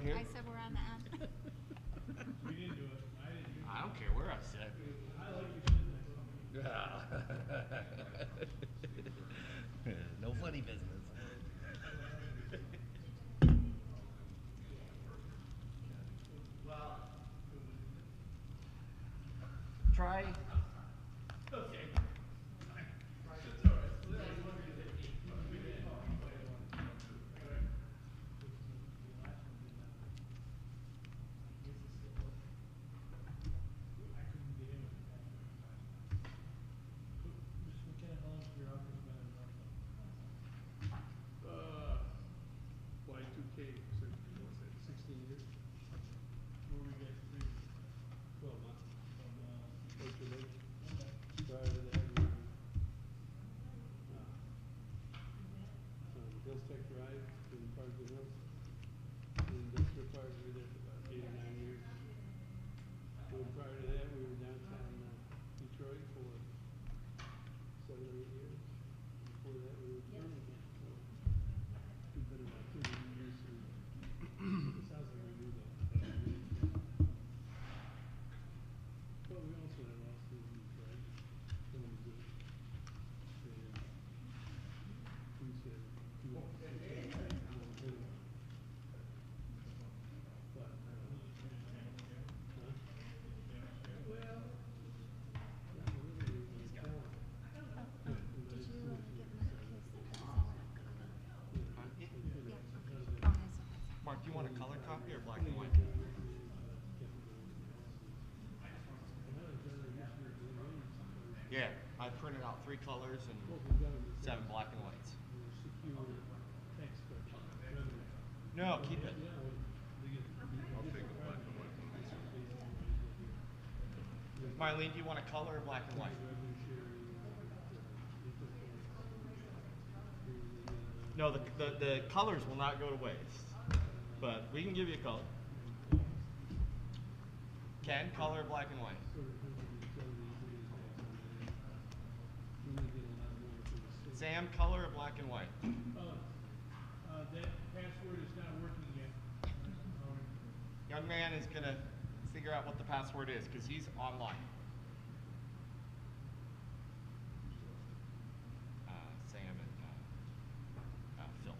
here? I said we're on the end. We didn't do it. I didn't do it. I don't care where I sit. I like you sitting next to me. No funny business. Well, try. Okay. Mr. McKenna, how long has your office been in Northfield? Y2K, 16 years. Where were you guys previously? 12 months. Orchard Lake. Prior to that, we were Hills Tech Drive, in Park of the Hills. The industrial park, we were there for about 8 or 9 years. And prior to that, we were downtown Detroit for 7 or 8 years. Before that, we were in Birmingham. So we've been about 2 years through. It sounds like we do though. But we also have lots of these, right? Some of them do. We said, Mark, do you want a color copy or black and white? Yeah, I printed out 3 colors and 7 black and whites. No, keep it. I'll take a black and white. Marlene, do you want a color or black and white? No, the colors will not go to waste, but we can give you a color. Ken, color or black and white? Sam, color or black and white? That password is not working yet. Young man is gonna figure out what the password is because he's online. Sam and Phil.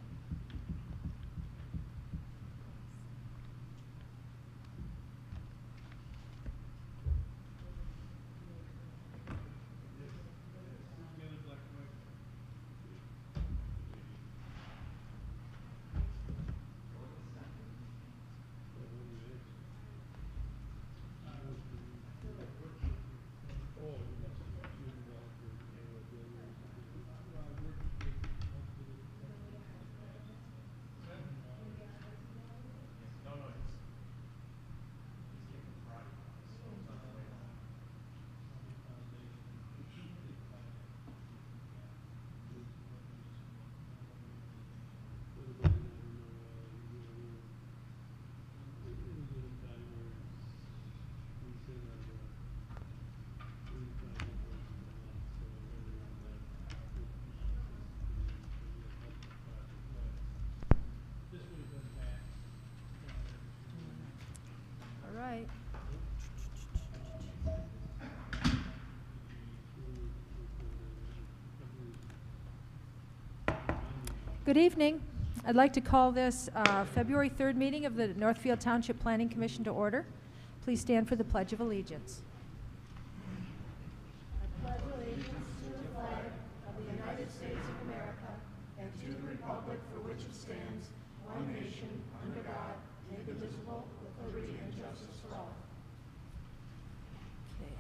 All right. Good evening. I'd like to call this February 3rd meeting of the Northfield Township Planning Commission to order. Please stand for the Pledge of Allegiance. I pledge allegiance to the flag of the United States of America and to the republic for which it stands, one nation, under God, indivisible, with liberty and justice for all. Okay.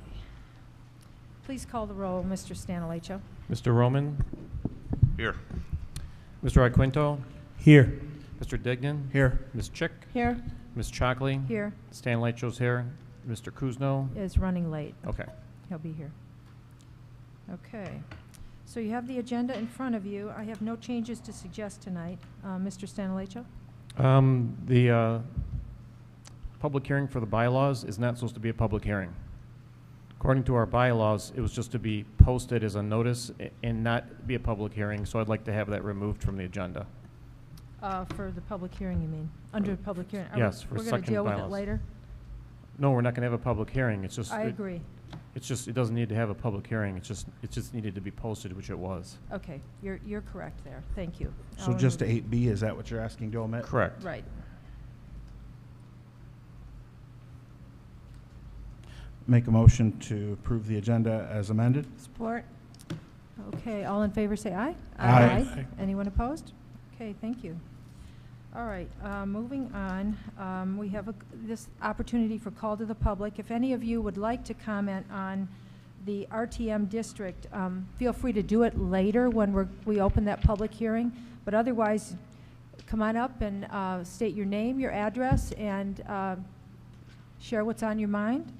Please call the roll, Mr. Stanalacho. Mr. Roman? Here. Mr. Iaquinto? Here. Mr. Dignan? Here. Ms. Chick? Here. Ms. Chalkley? Here. Stan Lacho's here. Mr. Kuzno? Is running late. Okay. He'll be here. Okay. So you have the agenda in front of you. I have no changes to suggest tonight. Mr. Stanalacho? The public hearing for the bylaws is not supposed to be a public hearing. According to our bylaws, it was just to be posted as a notice and not be a public hearing, so I'd like to have that removed from the agenda. For the public hearing, you mean? Under public hearing? Yes, for We're going second to deal with it bylaws. later? No, we're not going to have a public hearing. It's just. I agree. It's just, it doesn't need to have a public hearing. It just needed to be posted, which it was. Okay, you're correct there. Thank you. So I'll just remove- 8B, is that what you're asking to omit? Correct. Right. Make a motion to approve the agenda as amended? Support. Okay, all in favor say aye. Aye. Aye. Anyone opposed? Okay, thank you. All right, moving on, we have this opportunity for call to the public. If any of you would like to comment on the RTM district, feel free to do it later when we open that public hearing, but otherwise, come on up and state your name, your address, and share what's on your mind.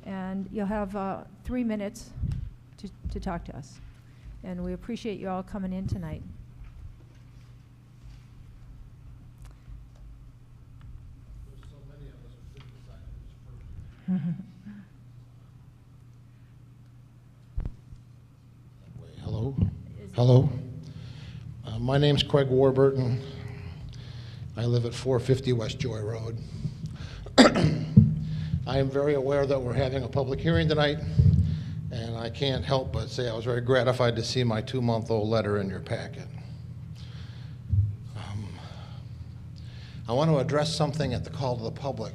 And you'll have 3 minutes to talk to us. And we appreciate you all coming in tonight. Hello? Hello? My name's Craig Warburton. I live at 450 West Joy Road. I am very aware that we're having a public hearing tonight, and I can't help but say I was very gratified to see my 2-month-old letter in your packet. I want to address something at the call to the public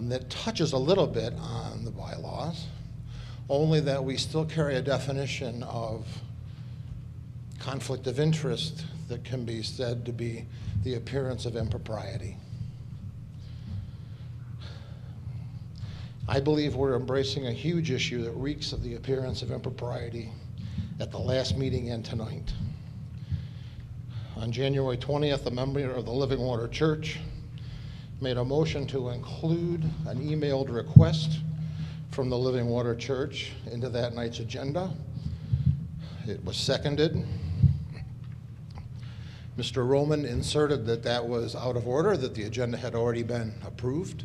that touches a little bit on the bylaws, only that we still carry a definition of conflict of interest that can be said to be the appearance of impropriety. I believe we're embracing a huge issue that reeks of the appearance of impropriety at the last meeting and tonight. On January 20th, a member of the Living Water Church made a motion to include an emailed request from the Living Water Church into that night's agenda. It was seconded. Mr. Roman inserted that that was out of order, that the agenda had already been approved,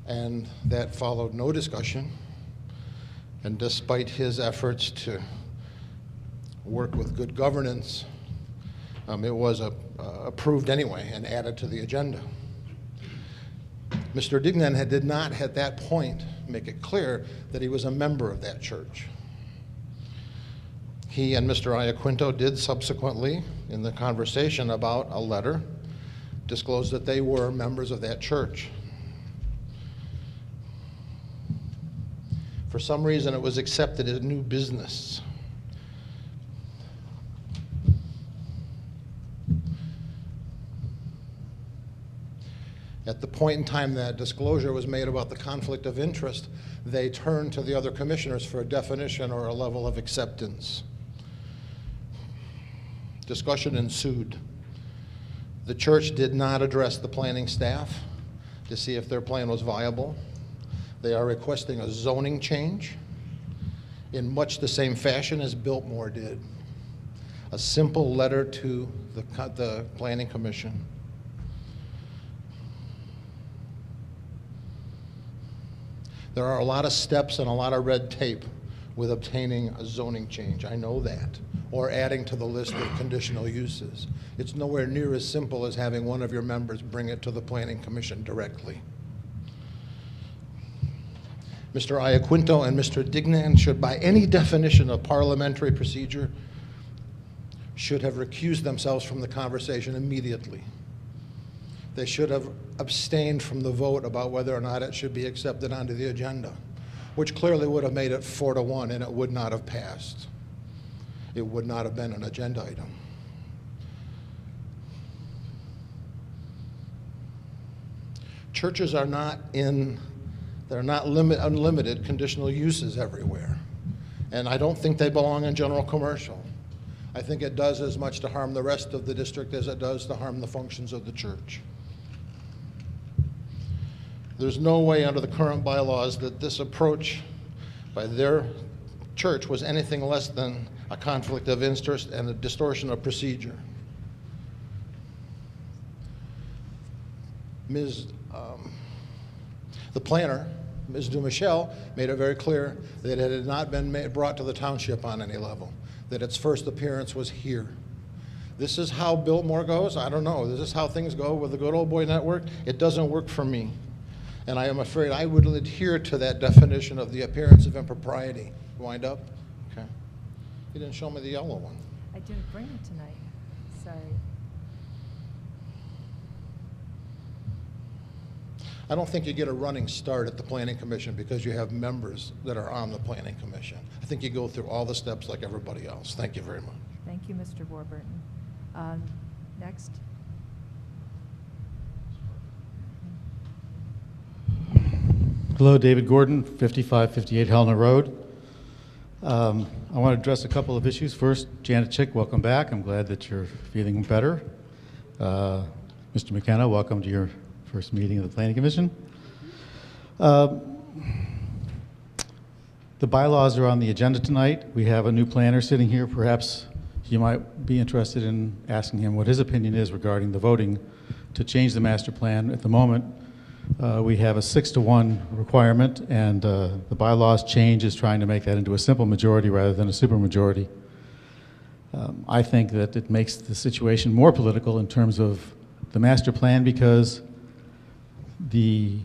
and that followed no discussion. And despite his efforts to work with good governance, it was approved anyway and added to the agenda. Mr. Dignan did not at that point make it clear that he was a member of that church. He and Mr. Iaquinto did subsequently, in the conversation about a letter, disclose that they were members of that church. For some reason, it was accepted as new business. At the point in time that disclosure was made about the conflict of interest, they turned to the other commissioners for a definition or a level of acceptance. Discussion ensued. The church did not address the planning staff to see if their plan was viable. They are requesting a zoning change in much the same fashion as Biltmore did. A simple letter to the Planning Commission. There are a lot of steps and a lot of red tape with obtaining a zoning change. I know that. Or adding to the list of conditional uses. It's nowhere near as simple as having one of your members bring it to the Planning Commission directly. Mr. Iaquinto and Mr. Dignan should, by any definition of parliamentary procedure, should have recused themselves from the conversation immediately. They should have abstained from the vote about whether or not it should be accepted onto the agenda, which clearly would have made it 4-1, and it would not have passed. It would not have been an agenda item. Churches are not unlimited conditional uses everywhere. And I don't think they belong in general commercial. I think it does as much to harm the rest of the district as it does to harm the functions of the church. There's no way under the current bylaws that this approach by their church was anything less than a conflict of interest and a distortion of procedure. The planner, Ms. Dumichel, made it very clear that it had not been brought to the township on any level, that its first appearance was here, This is how Biltmore goes? I don't know. This is how things go with the good old boy network? It doesn't work for me. And I am afraid I would adhere to that definition of the appearance of impropriety. Wind up? Okay. You didn't show me the yellow one. I didn't bring it tonight. Sorry. I don't think you get a running start at the Planning Commission because you have members that are on the Planning Commission. I think you go through all the steps like everybody else. Thank you very much. Thank you, Mr. Warburton. Next. Hello, David Gordon, 5558 Helena Road. I want to address a couple of issues. First, Janet Chick, welcome back. I'm glad that you're feeling better. Mr. McKenna, welcome to your first meeting of the Planning Commission. The bylaws are on the agenda tonight. We have a new planner sitting here. Perhaps you might be interested in asking him what his opinion is regarding the voting to change the master plan. At the moment, we have a 6-to-1 requirement, and the bylaws change is trying to make that into a simple majority rather than a supermajority. I think that it makes the situation more political in terms of the master plan because the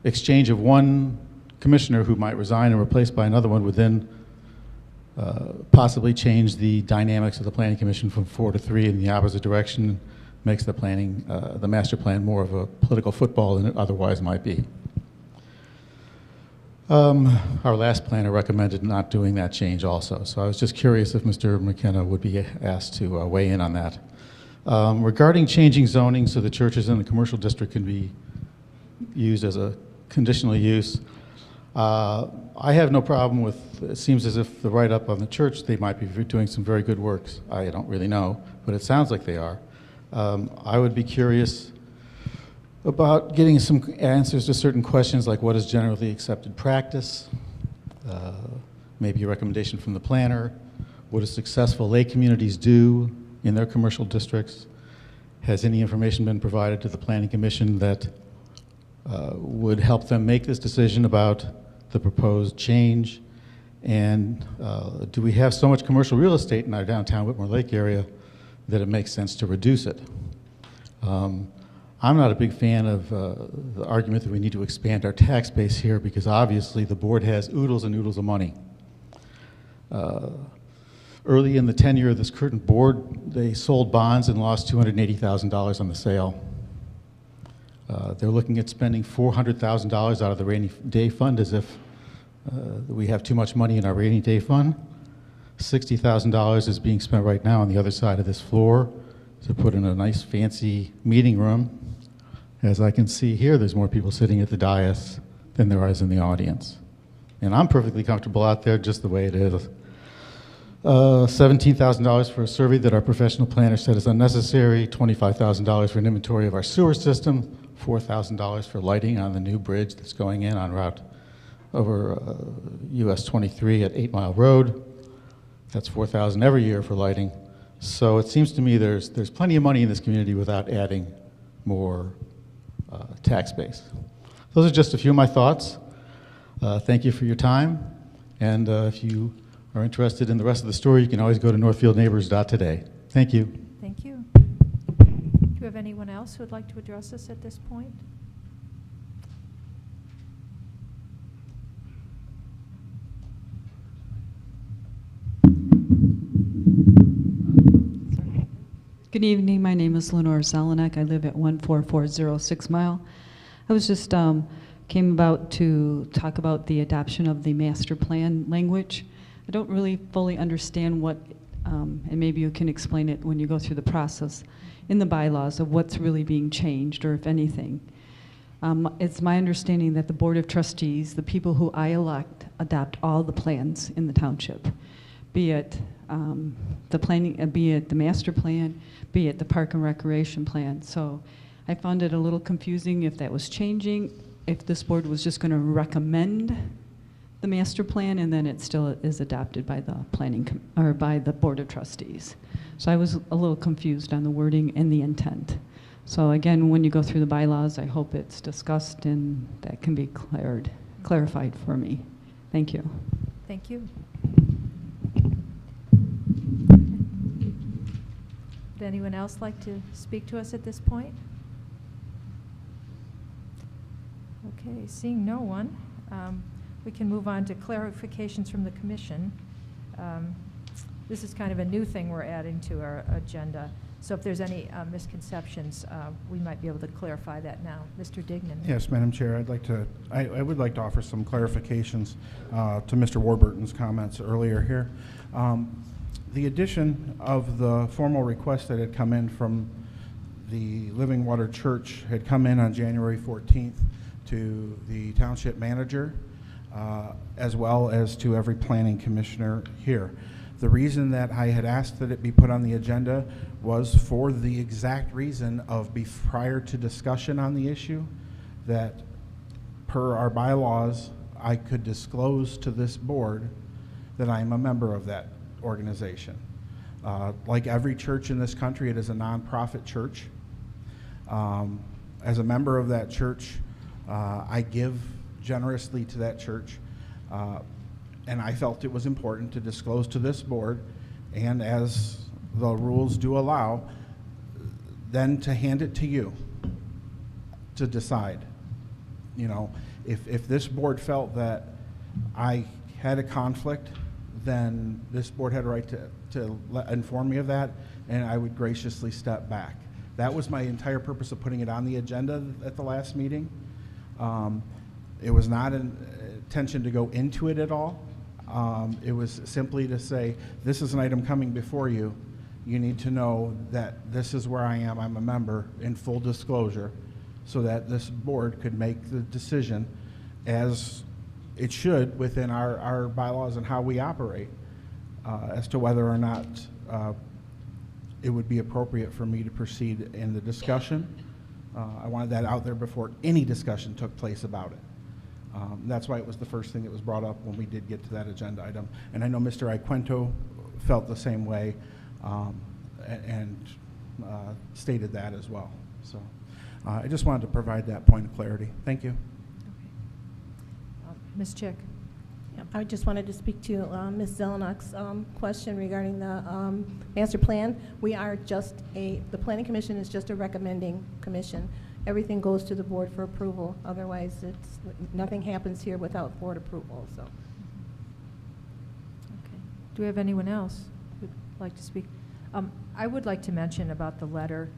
exchange of one commissioner who might resign and replaced by another one would then possibly change the dynamics of the Planning Commission from 4 to 3 in the opposite direction, makes the the master plan more of a political football than it otherwise might be. Our last planner recommended not doing that change also, so I was just curious if Mr. McKenna would be asked to weigh in on that. Regarding changing zoning so the churches in the commercial district can be used as a conditional use, I have no problem with, it seems as if the write-up on the church, they might be doing some very good works. I don't really know, but it sounds like they are. I would be curious about getting some answers to certain questions like what is generally accepted practice, maybe a recommendation from the planner, what do successful lay communities do in their commercial districts? Has any information been provided to the Planning Commission that would help them make this decision about the proposed change? And do we have so much commercial real estate in our downtown Whitmore Lake area that it makes sense to reduce it? I'm not a big fan of the argument that we need to expand our tax base here because obviously the board has oodles and oodles of money. Early in the tenure of this current board, they sold bonds and lost $280,000 on the sale. They're looking at spending $400,000 out of the rainy day fund as if we have too much money in our rainy day fund. $60,000 is being spent right now on the other side of this floor to put in a nice fancy meeting room. As I can see here, there's more people sitting at the dais than there is in the audience. And I'm perfectly comfortable out there just the way it is. $17,000 for a survey that our professional planner said is unnecessary, $25,000 for an inventory of our sewer system, $4,000 for lighting on the new bridge that's going in on route over US 23 at 8 Mile Road. That's $4,000 every year for lighting. So it seems to me there's plenty of money in this community without adding more tax base. Those are just a few of my thoughts. Thank you for your time. And if you are interested in the rest of the story, you can always go to northfieldneighbors.today. Thank you. Thank you. Do you have anyone else who would like to address us at this point? Good evening. My name is Lenore Zelenak. I live at 14406 Mile. I was just came about to talk about the adoption of the master plan language. I don't really fully understand what, and maybe you can explain it when you go through the process, in the bylaws of what's really being changed, or if anything. It's my understanding that the Board of Trustees, the people who I elect, adopt all the plans in the township, be it the planning, be it the master plan, be it the park and recreation plan. So I found it a little confusing if that was changing, if this board was just going to recommend the master plan and then it still is adopted by the or by the Board of Trustees. So I was a little confused on the wording and the intent. So again, when you go through the bylaws, I hope it's discussed and that can be clarified for me. Thank you. Thank you. Would anyone else like to speak to us at this point? Okay, seeing no one, we can move on to clarifications from the commission. This is kind of a new thing we're adding to our agenda. So if there's any misconceptions, we might be able to clarify that now. Mr. Dignan. Yes, Madam Chair, I would like to offer some clarifications to Mr. Warburton's comments earlier here. The addition of the formal request that had come in from the Living Water Church had come in on January 14th to the township manager, as well as to every planning commissioner here. The reason that I had asked that it be put on the agenda was for the exact reason of prior to discussion on the issue, that per our bylaws, I could disclose to this board that I am a member of that organization. Like every church in this country, it is a nonprofit church. As a member of that church, I give generously to that church, and I felt it was important to disclose to this board, and as the rules do allow, then to hand it to you to decide. You know, if this board felt that I had a conflict, then this board had a right to inform me of that, and I would graciously step back. That was my entire purpose of putting it on the agenda at the last meeting. It was not an intention to go into it at all. It was simply to say, this is an item coming before you. You need to know that this is where I am. I'm a member in full disclosure, so that this board could make the decision as it should within our bylaws and how we operate as to whether or not it would be appropriate for me to proceed in the discussion. I wanted that out there before any discussion took place about it. That's why it was the first thing that was brought up when we did get to that agenda item. And I know Mr. Iaquinto felt the same way and stated that as well. So I just wanted to provide that point of clarity. Thank you. Okay. Ms. Chick. I just wanted to speak to Ms. Zelenok's question regarding the master plan. We are just the Planning Commission is just a recommending commission. Everything goes to the board for approval. Otherwise, nothing happens here without board approval. So. Okay. Do we have anyone else who'd like to speak? I would like to mention about the letter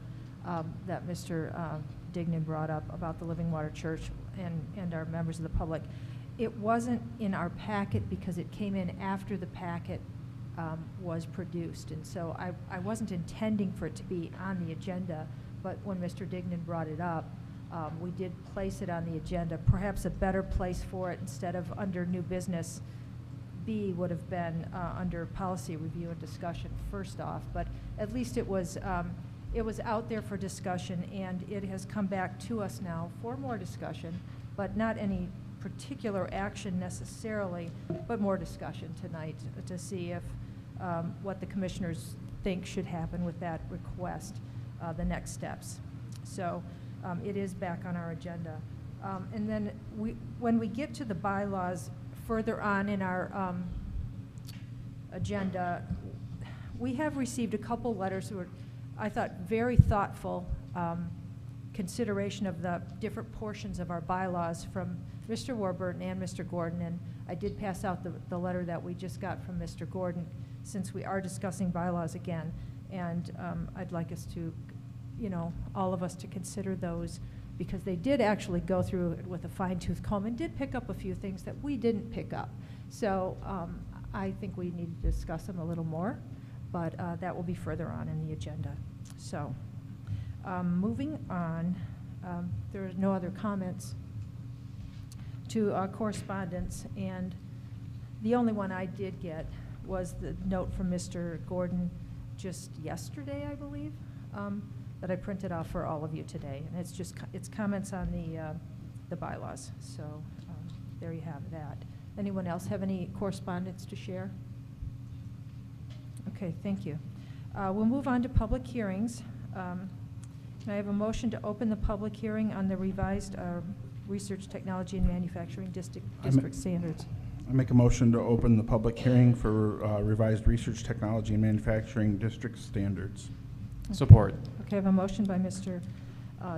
that Mr. Dignan brought up about the Living Water Church and our members of the public. It wasn't in our packet because it came in after the packet was produced, and so I wasn't intending for it to be on the agenda, but when Mr. Dignan brought it up, we did place it on the agenda. Perhaps a better place for it instead of under new business B would have been under policy review and discussion first off, but at least it was out there for discussion, and it has come back to us now for more discussion, but not any particular action necessarily, but more discussion tonight to see if what the commissioners think should happen with that request, the next steps. So it is back on our agenda. And then when we get to the bylaws further on in our agenda, we have received a couple letters who are, I thought, very thoughtful consideration of the different portions of our bylaws from Mr. Warburton and Mr. Gordon, and I did pass out the letter that we just got from Mr. Gordon, since we are discussing bylaws again, and I'd like us to, all of us to consider those, because they did actually go through it with a fine-tooth comb and did pick up a few things that we didn't pick up. So I think we need to discuss them a little more, but that will be further on in the agenda. So moving on, there are no other comments to correspondence, and the only one I did get was the note from Mr. Gordon just yesterday, I believe, that I printed off for all of you today, and it's comments on the bylaws. So there you have that. Anyone else have any correspondence to share? Okay, thank you. We'll move on to public hearings. Can I have a motion to open the public hearing on the revised Research, Technology, and Manufacturing District Standards? I make a motion to open the public hearing for revised Research, Technology, and Manufacturing District Standards. Support. Okay, I have a motion by Mr.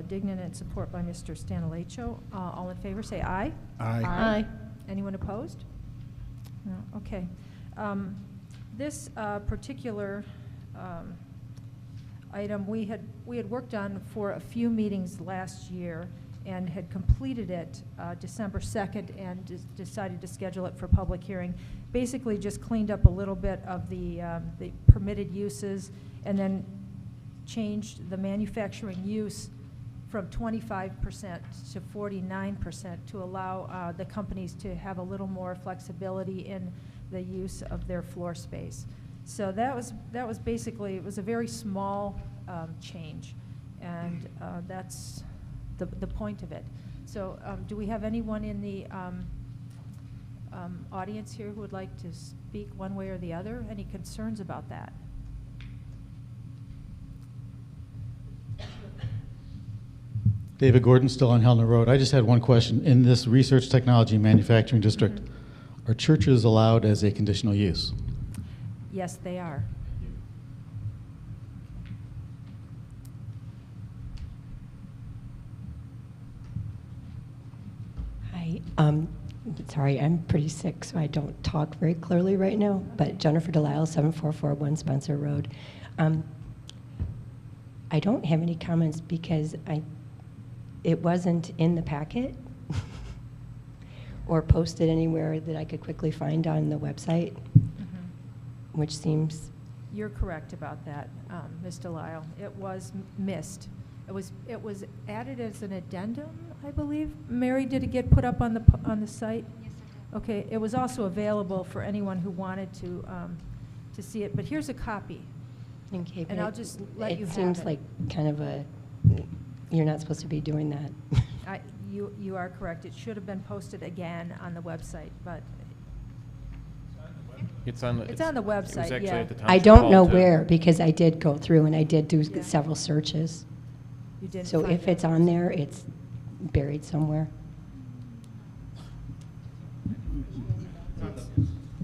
Dignan and support by Mr. Stanilecho. All in favor, say aye. Aye. Anyone opposed? No, okay. This particular item we had worked on for a few meetings last year and had completed it December 2nd and decided to schedule it for public hearing. Basically just cleaned up a little bit of the permitted uses and then changed the manufacturing use from 25% to 49% to allow the companies to have a little more flexibility in the use of their floor space. So that was basically, it was a very small change, and that's the point of it. So do we have anyone in the audience here who would like to speak one way or the other? Any concerns about that? David Gordon, still on Helena Road. I just had one question. In this research technology manufacturing district, are churches allowed as a conditional use? Yes, they are. Hi. Sorry, I'm pretty sick, so I don't talk very clearly right now. But Jennifer Delisle, 7441 Spencer Road. I don't have any comments because it wasn't in the packet or posted anywhere that I could quickly find on the website, which seems... You're correct about that, Ms. Delisle. It was missed. It was added as an addendum, I believe. Mary, did it get put up on the site? Yes, it did. Okay. It was also available for anyone who wanted to see it. But here's a copy. Okay, and I'll just let you have it. It seems like kind of a... You're not supposed to be doing that. You are correct. It should have been posted again on the website, but It's on the website. It was actually yeah. at the I township don't hall, know too. where, because I did go through and I did do Yeah. several searches. You didn't So find if it. it's on there, it's buried somewhere.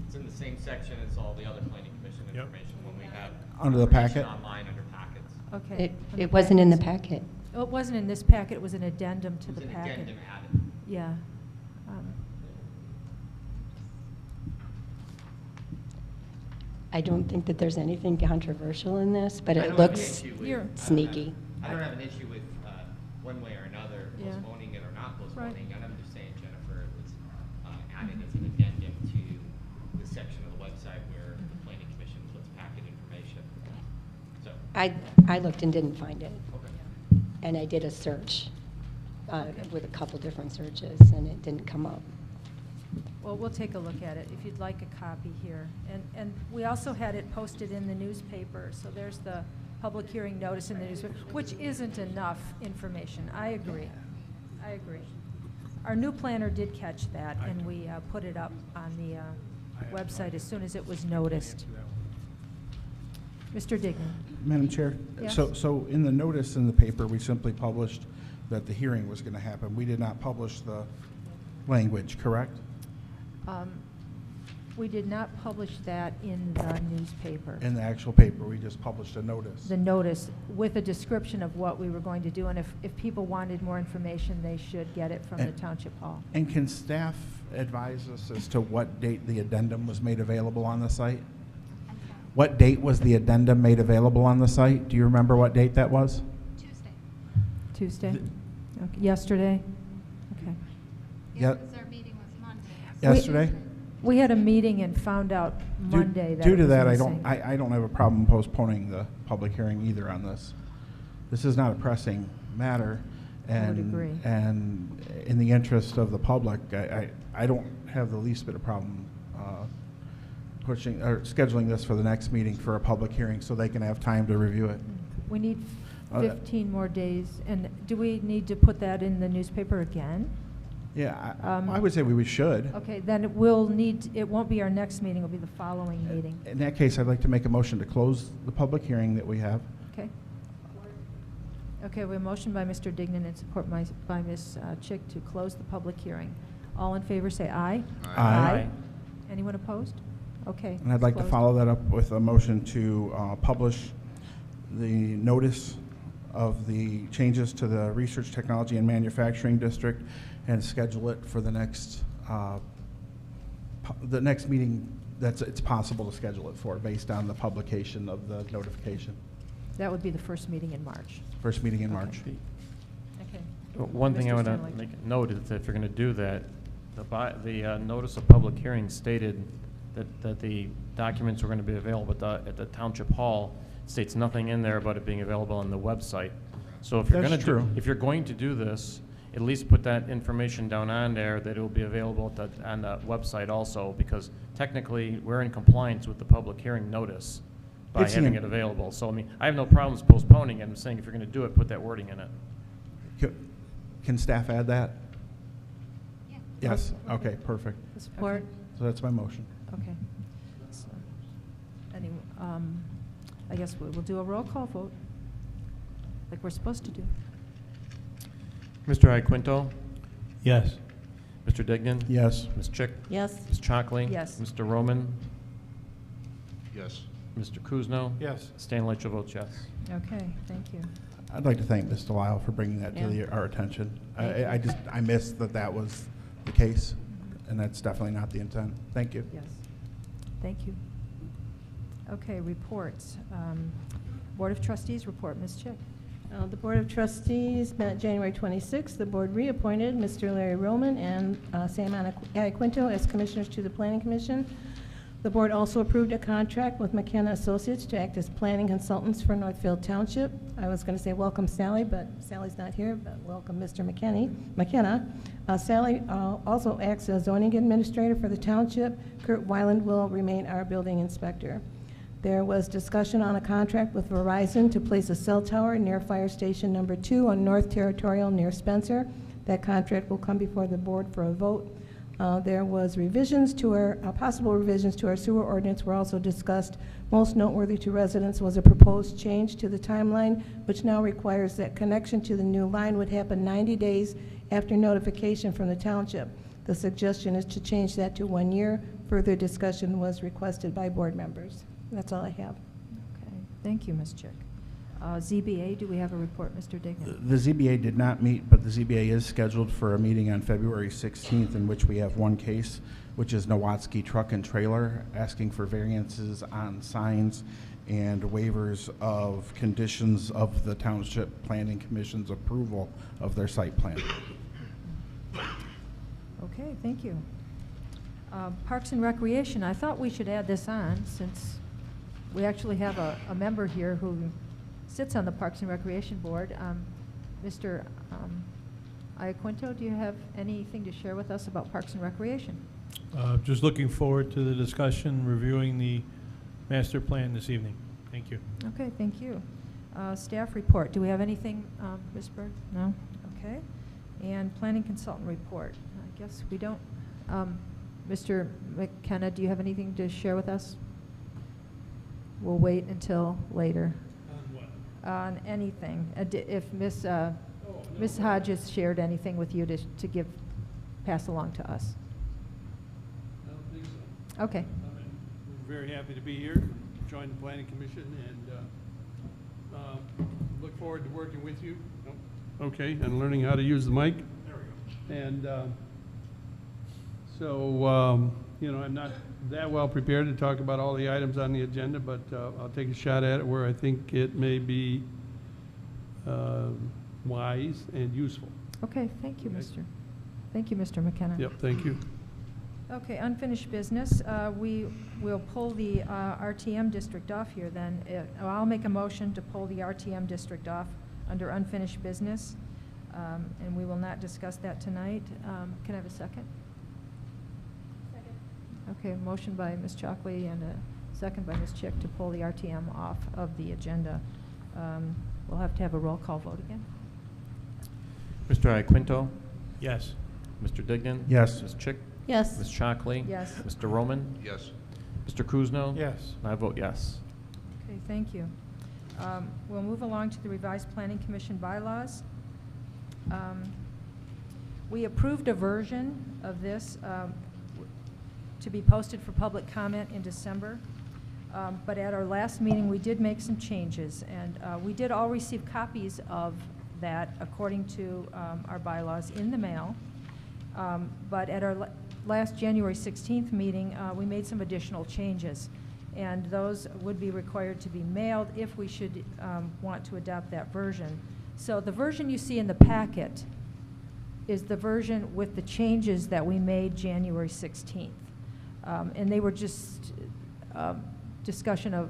It's in the same section as all the other planning commission information when we have Under the information packet? online under packets. Okay. It wasn't in the packet. Oh, it wasn't in this packet. It was an addendum to It was the an packet. addendum added. Yeah. I don't think that there's anything controversial in this, but I it don't have an looks issue with- You're- sneaky. I don't have an issue with one way or another Yeah. postponing it or not Right. postponing. I'm just saying, Jennifer, it was added as an addendum to the section of the website where the planning commission puts packet information. So, I looked and didn't find it. okay. And I did a search Okay. with a couple different searches, and it didn't come up. Well, we'll take a look at it if you'd like a copy here. And we also had it posted in the newspaper, so there's the public hearing notice in the newspaper, which isn't enough information. I agree. I agree. Our new planner did catch that, and we put it up on the website as soon as it was noticed. Mr. Dignan. Madam Chair? Yes? So in the notice in the paper, we simply published that the hearing was going to happen. We did not publish the language, correct? We did not publish that in the newspaper. In the actual paper, we just published a notice. The notice with a description of what we were going to do, and if people wanted more information, they should get it from the township hall. And can staff advise us as to what date the addendum was made available on the site? What date was the addendum made available on the site? Do you remember what date that was? Tuesday? Okay. Yesterday? Okay. Yeah. Because our meeting was Monday. Yesterday? We had a meeting and found out Monday that Due it to was that, missing. I don't have a problem postponing the public hearing either on this. This is not a pressing matter. I would agree. And in the interest of the public, I don't have the least bit of problem pushing or scheduling this for the next meeting for a public hearing so they can have time to review it. We need 15 more days. And do we need to put that in the newspaper again? Yeah, I would say we should. Okay, then it won't be our next meeting, it'll be the following meeting. In that case, I'd like to make a motion to close the public hearing that we have. Okay. Okay, we have a motion by Mr. Dignan and support by Ms. Chick to close the public hearing. All in favor, say aye. Aye. Anyone opposed? Okay. And I'd like to closed. follow that up with a motion to publish the notice of the changes to the Research, Technology, and Manufacturing District and schedule it for the next meeting that's it's possible to schedule it for based on the publication of the notification. That would be the first meeting in March. First meeting in Okay. March. Okay. One thing I Mr. want to Stanley. make a note is that if you're going to do that, the notice of public hearing stated that the documents were going to be available at the Township Hall. It states nothing in there about it being available on the website. So if you're That's going to true. if you're going to do this, at least put that information down on there that it will be available on the website also, because technically we're in compliance with the public hearing notice by It's having in- it available. So I mean, I have no problems postponing it. I'm saying if you're going to do it, put that wording in it. Can staff add that? Yes, okay, perfect. Support. So that's my motion. Okay. So, I guess we'll do a roll call vote, like we're supposed to do. Mr. Iaquinto? Yes. Mr. Dignan? Yes. Ms. Chick? Yes. Ms. Chalkley? Yes. Mr. Roman? Yes. Mr. Kuzno? Yes. Stanley votes yes. Okay, thank you. I'd like to thank Ms. Delisle for bringing that Yeah. to our attention. Thank you. I missed that was the case, and that's definitely not the intent. Thank you. Yes, thank you. Okay, reports. Board of Trustees report, Ms. Chick. The Board of Trustees met January 26th. The board reappointed Mr. Larry Roman and Sam Iaquinto as commissioners to the Planning Commission. The board also approved a contract with McKenna Associates to act as planning consultants for Northfield Township. I was going to say welcome Sally, but Sally's not here, but welcome Mr. McKenna. Sally also acts as zoning administrator for the township. Kurt Weiland will remain our building inspector. There was discussion on a contract with Verizon to place a cell tower near Fire Station Number 2 on North Territorial near Spencer. That contract will come before the board for a vote. There was revisions to our, possible revisions to our sewer ordinance were also discussed. Most noteworthy to residents was a proposed change to the timeline, which now requires that connection to the new line would happen 90 days after notification from the township. The suggestion is to change that to 1 year. Further discussion was requested by board members. That's all I have. Okay, thank you, Ms. Chick. ZBA, do we have a report, Mr. Dignan? The ZBA did not meet, but the ZBA is scheduled for a meeting on February 16th in which we have one case, which is Nowatzki Truck and Trailer, asking for variances on signs and waivers of conditions of the Township Planning Commission's approval of their site plan. Okay, thank you. Parks and Recreation, I thought we should add this on since we actually have a member here who sits on the Parks and Recreation Board. Mr. Iaquinto, do you have anything to share with us about Parks and Recreation? Just looking forward to the discussion, reviewing the master plan this evening. Thank you. Okay, thank you. Staff report, do we have anything, Ms. Berg? No? Okay. And planning consultant report, I guess we don't. Mr. McKenna, do you have anything to share with us? We'll wait until later. On what? On anything. If Ms. Hodges shared anything with you to pass along to us. I don't think so. Okay. We're very happy to be here, join the Planning Commission, and look forward to working with you. Okay, and learning how to use the mic. There we go. And so, you know, I'm not that well prepared to talk about all the items on the agenda, but I'll take a shot at it where I think it may be wise and useful. Okay, thank you, Okay. Thank you, Mr. McKenna. Yep, thank you. Okay, unfinished business. We will pull the RTM district off here then. I'll make a motion to pull the RTM district off under unfinished business, and we will not discuss that tonight. Can I have a second? Okay, motion by Ms. Chalkley and a second by Ms. Chick to pull the RTM off of the agenda. We'll have to have a roll call vote again. Mr. Iaquinto? Yes. Mr. Dignan? Yes. Ms. Chick? Yes. Ms. Chalkley? Yes. Mr. Roman? Yes. Mr. Kuzno? Yes. I vote yes. Okay, thank you. We'll move along to the revised Planning Commission bylaws. We approved a version of this to be posted for public comment in December. But at our last meeting, we did make some changes, and we did all receive copies of that according to our bylaws in the mail. But at our last January 16th meeting, we made some additional changes, and those would be required to be mailed if we should want to adopt that version. So the version you see in the packet is the version with the changes that we made January 16th. And they were just discussion of,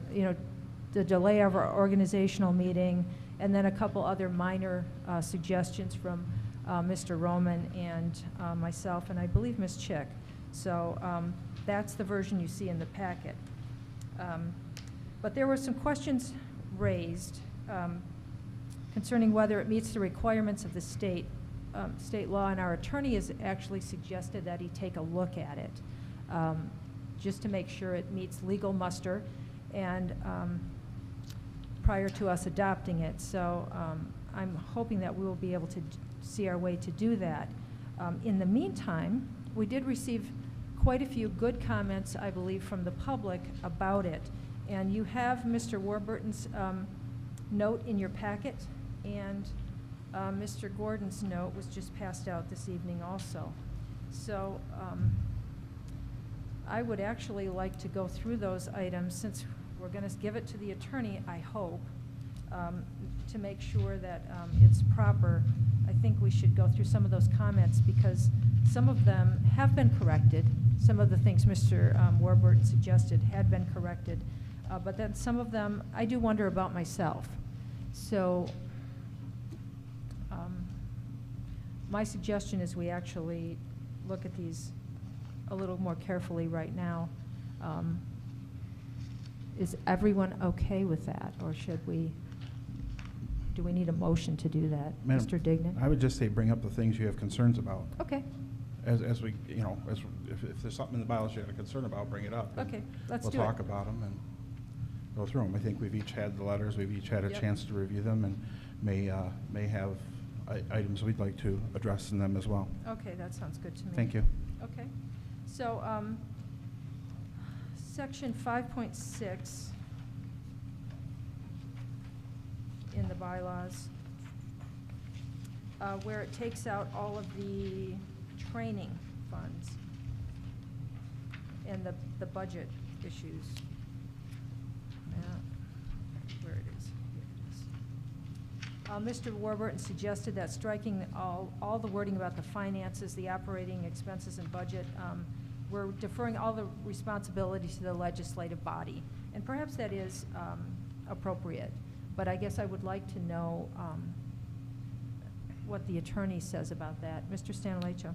the delay of our organizational meeting, and then a couple other minor suggestions from Mr. Roman and myself, and I believe Ms. Chick. So that's the version you see in the packet. But there were some questions raised concerning whether it meets the requirements of the state law, and our attorney has actually suggested that he take a look at it just to make sure it meets legal muster and prior to us adopting it. So I'm hoping that we will be able to see our way to do that. In the meantime, we did receive quite a few good comments, I believe, from the public about it. And you have Mr. Warburton's note in your packet, and Mr. Gordon's note was just passed out this evening also. So I would actually like to go through those items, since we're going to give it to the attorney, I hope, to make sure that it's proper. I think we should go through some of those comments, because some of them have been corrected. Some of the things Mr. Warburton suggested had been corrected, but then some of them I do wonder about myself. So my suggestion is we actually look at these a little more carefully right now. Is everyone okay with that, or do we need a motion to do that? Madam, Mr. Dignan? I would just say bring up the things you have concerns about. Okay. As we, if there's something in the bylaws you have a concern about, bring it up. and Okay, let's do it. We'll talk about them and go through them. I think we've each had the letters, we've each had a Yep. chance to review them, and may have items we'd like to address in them as well. Okay, that sounds good to me. Thank you. Okay. So, section 5.6 in the bylaws, where it takes out all of the training funds and the budget issues. Where it is. Here it is. Mr. Warburton suggested that striking all the wording about the finances, the operating expenses and budget, we're deferring all the responsibility to the legislative body. And perhaps that is appropriate, but I guess I would like to know what the attorney says about that. Mr. Stanalecho.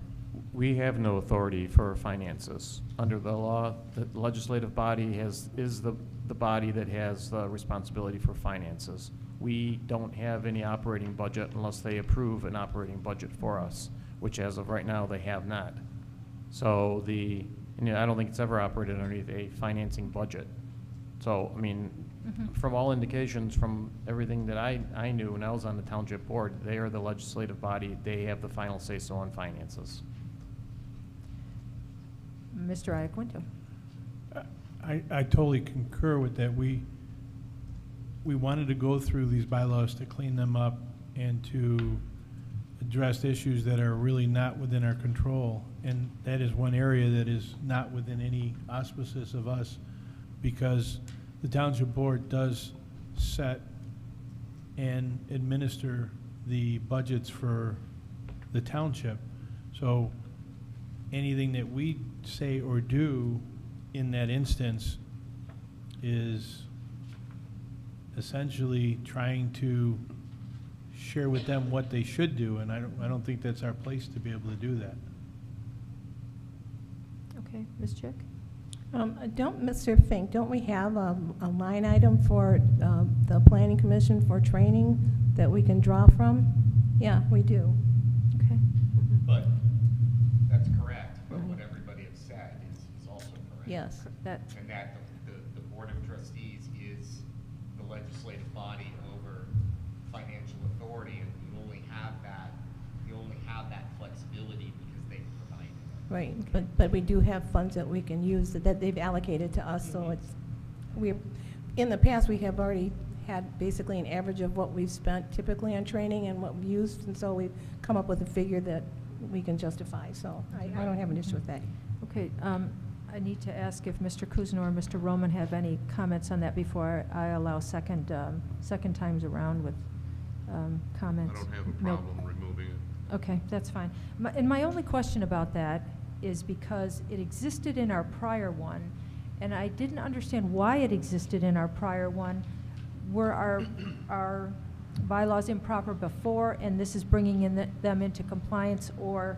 We have no authority for finances. Under the law, the legislative body is the body that has the responsibility for finances. We don't have any operating budget unless they approve an operating budget for us, which as of right now, they have not. So I don't think it's ever operated underneath a financing budget. So, I mean, from all indications, from everything that I knew when I was on the township board, they are the legislative body. They have the final say-so on finances. Mr. Iaquinto. I totally concur with that. We wanted to go through these bylaws to clean them up and to address issues that are really not within our control. And that is one area that is not within any auspices of us, because the township board does set and administer the budgets for the township. So anything that we say or do in that instance is essentially trying to share with them what they should do, and I don't think that's our place to be able to do that. Okay, Ms. Chick? Mr. Fink, don't we have a line item for the Planning Commission for training that we can draw from? Yeah, we do. Okay. But that's correct, but what everybody has said is also correct. Yes. That, And that the Board of Trustees is the legislative body over financial authority, and you only have that flexibility because they provide it. Right, but we do have funds that we can use that they've allocated to us, so it's, in the past, we have already had basically an average of what we've spent typically on training and what we've used, and so we've come up with a figure that we can justify, so I don't have an issue with that. Okay, I need to ask if Mr. Kuzno or Mr. Roman have any comments on that before I allow second times around with comments. I don't have a No. problem removing it. Okay, that's fine. And my only question about that is because it existed in our prior one, and I didn't understand why it existed in our prior one. Were our bylaws improper before, and this is bringing them into compliance, or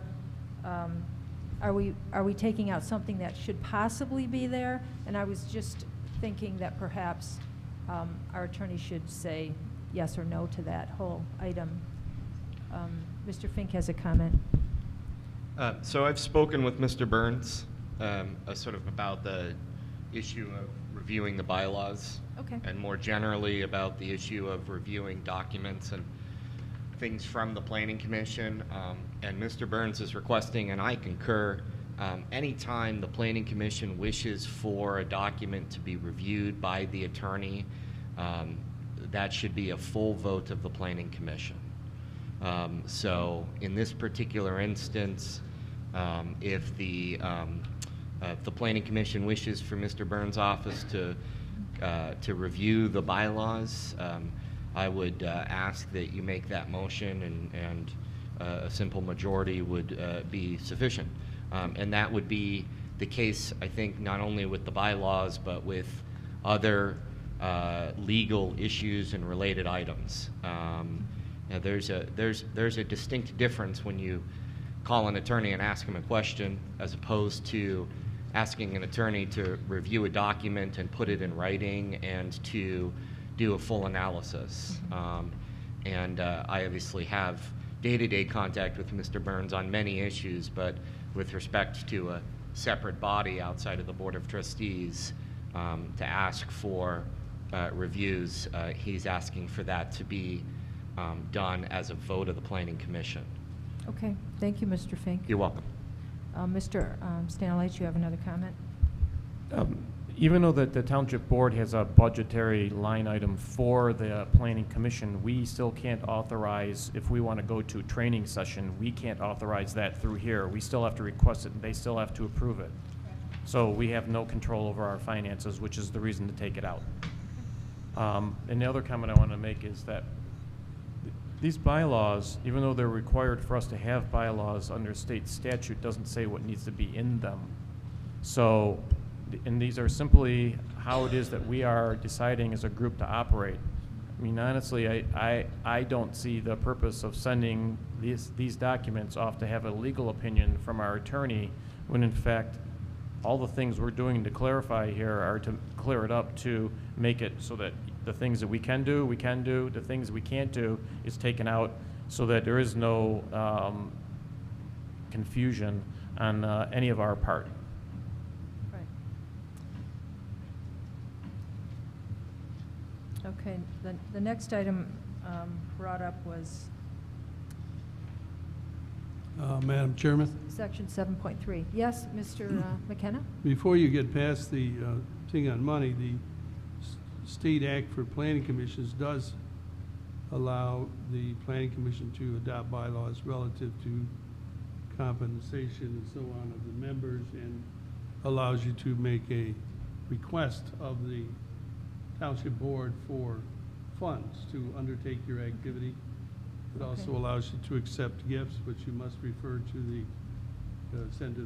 are we taking out something that should possibly be there? And I was just thinking that perhaps our attorney should say yes or no to that whole item. Mr. Fink has a comment. So I've spoken with Mr. Burns sort of about the issue of reviewing the bylaws. Okay. And more generally about the issue of reviewing documents and things from the Planning Commission. And Mr. Burns is requesting, and I concur, anytime the Planning Commission wishes for a document to be reviewed by the attorney, that should be a full vote of the Planning Commission. So in this particular instance, if the Planning Commission wishes for Mr. Burns' office to review the bylaws, I would ask that you make that motion, and a simple majority would be sufficient. And that would be the case, I think, not only with the bylaws, but with other legal issues and related items. Now there's a distinct difference when you call an attorney and ask him a question as opposed to asking an attorney to review a document and put it in writing and to do a full analysis. And I obviously have day-to-day contact with Mr. Burns on many issues, but with respect to a separate body outside of the Board of Trustees to ask for reviews, he's asking for that to be done as a vote of the Planning Commission. Okay, thank you, Mr. Fink. You're welcome. Mr. Stanley, you have another comment? Even though the Township Board has a budgetary line item for the Planning Commission, we still can't authorize, if we want to go to a training session, we can't authorize that through here. We still have to request it, and they still have to approve it. So we have no control over our finances, which is the reason to take it out. And the other comment I want to make is that these bylaws, even though they're required for us to have bylaws under state statute, doesn't say what needs to be in them. So, and these are simply how it is that we are deciding as a group to operate. I mean, honestly, I don't see the purpose of sending these documents off to have a legal opinion from our attorney, when in fact, all the things we're doing to clarify here are to clear it up, to make it so that the things that we can do, the things we can't do is taken out, so that there is no confusion on any of our part. Right. Okay, the next item brought up was Madam Chairman, section 7.3. Yes, Mr. McKenna? before you get past the thing on money, the State Act for Planning Commissions does allow the Planning Commission to adopt bylaws relative to compensation and so on of the members, and allows you to make a request of the Township Board for funds to undertake your activity. It also allows you to accept gifts, which you must refer to the, send to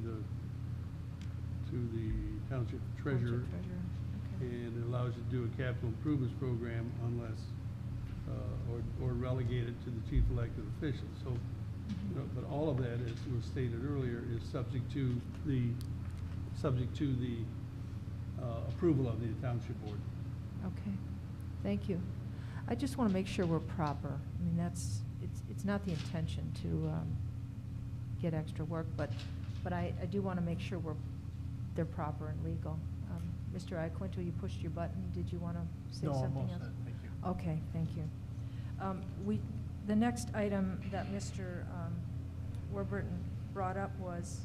the Township Treasurer. And it allows you to do a capital improvements program unless, or relegate it to the chief elected official. So, you know, but all of that, as was stated earlier, is subject to the approval of the Township Board. Okay, thank you. I just want to make sure we're proper. I mean, it's not the intention to get extra work, but I do want to make sure they're proper and legal. Mr. Iaquinto, you pushed your button. Did you want to say something else? Set. Thank you. Okay, thank you. The next item that Mr. Warburton brought up was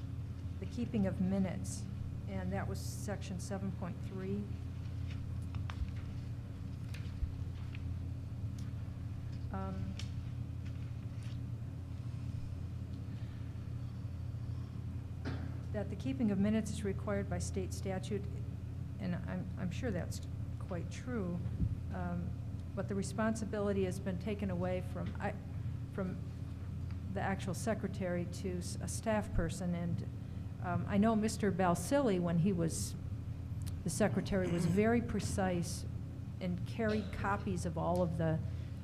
the keeping of minutes, and that was section 7.3. that the keeping of minutes is required by state statute, and I'm sure that's quite true, but the responsibility has been taken away from the actual secretary to a staff person, and I know Mr. Balsillie, when he was the secretary, was very precise and carried copies of all of the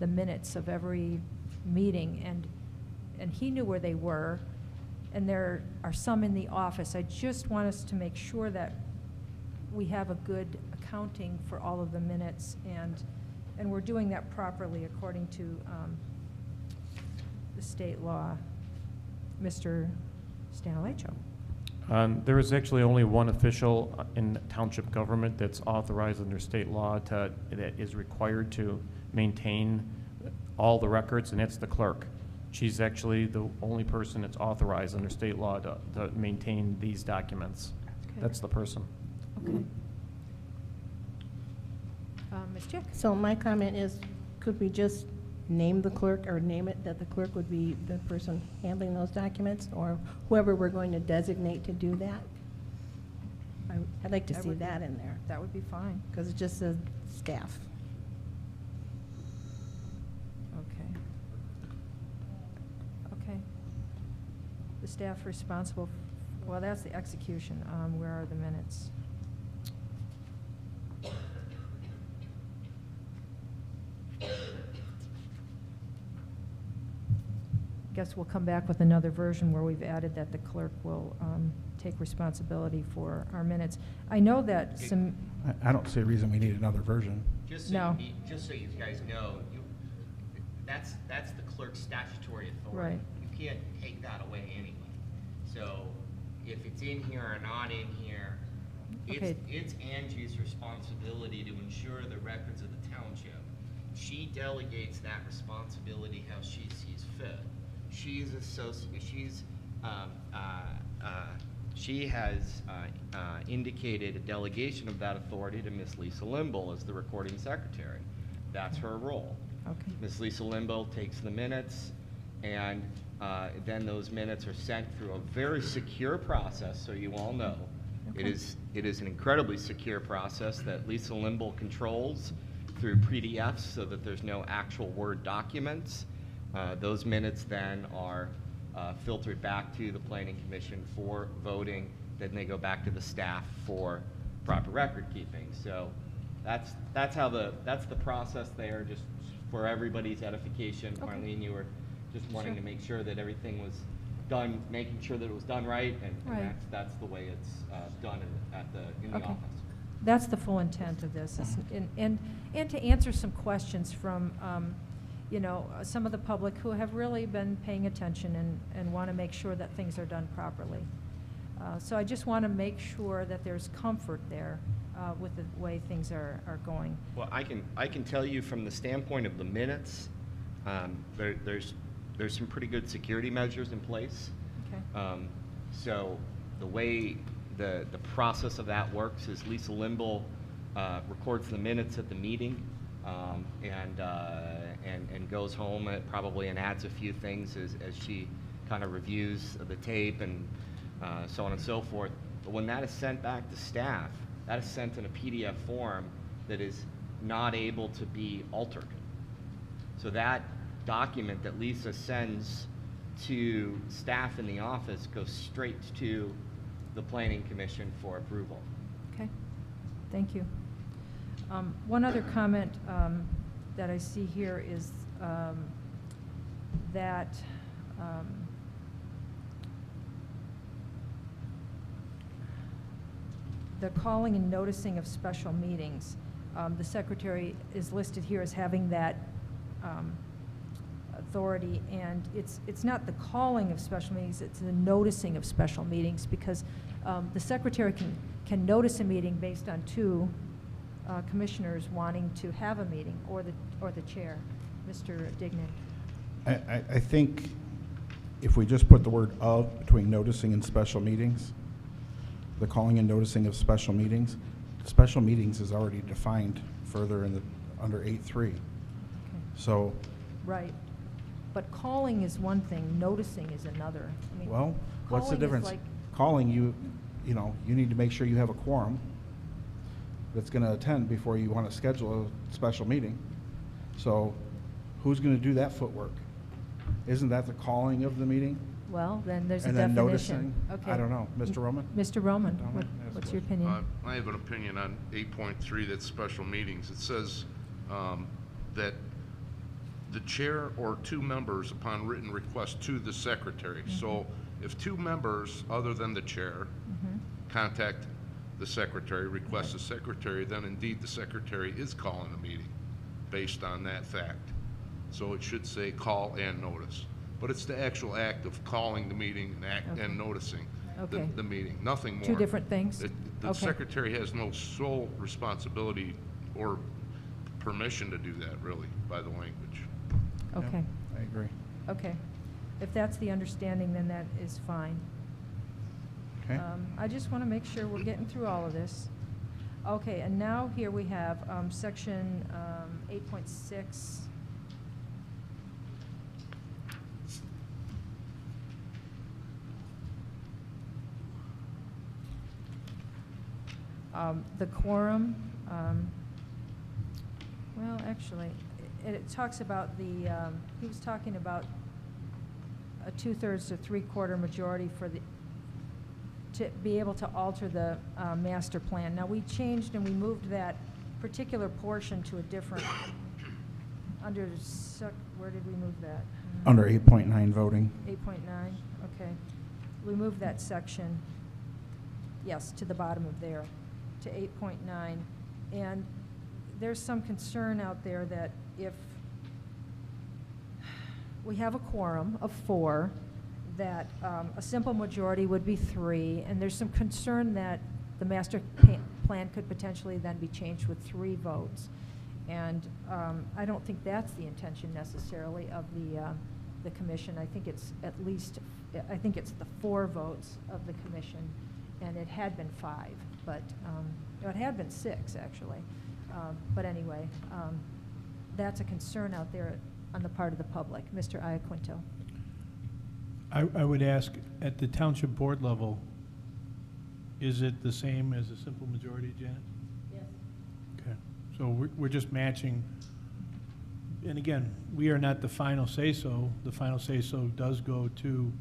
minutes of every meeting, and he knew where they were, and there are some in the office. I just want us to make sure that we have a good accounting for all of the minutes, and we're doing that properly according to the state law. Mr. Stanilecho. There is actually only one official in township government that's authorized under state law that is required to maintain all the records, and that's the clerk. She's actually the only person that's authorized under state law to maintain these documents. Okay. That's the person. Okay. Ms. Chick? So my comment is, could we just name the clerk, or name it that the clerk would be the person handling those documents, or whoever we're going to designate to do that? I'd like to That see would be- that in there, That would be fine. because it just says staff. Okay. Okay. The staff responsible, well, that's the execution. Where are the minutes? Guess we'll come back with another version where we've added that the clerk will take responsibility for our minutes. I know that some, I don't see a reason we need another version. Just so No. just so you guys know, that's the clerk's statutory authority. Right. You can't take that away anyway. So if it's in here or not in here, Okay. it's Angie's responsibility to ensure the records of the township. She delegates that responsibility how she sees fit. She has indicated a delegation of that authority to Miss Lisa Limble as the recording secretary. That's her role. okay. Miss Lisa Limbo takes the minutes, and then those minutes are sent through a very secure process, so you all know. Okay. It is an incredibly secure process that Lisa Limbo controls through PDFs so that there's no actual Word documents. Those minutes then are filtered back to the Planning Commission for voting, then they go back to the staff for proper record keeping. So that's the process there, just for everybody's edification. Okay. Marlene, you were just wanting Sure. to make sure that everything was done, making sure that it was done right, and Right. that's the way it's done in the Okay. office. That's the full intent of this, and to answer some questions from, some of the public who have really been paying attention and want to make sure that things are done properly. So I just want to make sure that there's comfort there with the way things are going. Well, I can tell you from the standpoint of the minutes, there's some pretty good security measures in place. Okay. So the way the process of that works is Lisa Limble records the minutes at the meeting and goes home probably and adds a few things as she kind of reviews the tape and so on and so forth. But when that is sent back to staff, that is sent in a PDF form that is not able to be altered. So that document that Lisa sends to staff in the office goes straight to the Planning Commission for approval. Okay, thank you. One other comment that I see here is that the calling and noticing of special meetings, the secretary is listed here as having that authority, and it's not the calling of special meetings, it's the noticing of special meetings, because the secretary can notice a meeting based on two commissioners wanting to have a meeting, or the chair. Mr. Dignan. I think if we just put the word "of" between noticing and special meetings, the calling and noticing of special meetings is already defined further under 8.3. Okay. So, Right. But calling is one thing, noticing is another. I mean, well, what's the calling is difference? like calling, you need to make sure you have a quorum that's going to attend before you want to schedule a special meeting. So who's going to do that footwork? Isn't that the calling of the meeting? Well, then there's a And then definition. noticing? Okay. I don't know. Mr. Roman? Mr. Roman, Dominic, ask what's the your opinion? I have an opinion on 8.3, that's special meetings. It says that the chair or two members upon written request to the secretary. So if two members other than the chair contact the secretary, request the secretary, then indeed the secretary is calling a meeting based on that fact. So it should say call and notice. But it's the actual act of calling the meeting and noticing Okay. the meeting, nothing more. Two different things? The Okay. secretary has no sole responsibility or permission to do that, really, by the language. Okay, I agree. okay. If that's the understanding, then that is fine. Okay. I just want to make sure we're getting through all of this. Okay, and now here we have section 8.6. The quorum, well, actually, it talks about the, he was talking about a 2/3 to 3/4 majority for the, to be able to alter the master plan. Now, we changed and we moved that particular portion to a different, under, where did we move that? Under 8.9 voting. 8.9, okay. We moved that section, yes, to the bottom of there, to 8.9. And there's some concern out there that if we have a quorum of 4, that a simple majority would be 3, and there's some concern that the master plan could potentially then be changed with 3 votes. And I don't think that's the intention necessarily of the commission. I think it's at least, I think it's the 4 votes of the commission, and it had been 5, but it had been 6 actually. But anyway, that's a concern out there on the part of the public. Mr. Iaquinto. I would ask, at the township board level, is it the same as a simple majority, Janet? Yes. Okay, so we're just matching, and again, we are not the final say-so. The final say-so does go to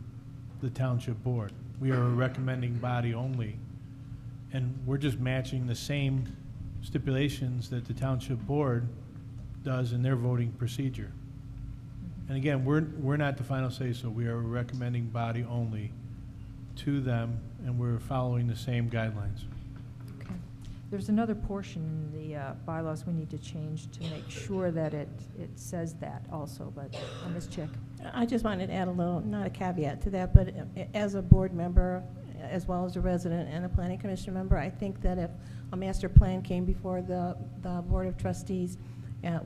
the township board. We are a recommending body only, and we're just matching the same stipulations that the township board does in their voting procedure. And again, we're not the final say-so. We are a recommending body only to them, and we're following the same guidelines. Okay. There's another portion in the bylaws we need to change to make sure that it says that also, but Ms. Chick. I just wanted to add a little, not a caveat to that, but as a board member, as well as a resident and a planning commission member, I think that if a master plan came before the Board of Trustees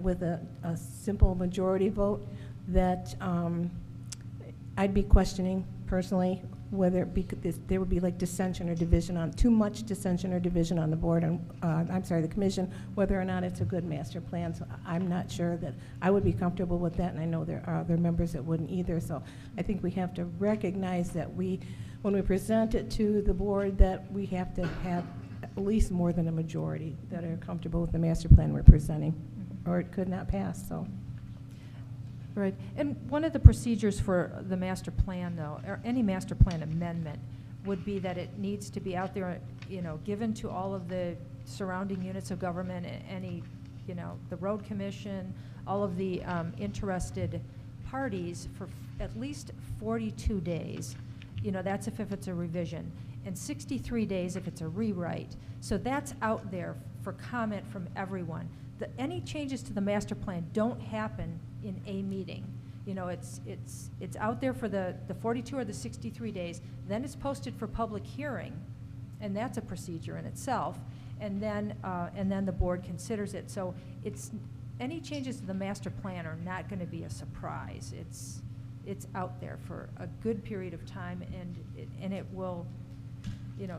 with a simple majority vote, that I'd be questioning personally whether it be, there would be like dissension or division on, too much dissension or division on the board, and I'm sorry, the commission, whether or not it's a good master plan. So I'm not sure that I would be comfortable with that, and I know there are other members that wouldn't either. So I think we have to recognize that when we present it to the board, that we have to have at least more than a majority that are comfortable with the master plan we're presenting, or it could not pass, so. Right, and one of the procedures for the master plan, though, or any master plan amendment, would be that it needs to be out there, given to all of the surrounding units of government, any, the road commission, all of the interested parties for at least 42 days. That's if it's a revision, and 63 days if it's a rewrite. So that's out there for comment from everyone. Any changes to the master plan don't happen in a meeting. It's out there for the 42 or the 63 days, then it's posted for public hearing, and that's a procedure in itself, and then the board considers it. So any changes to the master plan are not going to be a surprise. It's out there for a good period of time, and it will,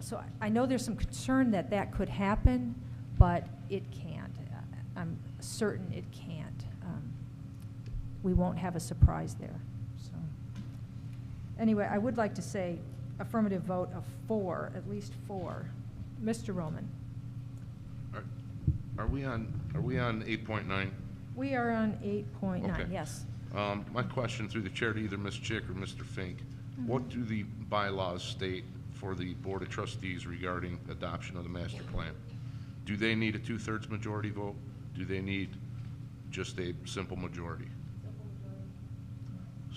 so I know there's some concern that could happen, but it can't. I'm certain it can't. We won't have a surprise there. So, anyway, I would like to say, affirmative vote of 4, at least 4. Mr. Roman? Are we on 8.9? We are on 8.9, Okay. yes. My question through the chair to either Ms. Chick or Mr. Fink, what do the bylaws state for the Board of Trustees regarding adoption of the master plan? Do they need a 2/3 majority vote? Do they need just a simple majority?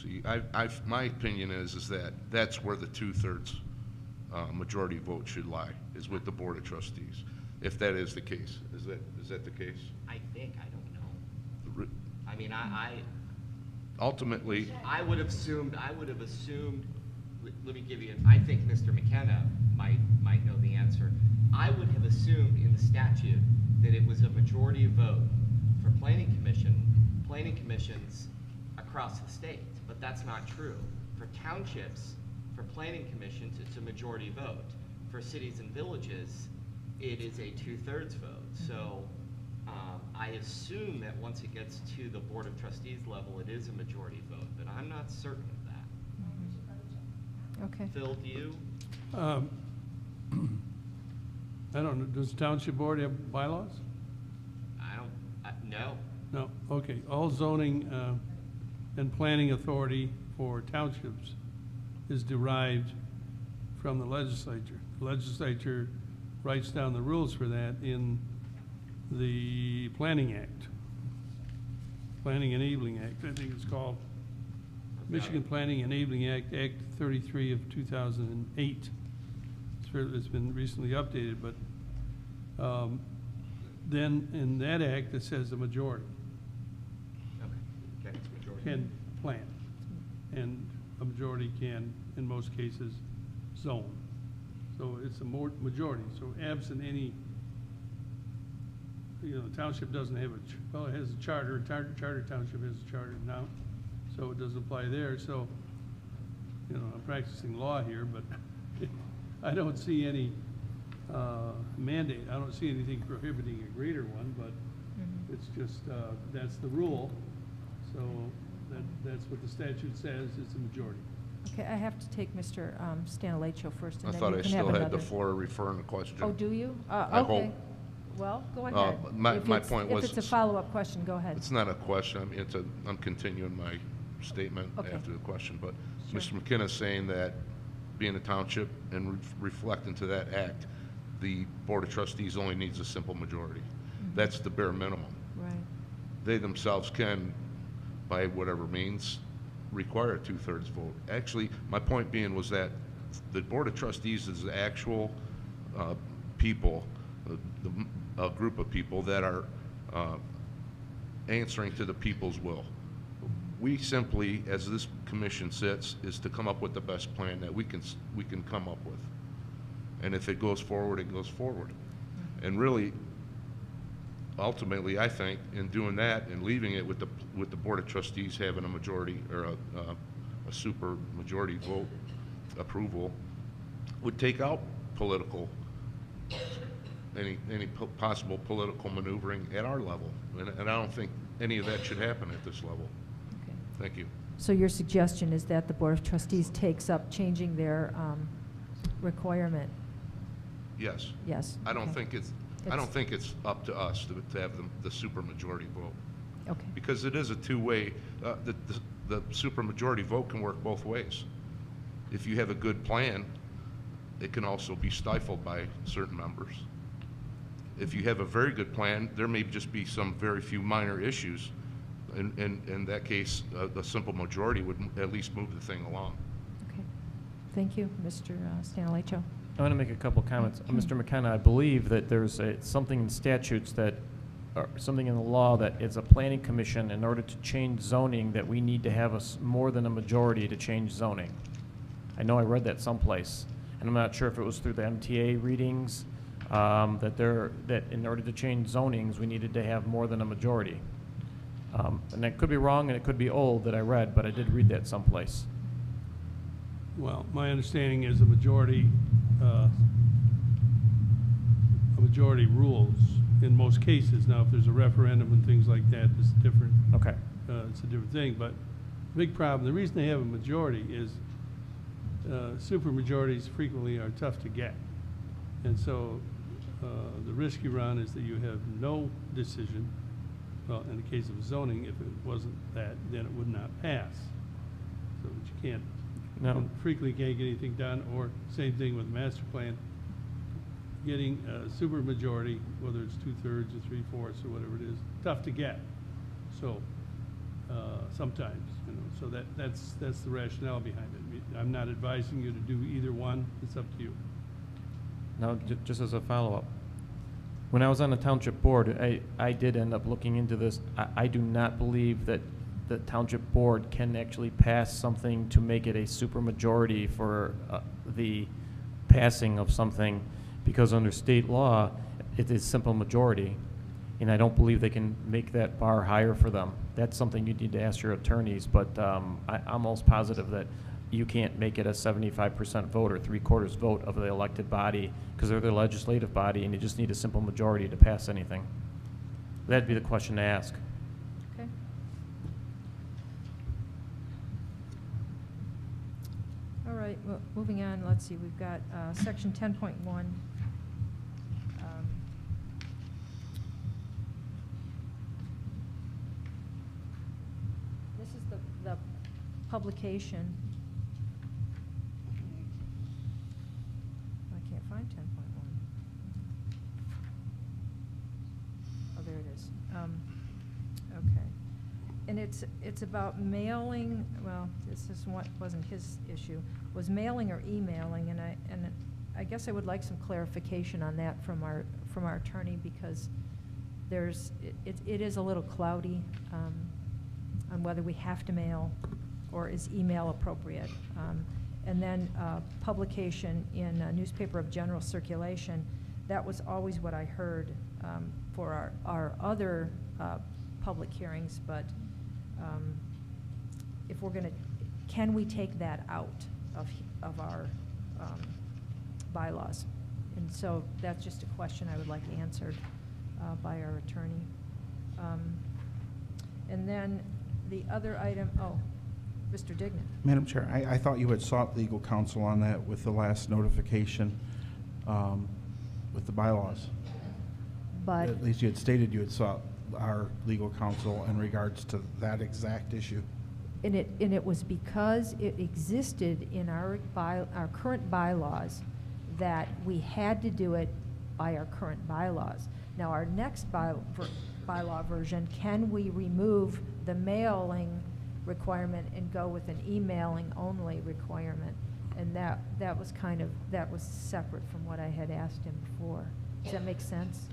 See, my opinion is that that's where the 2/3 majority vote should lie, is with the Board of Trustees, if that is the case. Is that the case? I think, I don't know. I mean, Ultimately, I would have assumed, let me give you, I think Mr. McKenna might know the answer. I would have assumed in the statute that it was a majority vote for planning commissions across the state, but that's not true. For townships, for planning commissions, it's a majority vote. For cities and villages, it is a 2/3 vote. So I assume that once it gets to the Board of Trustees level, it is a majority vote, but I'm not certain of that. Okay. Phil, do you? I don't know, does the township board have bylaws? No. No, okay. All zoning and planning authority for townships is derived from the legislature. The legislature writes down the rules for that in the Planning Act, Planning Enabling Act, I think it's called. Michigan Planning Enabling Act, Act 33 of 2008. It's been recently updated, but then in that act, it says the majority Okay, it's majority. can plan, and a majority can, in most cases, zone. So it's a majority. So absent any, the township doesn't have well, it has a charter. Charter township has a charter now, so it doesn't apply there. So, I'm practicing law here, but I don't see any mandate. I don't see anything prohibiting a greater one, but it's just, that's the rule. So that's what the statute says, it's a majority. Okay, I have to take Mr. Stanilecho first, I and then thought you I can have still had another. the floor referring the question. Oh, do you? I Okay. hope. Well, go ahead. my If point was- If it's a follow-up question, go ahead. It's not a question, I mean, I'm continuing my statement Okay. after the question, but Sure. Mr. McKenna's saying that being a township and reflecting to that act, the Board of Trustees only needs a simple majority. That's the bare minimum. Right. They themselves can, by whatever means, require a 2/3 vote. Actually, my point being was that the Board of Trustees is the actual people, a group of people that are answering to the people's will. We simply, as this commission sits, is to come up with the best plan that we can come up with. And if it goes forward, it goes forward. And really, ultimately, I think, in doing that and leaving it with the Board of Trustees having a majority or a super majority vote approval, would take out any possible political maneuvering at our level. And I don't think any of that should happen at this level. Okay. Thank you. So your suggestion is that the Board of Trustees takes up changing their requirement? Yes. Yes. I don't okay. think it's up to us to have the super majority vote. Okay. Because it is a two-way, the super majority vote can work both ways. If you have a good plan, it can also be stifled by certain members. If you have a very good plan, there may just be some very few minor issues. In that case, a simple majority would at least move the thing along. Okay. Thank you, Mr. Stanilecho. I want to make a couple comments. Mr. McKenna, I believe that there's something in statutes or something in the law that it's a planning commission in order to change zoning that we need to have more than a majority to change zoning. I know I read that someplace, and I'm not sure if it was through the MTA readings, that in order to change zonings, we needed to have more than a majority. And that could be wrong, and it could be old that I read, but I did read that someplace. Well, my understanding is a majority rules in most cases. Now, if there's a referendum and things like that, it's different. Okay. It's a different thing. But the big problem, the reason they have a majority is supermajorities frequently are tough to get. And so the risk you run is that you have no decision. Well, in the case of zoning, if it wasn't that, then it would not pass. So that you can't, No. frequently can't get anything done, or same thing with the master plan. Getting a supermajority, whether it's 2/3 or 3/4 or whatever it is, tough to get. So sometimes, you know, so that's the rationale behind it. I'm not advising you to do either one. It's up to you. Now, just as a follow-up, when I was on the township board, I did end up looking into this. I do not believe that the township board can actually pass something to make it a supermajority for the passing of something, because under state law, it is simple majority, and I don't believe they can make that bar higher for them. That's something you need to ask your attorneys, but I'm almost positive that you can't make it a 75% vote or 3/4 vote of the elected body, because they're the legislative body, and you just need a simple majority to pass anything. That'd be the question to ask. Okay. All right, well, moving on, let's see, we've got section 10.1. This is the publication. I can't find 10.1. Oh, there it is. Okay. And it's about mailing, well, this is what wasn't his issue, was mailing or emailing, and I guess I would like some clarification on that from our attorney, because it is a little cloudy on whether we have to mail or is email appropriate. And then publication in a newspaper of general circulation, that was always what I heard for our other public hearings, but if we're gonna, can we take that out of our bylaws? And so that's just a question I would like answered by our attorney. And then the other item, oh, Mr. Dignan. Madam Chair, I thought you had sought legal counsel on that with the last notification with the bylaws. But At least you had stated you had sought our legal counsel in regards to that exact issue. And it was because it existed in our current bylaws that we had to do it by our current bylaws. Now, our next bylaw version, can we remove the mailing requirement and go with an emailing only requirement? And that was separate from what I had asked him before. Does that make sense?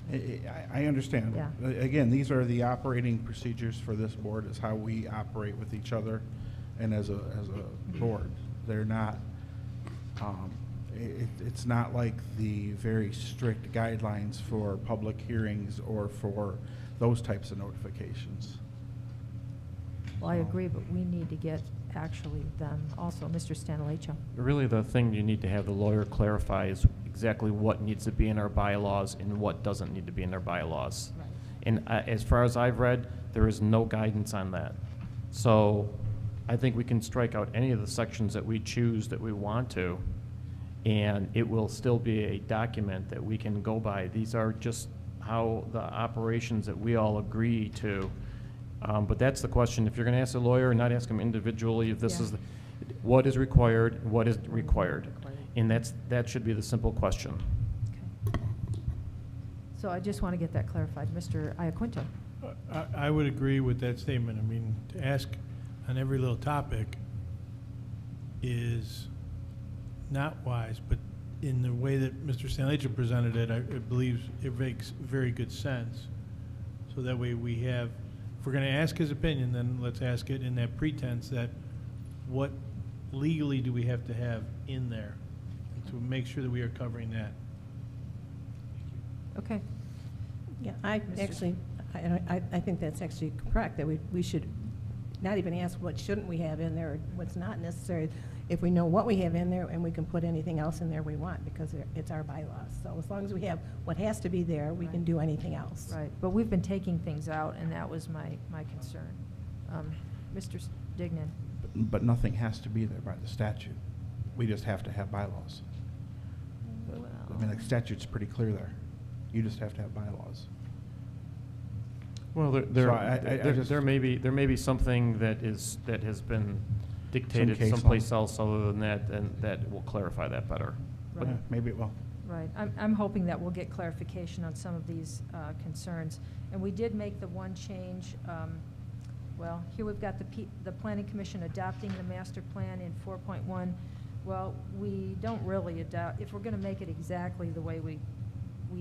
I understand. Yeah. Again, these are the operating procedures for this board, is how we operate with each other and as a board. They're not, it's not like the very strict guidelines for public hearings or for those types of notifications. Well, I agree, but we need to get actually them also. Mr. Stanilecho. Really, the thing you need to have the lawyer clarify is exactly what needs to be in our bylaws and what doesn't need to be in our bylaws. Right. And as far as I've read, there is no guidance on that. So I think we can strike out any of the sections that we choose that we want to, and it will still be a document that we can go by. These are just how the operations that we all agree to. But that's the question. If you're going to ask a lawyer, not ask them individually if this Yeah. is what is required, what is required. And that should be the simple question. Okay. So I just want to get that clarified. Mr. Iaquinto. I would agree with that statement. I mean, to ask on every little topic is not wise, but in the way that Mr. Stanleycha presented it, I believe it makes very good sense. So that way we have, if we're going to ask his opinion, then let's ask it in that pretense that what legally do we have to have in there to make sure that we are covering that. Okay. Yeah, I think that's actually correct, that we should not even ask what shouldn't we have in there, or what's not necessary, if we know what we have in there, and we can put anything else in there we want, because it's our bylaws. So as long as we have what has to be there, we can do anything else. Right, but we've been taking things out, and that was my concern. Mr. Dignan. But nothing has to be there by the statute. we just have to have bylaws. I mean, the statute's pretty clear there. You just have to have bylaws. Well, So I just- there may be something that has been dictated case law. someplace else other than that, and that will clarify that better. Right. Yeah, maybe it will. Right. I'm hoping that we'll get clarification on some of these concerns. And we did make the one change, well, here we've got the Planning Commission adopting the master plan in 4.1. Well, we don't really adopt, if we're going to make it exactly the way we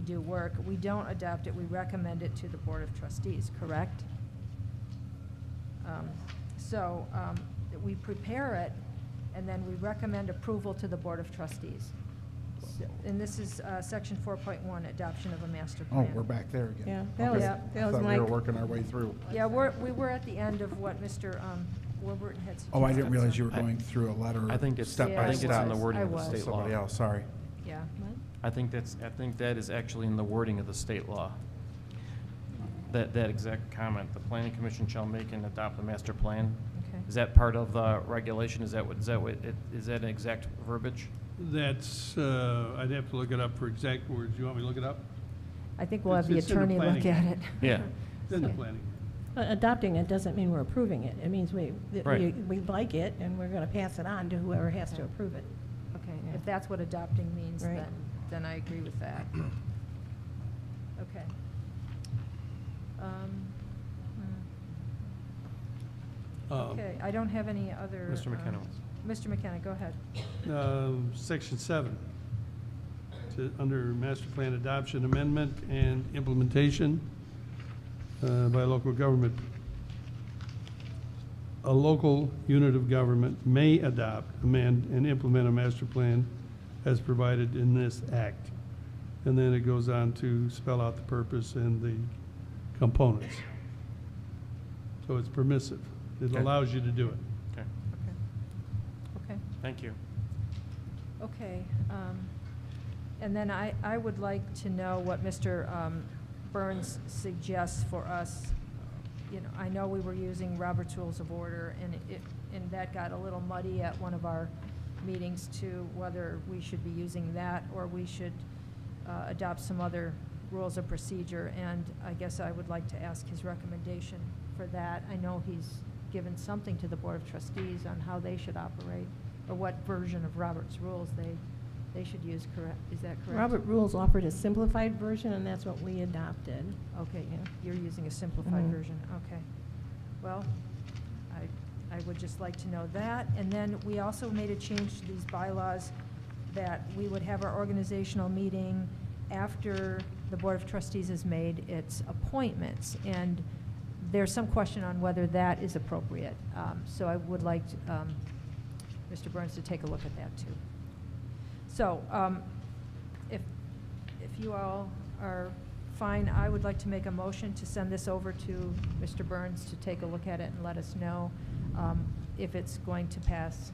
do work, we don't adopt it, we recommend it to the Board of Trustees, correct? So we prepare it, and then we recommend approval to the Board of Trustees. And this is section 4.1, adoption of a master Oh, plan. we're back there again. Yeah, that Okay. was, Yeah. that was Thought my. we were working our way through. Yeah, we were at the end of what Mr. Warburton had suggested. Oh, I didn't realize you were I- going through a letter. I think it's, step Yeah, by I think it's step. in the wording I of the was. state law. Somebody else, sorry. Yeah. I think that is actually in the wording of the state law. That exact comment, the planning commission shall make and adopt the master plan. Okay. Is that part of the regulation? Is that an exact verbiage? That's, I'd have to look it up for exact words. You want me to look it up? I think we'll have the It's in the attorney look planning. at it. Yeah. It's in the planning. But adopting it doesn't mean we're approving it. It means that Right. we like it, and we're going to pass it on to whoever has to approve it. Okay, Yeah. if that's what adopting means, Right. then I agree with that. Okay. Okay, I don't have any other. Mr. McKenna. Mr. McKenna, go ahead. Section 7, under master plan adoption, amendment, and implementation by local government. A local unit of government may adopt, amend, and implement a master plan as provided in this act. And then it goes on to spell out the purpose and the components. So it's permissive. It Okay. allows you to do it. Okay. Okay. Thank you. Okay, and then I would like to know what Mr. Burns suggests for us. You know, I know we were using Robert's Rules of Order, and that got a little muddy at one of our meetings to whether we should be using that or we should adopt some other rules of procedure, and I guess I would like to ask his recommendation for that. I know he's given something to the Board of Trustees on how they should operate, or what version of Robert's Rules they should use, correct? Is that correct? Robert Rules offered a simplified version, and that's what we adopted. Okay, you're using a simplified Mhm. version, okay. Well, I would just like to know that, and then we also made a change to these bylaws that we would have our organizational meeting after the Board of Trustees has made its appointments, and there's some question on whether that is appropriate. So I would like Mr. Burns to take a look at that, too. So, if you all are fine, I would like to make a motion to send this over to Mr. Burns to take a look at it and let us know if it's going to pass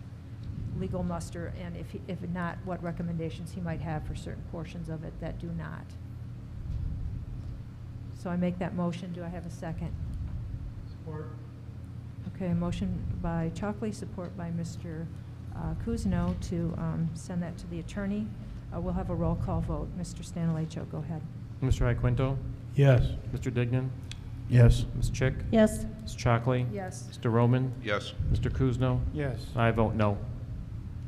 legal muster, and if not, what recommendations he might have for certain portions of it that do not. So I make that motion. Do I have a second? Support. Okay, a motion by Chalkley, support by Mr. Kuzno to send that to the attorney. We'll have a roll call vote. Mr. Stanilecho, go ahead. Mr. Iaquinto? Yes. Mr. Dignan? Yes. Ms. Chick? Yes. Ms. Chalkley? Yes. Mr. Roman? Yes. Mr. Kuzno? Yes. I vote no.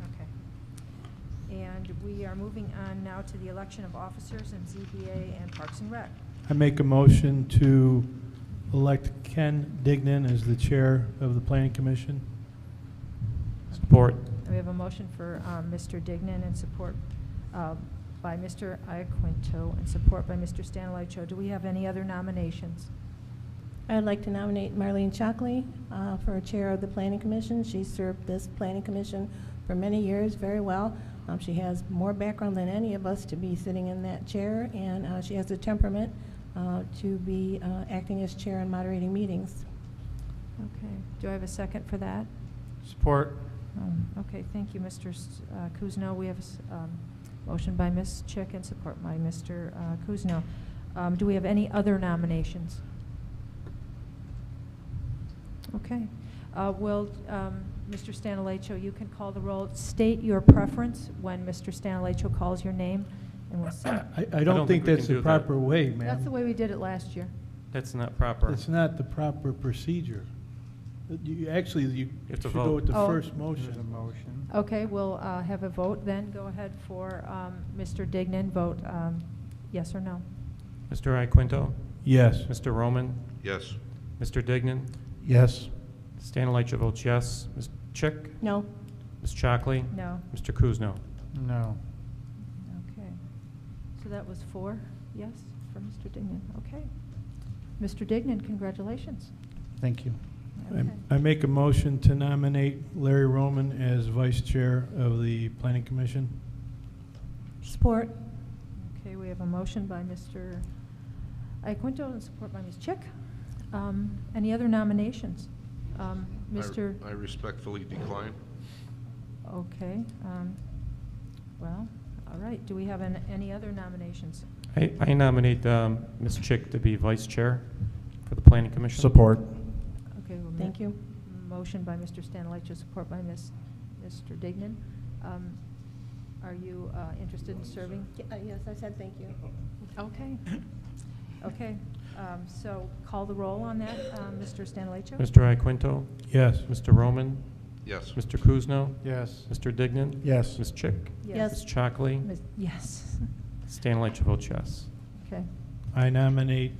Okay. And we are moving on now to the election of officers in ZBA and Parks and Rec. I make a motion to elect Ken Dignan as the chair of the planning commission. Support. We have a motion for Mr. Dignan and support by Mr. Iaquinto and support by Mr. Stanilecho. Do we have any other nominations? I'd like to nominate Marlene Chalkley for chair of the planning commission. She served this planning commission for many years very well. She has more background than any of us to be sitting in that chair, and she has the temperament to be acting as chair and moderating meetings. Okay. Do I have a second for that? Support. Okay, thank you, Mr. Kuzno. We have a motion by Ms. Chick and support by Mr. Kuzno. Do we have any other nominations? Okay. Will, Mr. Stanilecho, you can call the roll. State your preference when Mr. Stanilecho calls your name, and we'll see. I don't think we that's can the do that. proper way, ma'am. That's the way we did it last year. That's not proper. It's not the proper procedure. Actually, you have to should go vote. with the Oh. first motion. Okay, we'll have a vote then. Go ahead for Mr. Dignan. Vote yes or no. Mr. Iaquinto? Yes. Mr. Roman? Yes. Mr. Dignan? Yes. Stanilecho votes yes. Ms. Chick? No. Ms. Chockley? No. Mr. Kuzno? No. Okay. So that was 4 yes for Mr. Dignan. Okay. Mr. Dignan, congratulations. Thank you. Okay. I make a motion to nominate Larry Roman as vice chair of the planning commission. Support. Okay, we have a motion by Mr. Iaquinto and support by Ms. Chick. Any other nominations? Mr. I respectfully decline. Okay. Well, all right. Do we have any other nominations? I nominate Ms. Chick to be vice chair for the planning commission. Support. Okay. Well, Thank you. Motion by Mr. Stanilecho, support by Mr. Dignan. Are you interested in serving? Yes, I said thank you. Okay. Okay. So call the roll on that, Mr. Stanilecho? Mr. Iaquinto? Yes. Mr. Roman? Yes. Mr. Kuzno? Yes. Mr. Dignan? Yes. Ms. Chick? Yes. Ms. Chockley? Yes. Stanilecho votes yes. Okay. I nominate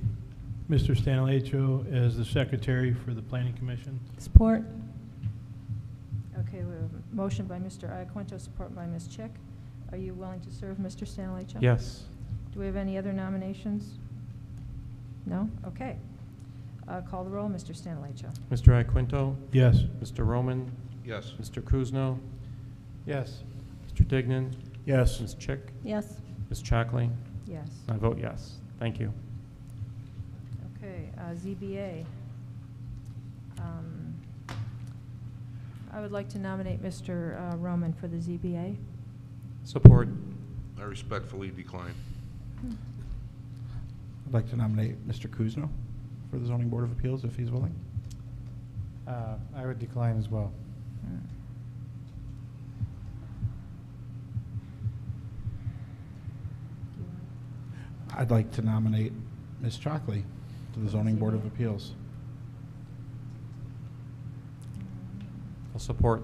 Mr. Stanilecho as the secretary for the planning commission. Support. Okay, we have a motion by Mr. Iaquinto, support by Ms. Chick. Are you willing to serve, Mr. Stanilecho? Yes. Do we have any other nominations? No? Okay. Call the roll, Mr. Stanilecho. Mr. Iaquinto? Yes. Mr. Roman? Yes. Mr. Kuzno? Yes. Mr. Dignan? Yes. Ms. Chick? Yes. Ms. Chockley? Yes. I vote yes. Thank you. Okay, ZBA. I would like to nominate Mr. Roman for the ZBA. Support. I respectfully decline. I'd like to nominate Mr. Kuzno for the Zoning Board of Appeals if he's willing. I would decline as well. I'd like to nominate Ms. Chockley to the Zoning Board of Appeals. I'll support.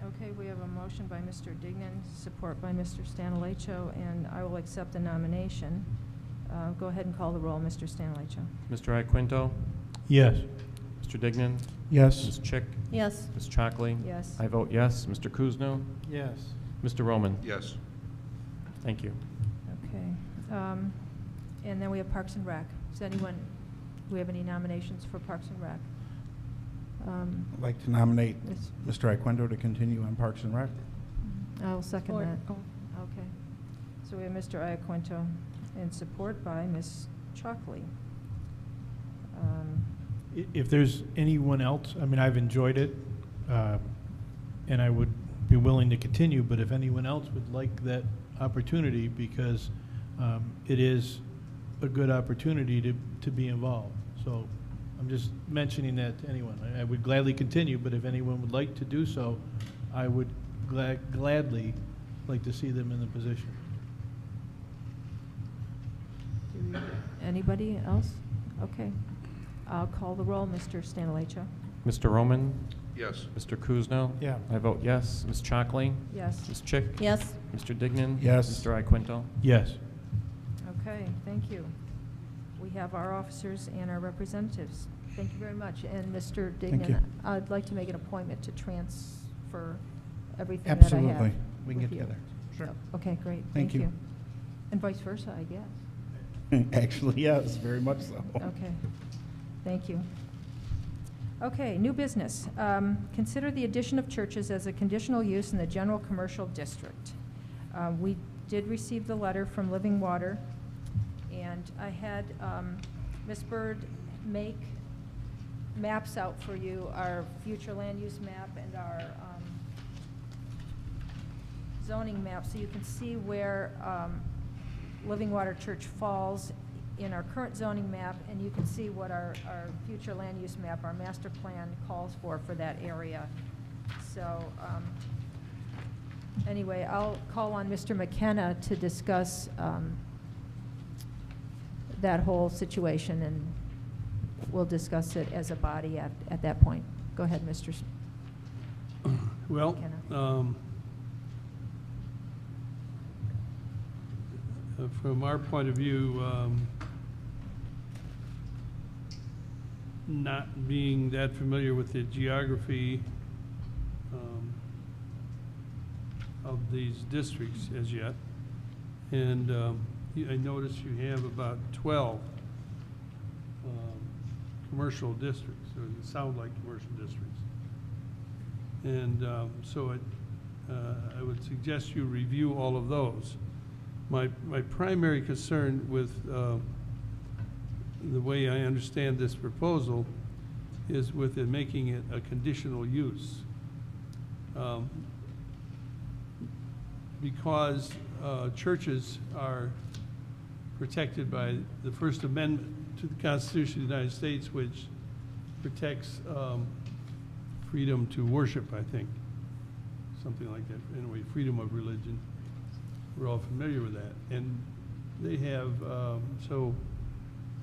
Okay, we have a motion by Mr. Dignan, support by Mr. Stanilecho, and I will accept the nomination. Go ahead and call the roll, Mr. Stanilecho. Mr. Iaquinto? Yes. Mr. Dignan? Yes. Ms. Chick? Yes. Ms. Chockley? Yes. I vote yes. Mr. Kuzno? Yes. Mr. Roman? Yes. Thank you. Okay. And then we have Parks and Rec. Does anyone, do we have any nominations for Parks and Rec? I'd like to nominate Ms. Mr. Iaquinto to continue on Parks and Rec. I'll second Support. that. Okay. So we have Mr. Iaquinto and support by Ms. Chockley. If there's anyone else, I mean, I've enjoyed it, and I would be willing to continue, but if anyone else would like that opportunity, because it is a good opportunity to be involved. So I'm just mentioning that to anyone. I would gladly continue, but if anyone would like to do so, I would gladly like to see them in the position. Anybody else? Okay. I'll call the roll, Mr. Stanilecho. Mr. Roman? Yes. Mr. Kuzno? Yeah. I vote yes. Ms. Chockley? Yes. Ms. Chick? Yes. Mr. Dignan? Yes. Mr. Iaquinto? Yes. Okay, thank you. We have our officers and our representatives. Thank you very much. And Mr. Thank you. Dignan, I'd like to make an appointment to transfer everything that I have. Absolutely. We can with get you. together. Sure. Okay, great. Thank you. And vice versa, I guess. Actually, yes, very much so. Okay, thank you. Okay, new business. Consider the addition of churches as a conditional use in the general commercial district. We did receive the letter from Living Water, and I had Ms. Bird make maps out for you, our future land use map and our zoning map, so you can see where Living Water Church falls in our current zoning map, and you can see what our future land use map, our master plan calls for that area. So, anyway, I'll call on Mr. McKenna to discuss that whole situation, and we'll discuss it as a body at that point. Go ahead, Mr. Well, McKenna. From our point of view, not being that familiar with the geography of these districts as yet, and I noticed you have about 12 commercial districts, or that sound like commercial districts. And so I would suggest you review all of those. My primary concern with the way I understand this proposal is with it making it a conditional use. Because churches are protected by the First Amendment to the Constitution of the United States, which protects freedom to worship, I think, something like that. Anyway, freedom of religion. We're all familiar with that. And they have, so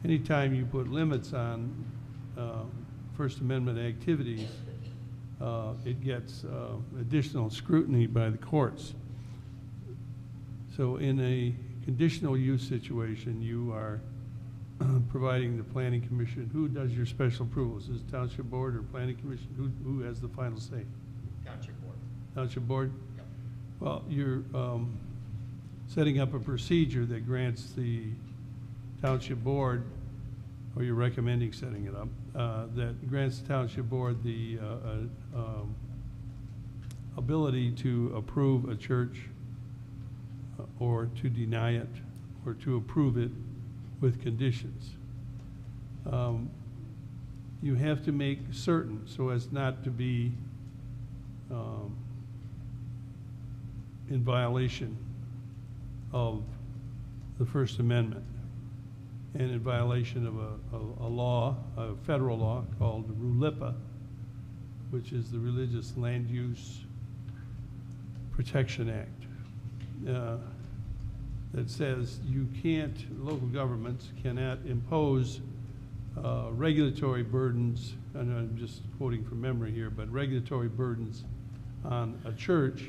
anytime you put limits on First Amendment activities, it gets additional scrutiny by the courts. So in a conditional use situation, you are providing the Planning Commission. Who does your special approvals? Is it Township Board or Planning Commission? Who has the final say? Township Board. Township Board? Yep. Well, you're setting up a procedure that grants the Township Board, or you're recommending setting it up, that grants the Township Board the ability to approve a church or to deny it or to approve it with conditions. You have to make certain so as not to be in violation of the First Amendment and in violation of a law, a federal law called RULIPA, which is the Religious Land Use Protection Act, that says you can't, local governments cannot impose regulatory burdens, and I'm just quoting from memory here, but regulatory burdens on a church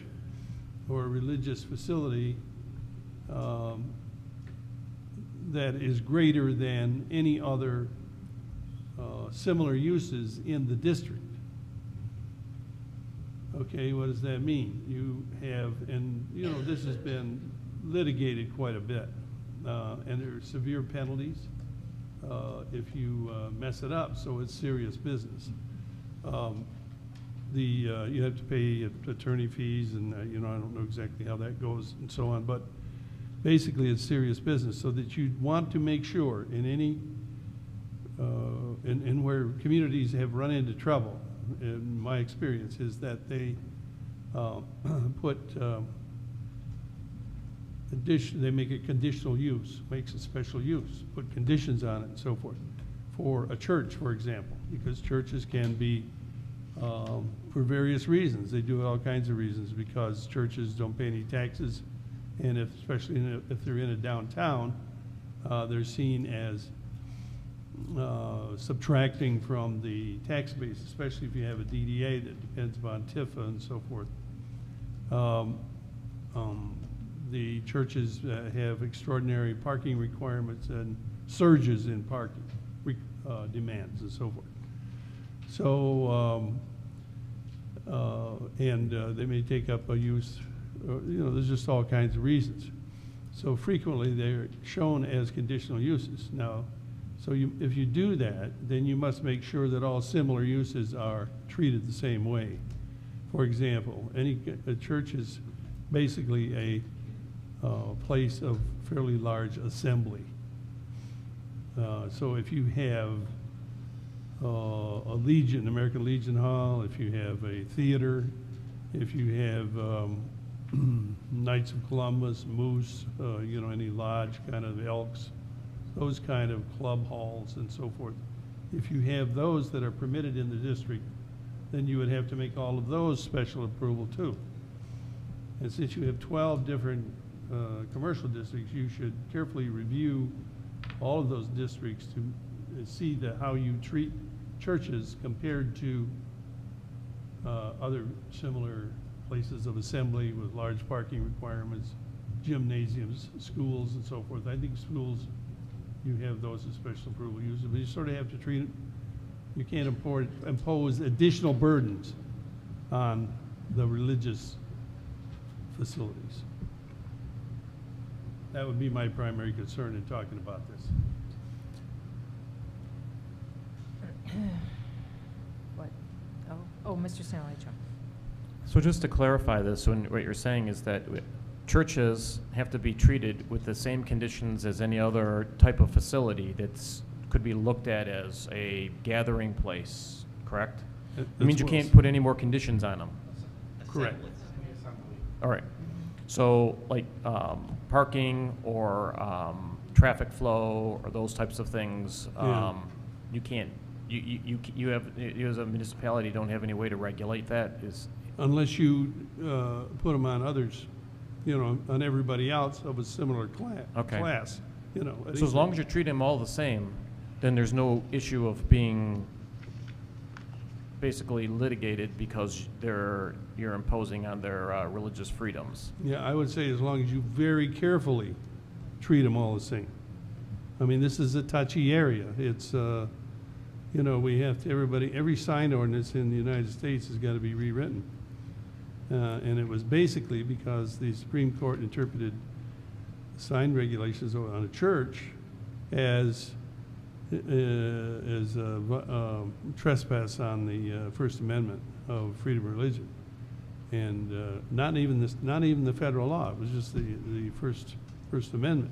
or a religious facility that is greater than any other similar uses in the district. Okay, what does that mean? You have, and you know, this has been litigated quite a bit, and there are severe penalties if you mess it up, so it's serious business. You have to pay attorney fees, and you know, I don't know exactly how that goes and so on, but basically it's serious business, so that you want to make sure in any, in where communities have run into trouble, in my experience, is that they put they make it conditional use, makes it special use, put conditions on it and so forth. For a church, for example, because churches can be, for various reasons, they do all kinds of reasons, because churches don't pay any taxes, and especially if they're in a downtown, they're seen as subtracting from the tax base, especially if you have a DDA that depends upon TIFA and so forth. The churches have extraordinary parking requirements and surges in parking demands and so forth. So, they may take up a use, you know, there's just all kinds of reasons. So frequently they're shown as conditional uses. Now, so if you do that, then you must make sure that all similar uses are treated the same way. For example, a church is basically a place of fairly large assembly. So if you have a Legion, American Legion Hall, if you have a theater, if you have Knights of Columbus, Moose, you know, any lodge, kind of Elks, those kind of club halls and so forth. If you have those that are permitted in the district, then you would have to make all of those special approval too. And since you have 12 different commercial districts, you should carefully review all of those districts to see how you treat churches compared to other similar places of assembly with large parking requirements, gymnasiums, schools, and so forth. I think schools, you have those as special approval uses, but you sort of have to treat it. You can't impose additional burdens on the religious facilities. That would be my primary concern in talking about this. What? Oh, Mr. St. Ledger. So just to clarify this, what you're saying is that churches have to be treated with the same conditions as any other type of facility that's could be looked at as a gathering place, correct? It means you can't put any more conditions on them. Correct. All right. So like parking or traffic flow or those types of things, you can't. You as a municipality don't have any way to regulate that. Unless you put them on others, on everybody else of a similar class. So as long as you treat them all the same, then there's no issue of being basically litigated because you're imposing on their religious freedoms. Yeah, I would say as long as you very carefully treat them all the same. I mean, this is a touchy area. It's, we have to, every sign ordinance in the United States has got to be rewritten. And it was basically because the Supreme Court interpreted sign regulations on a church as trespass on the First Amendment of freedom of religion, and not even the federal law. It was just the First Amendment.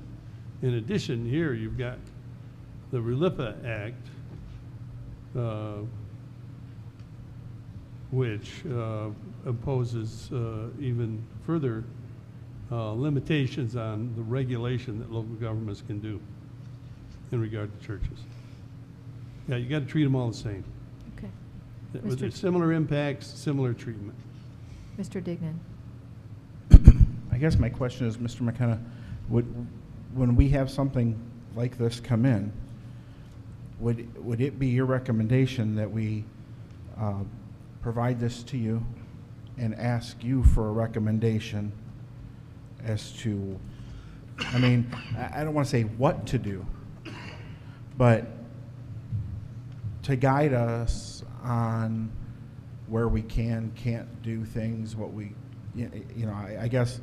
In addition, here you've got the RLIPA Act, which imposes even further limitations on the regulation that local governments can do in regard to churches. Yeah, you got to treat them all the same. Okay. With their similar impacts, similar treatment. Mr. Dignan. I guess my question is, Mr. McKenna, when we have something like this come in, would it be your recommendation that we provide this to you and ask you for a recommendation as to, I mean, I don't want to say what to do, but to guide us on where we can't do things, what we, I guess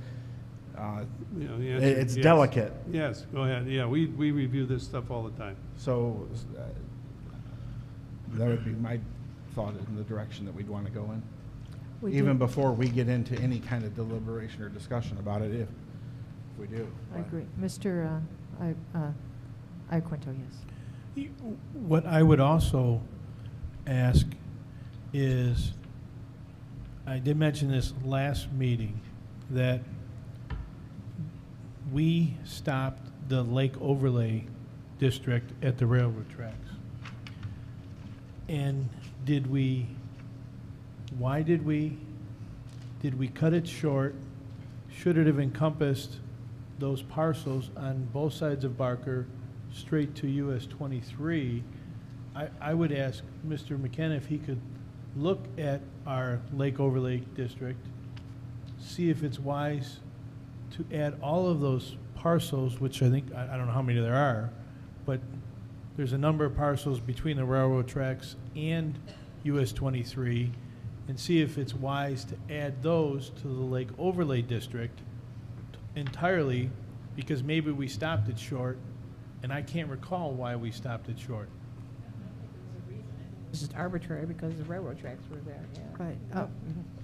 it's yes. delicate. Yes, go ahead. Yeah, we review this stuff all the time. So that would be my thought in the direction that we'd want to go in. Even before we get into any kind of deliberation or discussion about it, if we do. I agree. Mr. Iaquinto, yes. What I would also ask is, I did mention this last meeting, that we stopped the Lake Overlay District at the railroad tracks. And why did we cut it short? Should it have encompassed those parcels on both sides of Barker straight to US 23? I would ask Mr. McKenna if he could look at our Lake Overlay District, see if it's wise to add all of those parcels, which I think, I don't know how many there are, but there's a number of parcels between the railroad tracks and US 23, and see if it's wise to add those to the Lake Overlay District entirely, because maybe we stopped it short, and I can't recall why we stopped it short. It's just arbitrary because the railroad tracks were there, yeah. Right.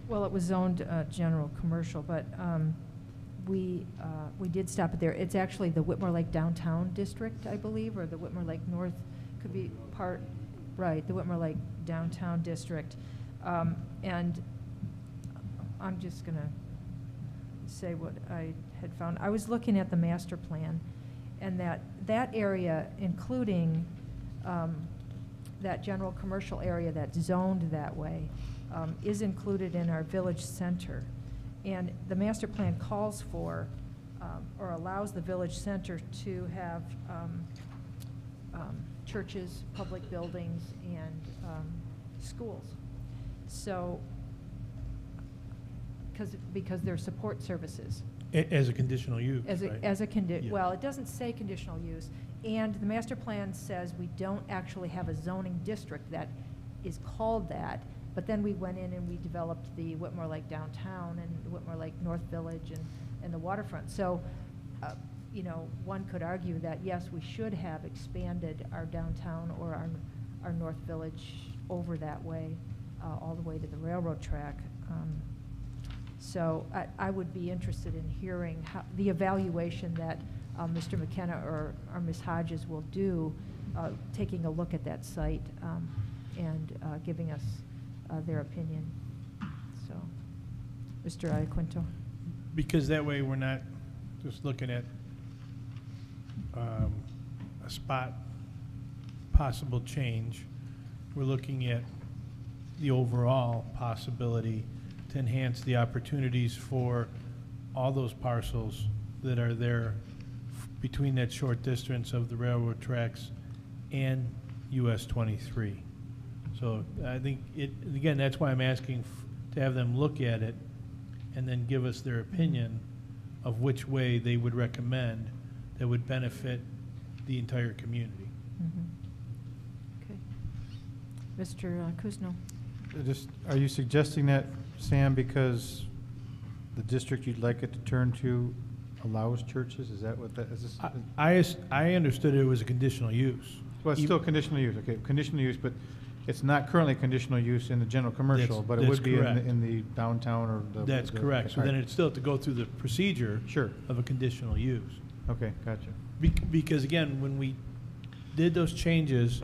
Well, it was zoned general commercial, but we did stop it there. It's actually the Whitmore Lake Downtown District, I believe, or the Whitmore Lake North, could be part, right, the Whitmore Lake Downtown District. And I'm just going to say what I had found. I was looking at the master plan, and that area, including that general commercial area that's zoned that way, is included in our village center. And the master plan calls for, or allows the village center to have churches, public buildings, and schools. So, because they're support services. As a conditional use, As a, right? as a Yeah. well, it doesn't say conditional use, and the master plan says we don't actually have a zoning district that is called that, but then we went in and we developed the Whitmore Lake downtown and Whitmore Lake North Village and the waterfront. So, you know, one could argue that, yes, we should have expanded our downtown or our North Village over that way, all the way to the railroad track. So I would be interested in hearing how, the evaluation that Mr. McKenna or Ms. Hodges will do, taking a look at that site and giving us their opinion. So, Mr. Iaquinto. Because that way we're not just looking at a spot possible change. We're looking at the overall possibility to enhance the opportunities for all those parcels that are there between that short distance of the railroad tracks and US 23. So I think again, that's why I'm asking to have them look at it and then give us their opinion of which way they would recommend that would benefit the entire community. Okay. Mr. Kuzno. Just, are you suggesting that, Sam, because the district you'd like it to turn to allows churches? Is that what that is? This, I understood it was a conditional use. well, it's still conditional use. Okay, conditional use, but it's not currently conditional use in the general commercial, but it would be in the downtown or the. That's correct. So then it'd still have to go through the procedure. Sure. Of a conditional use. Okay, gotcha. Because again, when we did those changes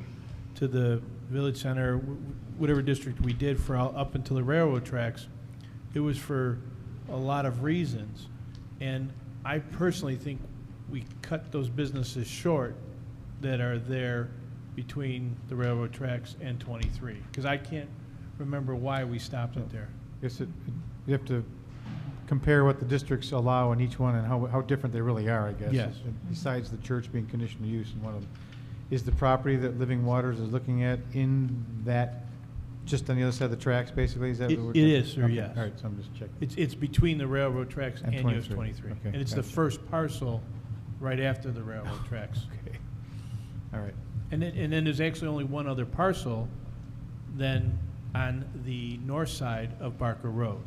to the village center, whatever district we did for up until the railroad tracks, it was for a lot of reasons. And I personally think we cut those businesses short that are there between the railroad tracks and 23. Because I can't remember why we stopped it there. Guess you have to compare what the districts allow in each one and how different they really are, I guess. Yes. Besides the church being conditional use in one of them. Is the property that Living Waters is looking at in that, just on the other side of the tracks, basically? Is that what we're It talking- is, sir, Okay, yes. All right, so I'm just checking. It's between the railroad tracks And and US 23. Okay, And it's the gotcha. first parcel right after the railroad tracks. Okay, all right. And then there's actually only one other parcel then on the north side of Barker Road.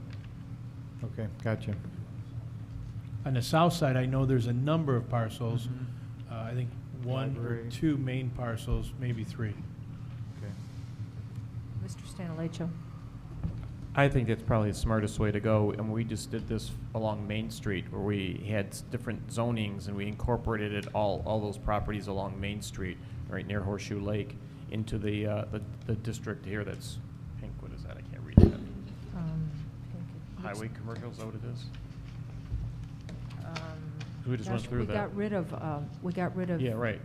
Okay, gotcha. On the south side, I know there's a number of parcels. I think one Library. or two main parcels, maybe three. Okay. Mr. Stanilecho. I think that's probably the smartest way to go, and we just did this along Main Street, where we had different zonings, and we incorporated it all those properties along Main Street, right near Horseshoe Lake, into the district here that's, pink, what is that, I can't read that. Highway commercial, is that what it is? We just went Gosh, through we that. got rid of Yeah, right.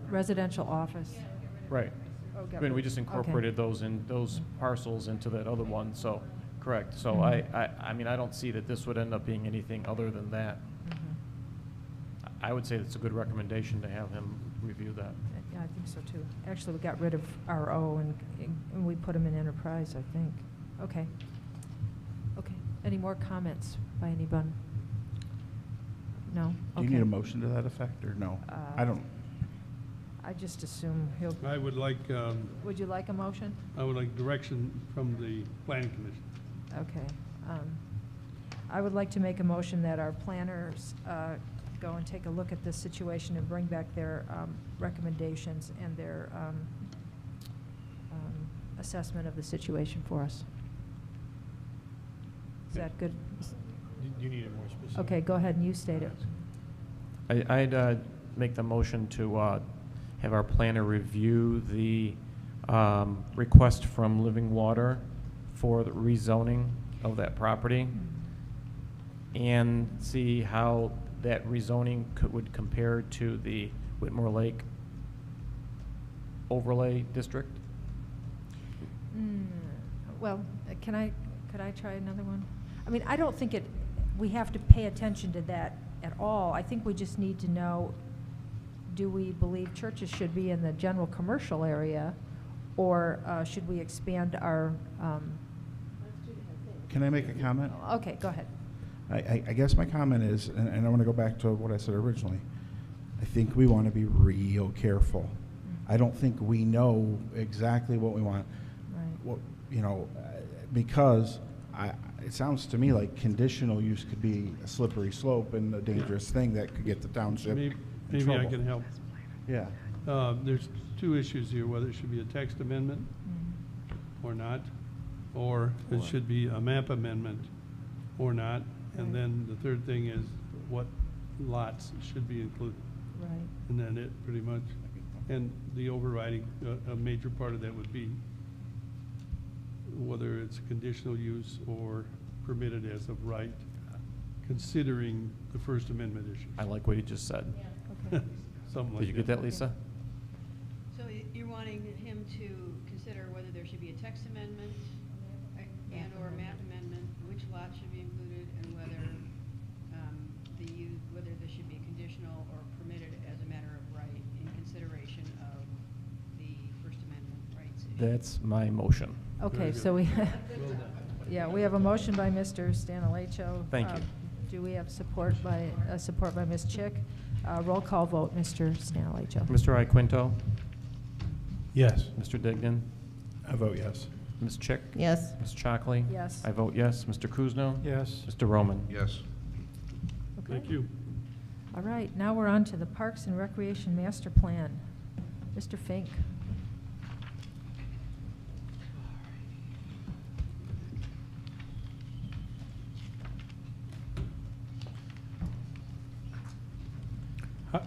residential office. Right. Oh, got I mean, we rid- just okay. incorporated those parcels into that other one, so, correct. So Mhm. I mean, I don't see that this would end up being anything other than that. I would say it's a good recommendation to have him review that. Yeah, I think so too. Actually, we got rid of RO and we put them in enterprise, I think. Okay. Okay. Any more comments by anyone? No? Do you Okay. need a motion to that effect, or no? I don't. I just assume he'll, I would like, would you like a motion? I would like direction from the planning commission. Okay. I would like to make a motion that our planners go and take a look at this situation and bring back their recommendations and their assessment of the situation for us. Is that good? You need it more specific. Okay, go ahead and you state it. I'd make the motion to have our planner review the request from Living Water for the rezoning of that property and see how that rezoning would compare to the Whitmore Lake overlay district? Well, could I try another one? I mean, I don't think we have to pay attention to that at all. I think we just need to know, do we believe churches should be in the general commercial area, or should we expand our? Can I make a comment? Okay, go ahead. I guess my comment is, and I want to go back to what I said originally, I think we want to be real careful. I don't think we know exactly what we want. Right. What, because it sounds to me like conditional use could be a slippery slope and a dangerous thing that could get the township in Maybe I trouble. can help. Yeah. There's two issues here, whether it should be a text amendment or not, or it should be a map amendment or not. And then the third thing is what lots should be included. Right. And then it pretty much, and the overriding, a major part of that would be whether it's conditional use or permitted as of right, considering the First Amendment issue. I like what you just said. Okay. Something like that. Did you get that, Lisa? So you're wanting him to consider whether there should be a text amendment and/or a map amendment, which lot should be included, and whether whether this should be conditional or permitted as a matter of right in consideration of the First Amendment rights issue. That's my motion. Okay, so we, we have a motion by Mr. Stanilecho. Thank you. Do we have support by Ms. Chick? Roll call vote, Mr. Stanilecho. Mr. Iaquinto? Yes. Mr. Dignan? I vote yes. Ms. Chick? Yes. Ms. Chockley? Yes. I vote yes. Mr. Kuzno? Yes. Mr. Roman? Yes. Okay. Thank you. All right, now we're on to the Parks and Recreation Master Plan. Mr. Fink.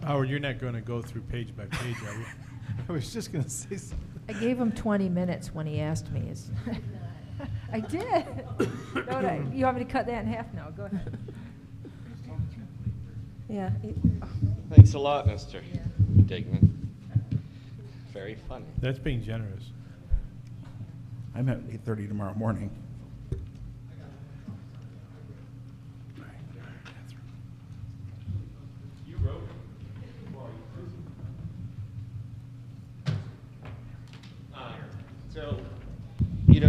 Howard, you're not going to go through page by page, are you? I was just going to say something. I gave him 20 minutes when he asked me. I did. Don't I? You want me to cut that in half? No, go ahead. Yeah. Thanks a lot, Mr. Dignan. Very funny. That's being generous. I'm at 8:30 tomorrow morning. You wrote So,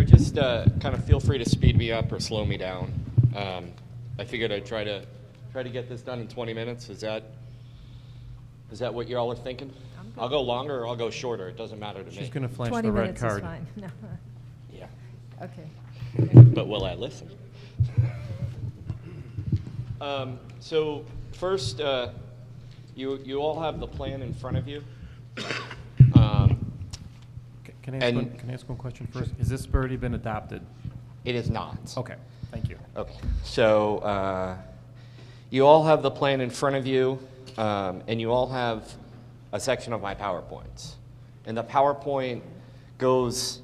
just kind of feel free to speed me up or slow me down. I figured I'd try to get this done in 20 minutes. Is that what you all are thinking? I'll go longer or I'll go shorter. It doesn't matter to me. She's going to flash 20 the red minutes card. is fine. No. Yeah. Okay. But will I listen? So first, you all have the plan in front of you. Can I ask one question first? Has this already been adopted? It is not. Okay, thank you. Okay. So you all have the plan in front of you, and you all have a section of my PowerPoints. And the PowerPoint goes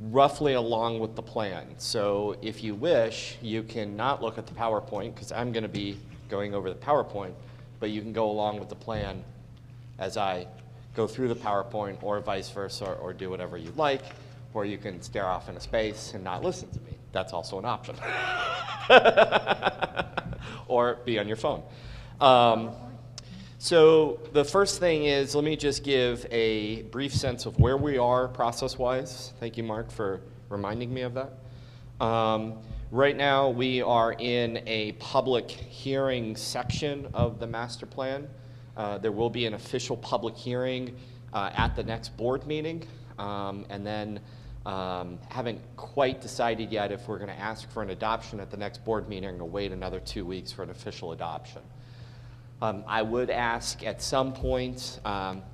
roughly along with the plan. So if you wish, you can not look at the PowerPoint, because I'm going to be going over the PowerPoint, but you can go along with the plan as I go through the PowerPoint, or vice versa, or do whatever you like, or you can stare off into space and not listen to me. That's also an option. Or be on your phone. So the first thing is, let me just give a brief sense of where we are process-wise. Thank you, Mark, for reminding me of that. Right now, we are in a public hearing section of the master plan. There will be an official public hearing at the next board meeting, and then haven't quite decided yet if we're going to ask for an adoption at the next board meeting or wait another 2 weeks for an official adoption. I would ask at some point,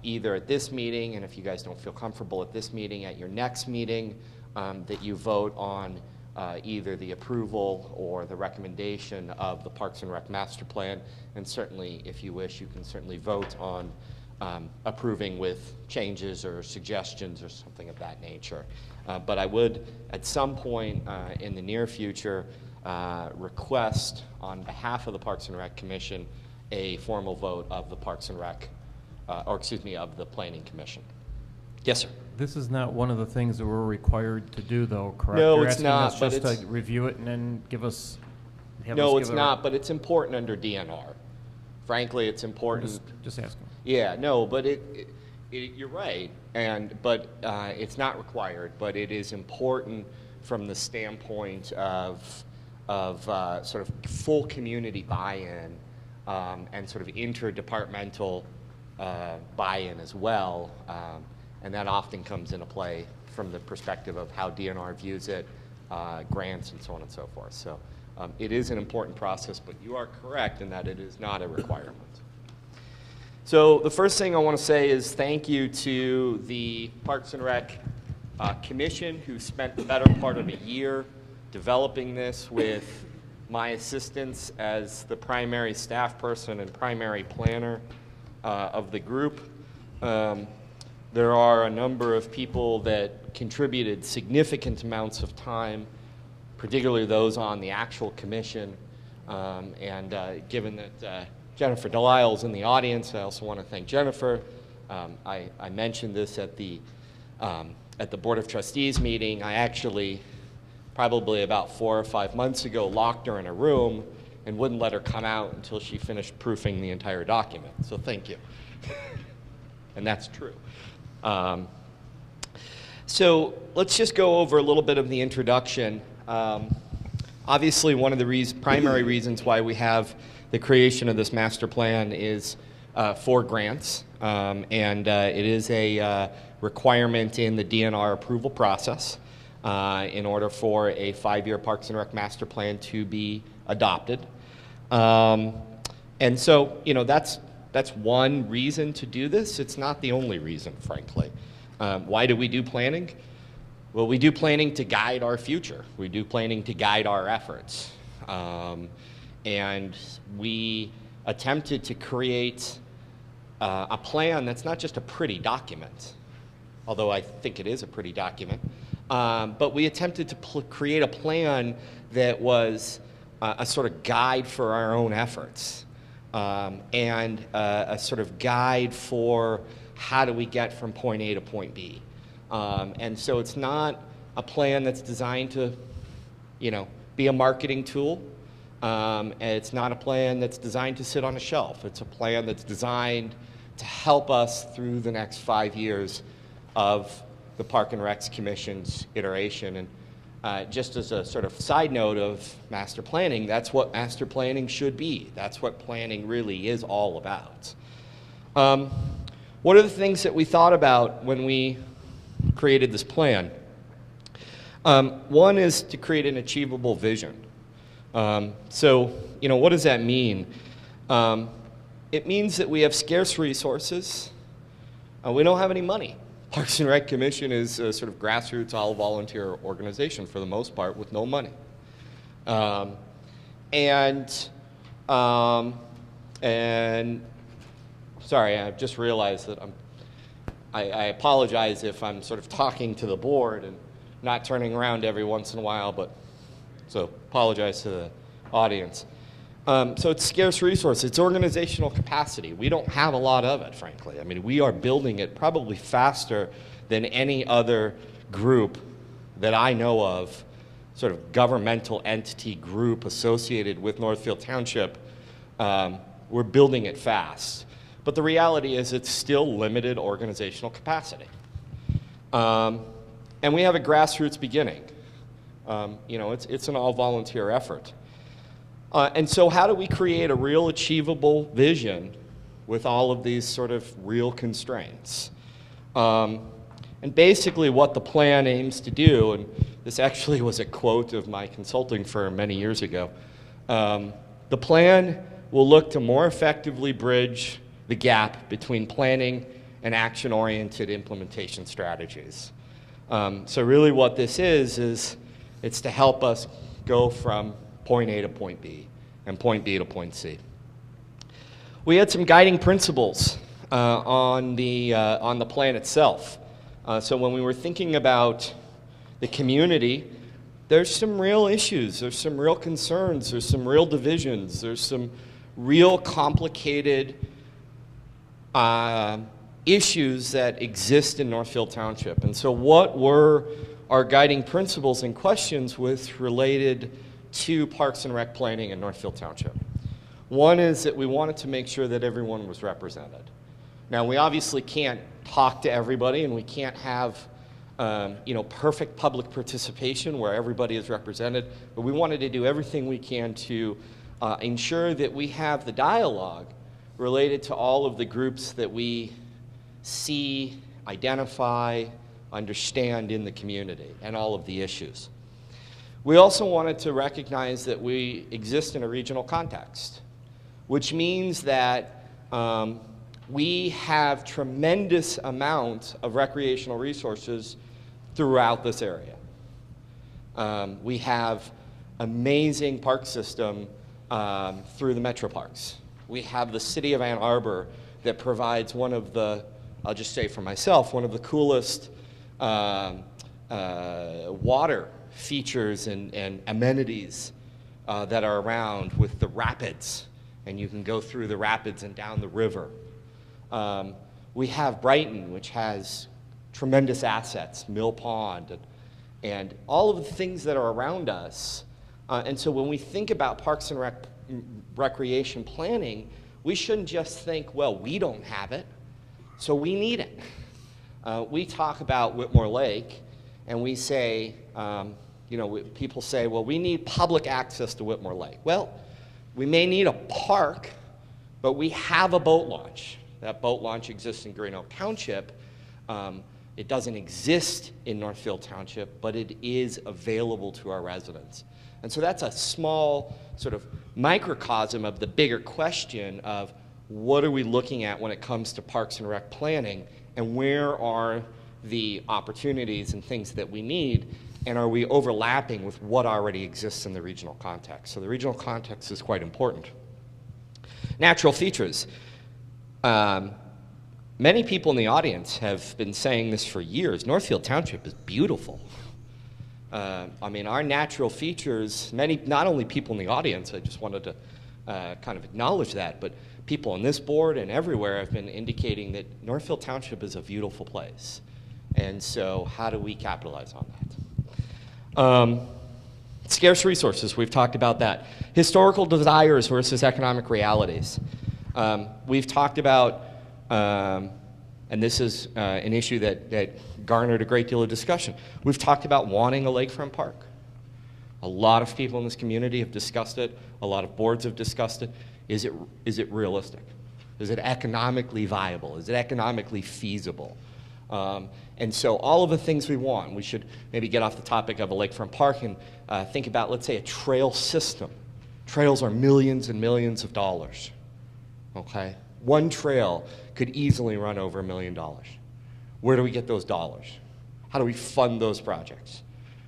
either at this meeting, and if you guys don't feel comfortable at this meeting, at your next meeting, that you vote on either the approval or the recommendation of the Parks and Rec Master Plan, and certainly, if you wish, you can certainly vote on approving with changes or suggestions or something of that nature. But I would, at some point in the near future, request on behalf of the Parks and Rec Commission a formal vote of the Parks and Rec, of the Planning Commission. Yes, sir. This is not one of the things that we're required to do, though, correct? No, You're it's asking not, us but just it's- to review it and then give us. No, it's not, but it's important under DNR. Frankly, it's important. Just asking. Yeah, no, but you're right, but it's not required, but it is important from the standpoint of sort of full community buy-in and sort of interdepartmental buy-in as well, and that often comes into play from the perspective of how DNR views it, grants and so on and so forth. So it is an important process, but you are correct in that it is not a requirement. So the first thing I want to say is thank you to the Parks and Rec Commission, who spent the better part of a year developing this with my assistance as the primary staff person and primary planner of the group. There are a number of people that contributed significant amounts of time, particularly those on the actual commission. Given that Jennifer Delisle's in the audience, I also want to thank Jennifer. I mentioned this at the Board of Trustees meeting. I actually, probably about 4 or 5 months ago, locked her in a room and wouldn't let her come out until she finished proofing the entire document. So thank you. And that's true. So let's just go over a little bit of the introduction. Obviously, one of the primary reasons why we have the creation of this master plan is for grants, and it is a requirement in the DNR approval process in order for a 5-year Parks and Rec master plan to be adopted. And so, you know, that's one reason to do this. It's not the only reason, frankly. Why do we do planning? Well, we do planning to guide our future. We do planning to guide our efforts. And we attempted to create a plan that's not just a pretty document, although I think it is a pretty document, but we attempted to create a plan that was a sort of guide for our own efforts, and a sort of guide for how do we get from point A to point B. And so it's not a plan that's designed to, you know, be a marketing tool. It's not a plan that's designed to sit on a shelf. It's a plan that's designed to help us through the next 5 years of the Park and Recs Commission's iteration. And just as a sort of side note of master planning, that's what master planning should be. That's what planning really is all about. What are the things that we thought about when we created this plan? One is to create an achievable vision. So, you know, what does that mean? It means that we have scarce resources. We don't have any money. Parks and Rec Commission is a sort of grassroots, all-volunteer organization for the most part with no money. And sorry, I've just realized that I apologize if I'm sort of talking to the board and not turning around every once in a while, but so apologize to the audience. So it's scarce resource. It's organizational capacity. We don't have a lot of it, frankly. I mean, we are building it probably faster than any other group that I know of, sort of governmental entity group associated with Northfield Township. We're building it fast. But the reality is it's still limited organizational capacity. And we have a grassroots beginning. You know, it's an all-volunteer effort. And so how do we create a real achievable vision with all of these sort of real constraints? And basically what the plan aims to do, and this actually was a quote of my consulting firm many years ago, the plan will look to more effectively bridge the gap between planning and action-oriented implementation strategies. So really what this is it's to help us go from point A to point B, and point B to point C. We had some guiding principles on the plan itself. So when we were thinking about the community, there's some real issues, there's some real concerns, there's some real divisions, there's some real complicated issues that exist in Northfield Township. And so what were our guiding principles and questions with related to Parks and Rec planning in Northfield Township? One is that we wanted to make sure that everyone was represented. Now, we obviously can't talk to everybody, and we can't have perfect public participation where everybody is represented, but we wanted to do everything we can to ensure that we have the dialogue related to all of the groups that we see, identify, understand in the community, and all of the issues. We also wanted to recognize that we exist in a regional context, which means that we have tremendous amounts of recreational resources throughout this area. We have amazing park system through the metro parks. We have the city of Ann Arbor that provides one of the, I'll just say for myself, one of the coolest water features and amenities that are around, with the rapids, and you can go through the rapids and down the river. We have Brighton, which has tremendous assets, Mill Pond, and all of the things that are around us. And so when we think about Parks and Recreation planning, we shouldn't just think, well, we don't have it, so we need it. We talk about Whitmore Lake, and we say, people say, well, we need public access to Whitmore Lake. Well, we may need a park, but we have a boat launch. That boat launch exists in Green Oak Township. It doesn't exist in Northfield Township, but it is available to our residents. And so that's a small sort of microcosm of the bigger question of what are we looking at when it comes to Parks and Rec planning, and where are the opportunities and things that we need, and are we overlapping with what already exists in the regional context? So the regional context is quite important. Natural features. Many people in the audience have been saying this for years. Northfield Township is beautiful. Our natural features, not only people in the audience, I just wanted to kind of acknowledge that, but people on this board and everywhere have been indicating that Northfield Township is a beautiful place. And so how do we capitalize on that? Scarce resources, we've talked about that. Historical desires versus economic realities. We've talked about, and this is an issue that garnered a great deal of discussion. We've talked about wanting a lakefront park. A lot of people in this community have discussed it. A lot of boards have discussed it. Is it realistic? Is it economically viable? Is it economically feasible? And so all of the things we want, we should maybe get off the topic of a lakefront park and think about, let's say, a trail system. Trails are millions and millions of dollars, okay? One trail could easily run over $1 million. Where do we get those dollars? How do we fund those projects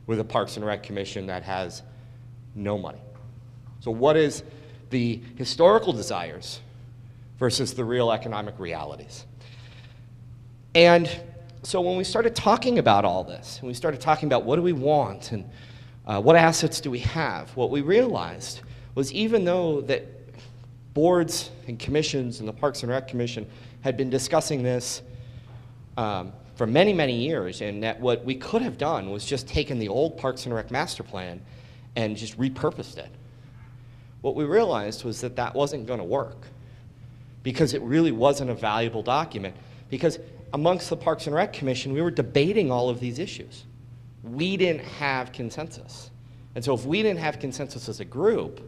with a Parks and Rec Commission that has no money? So what is the historical desires versus the real economic realities? And so when we started talking about all this, and we started talking about what do we want and what assets do we have, what we realized was, even though that boards and commissions and the Parks and Rec Commission had been discussing this for many, many years, and that what we could have done was just taken the old Parks and Rec master plan and just repurposed it. What we realized was that that wasn't going to work, because it really wasn't a valuable document, because amongst the Parks and Rec Commission, we were debating all of these issues. We didn't have consensus. And so if we didn't have consensus as a group,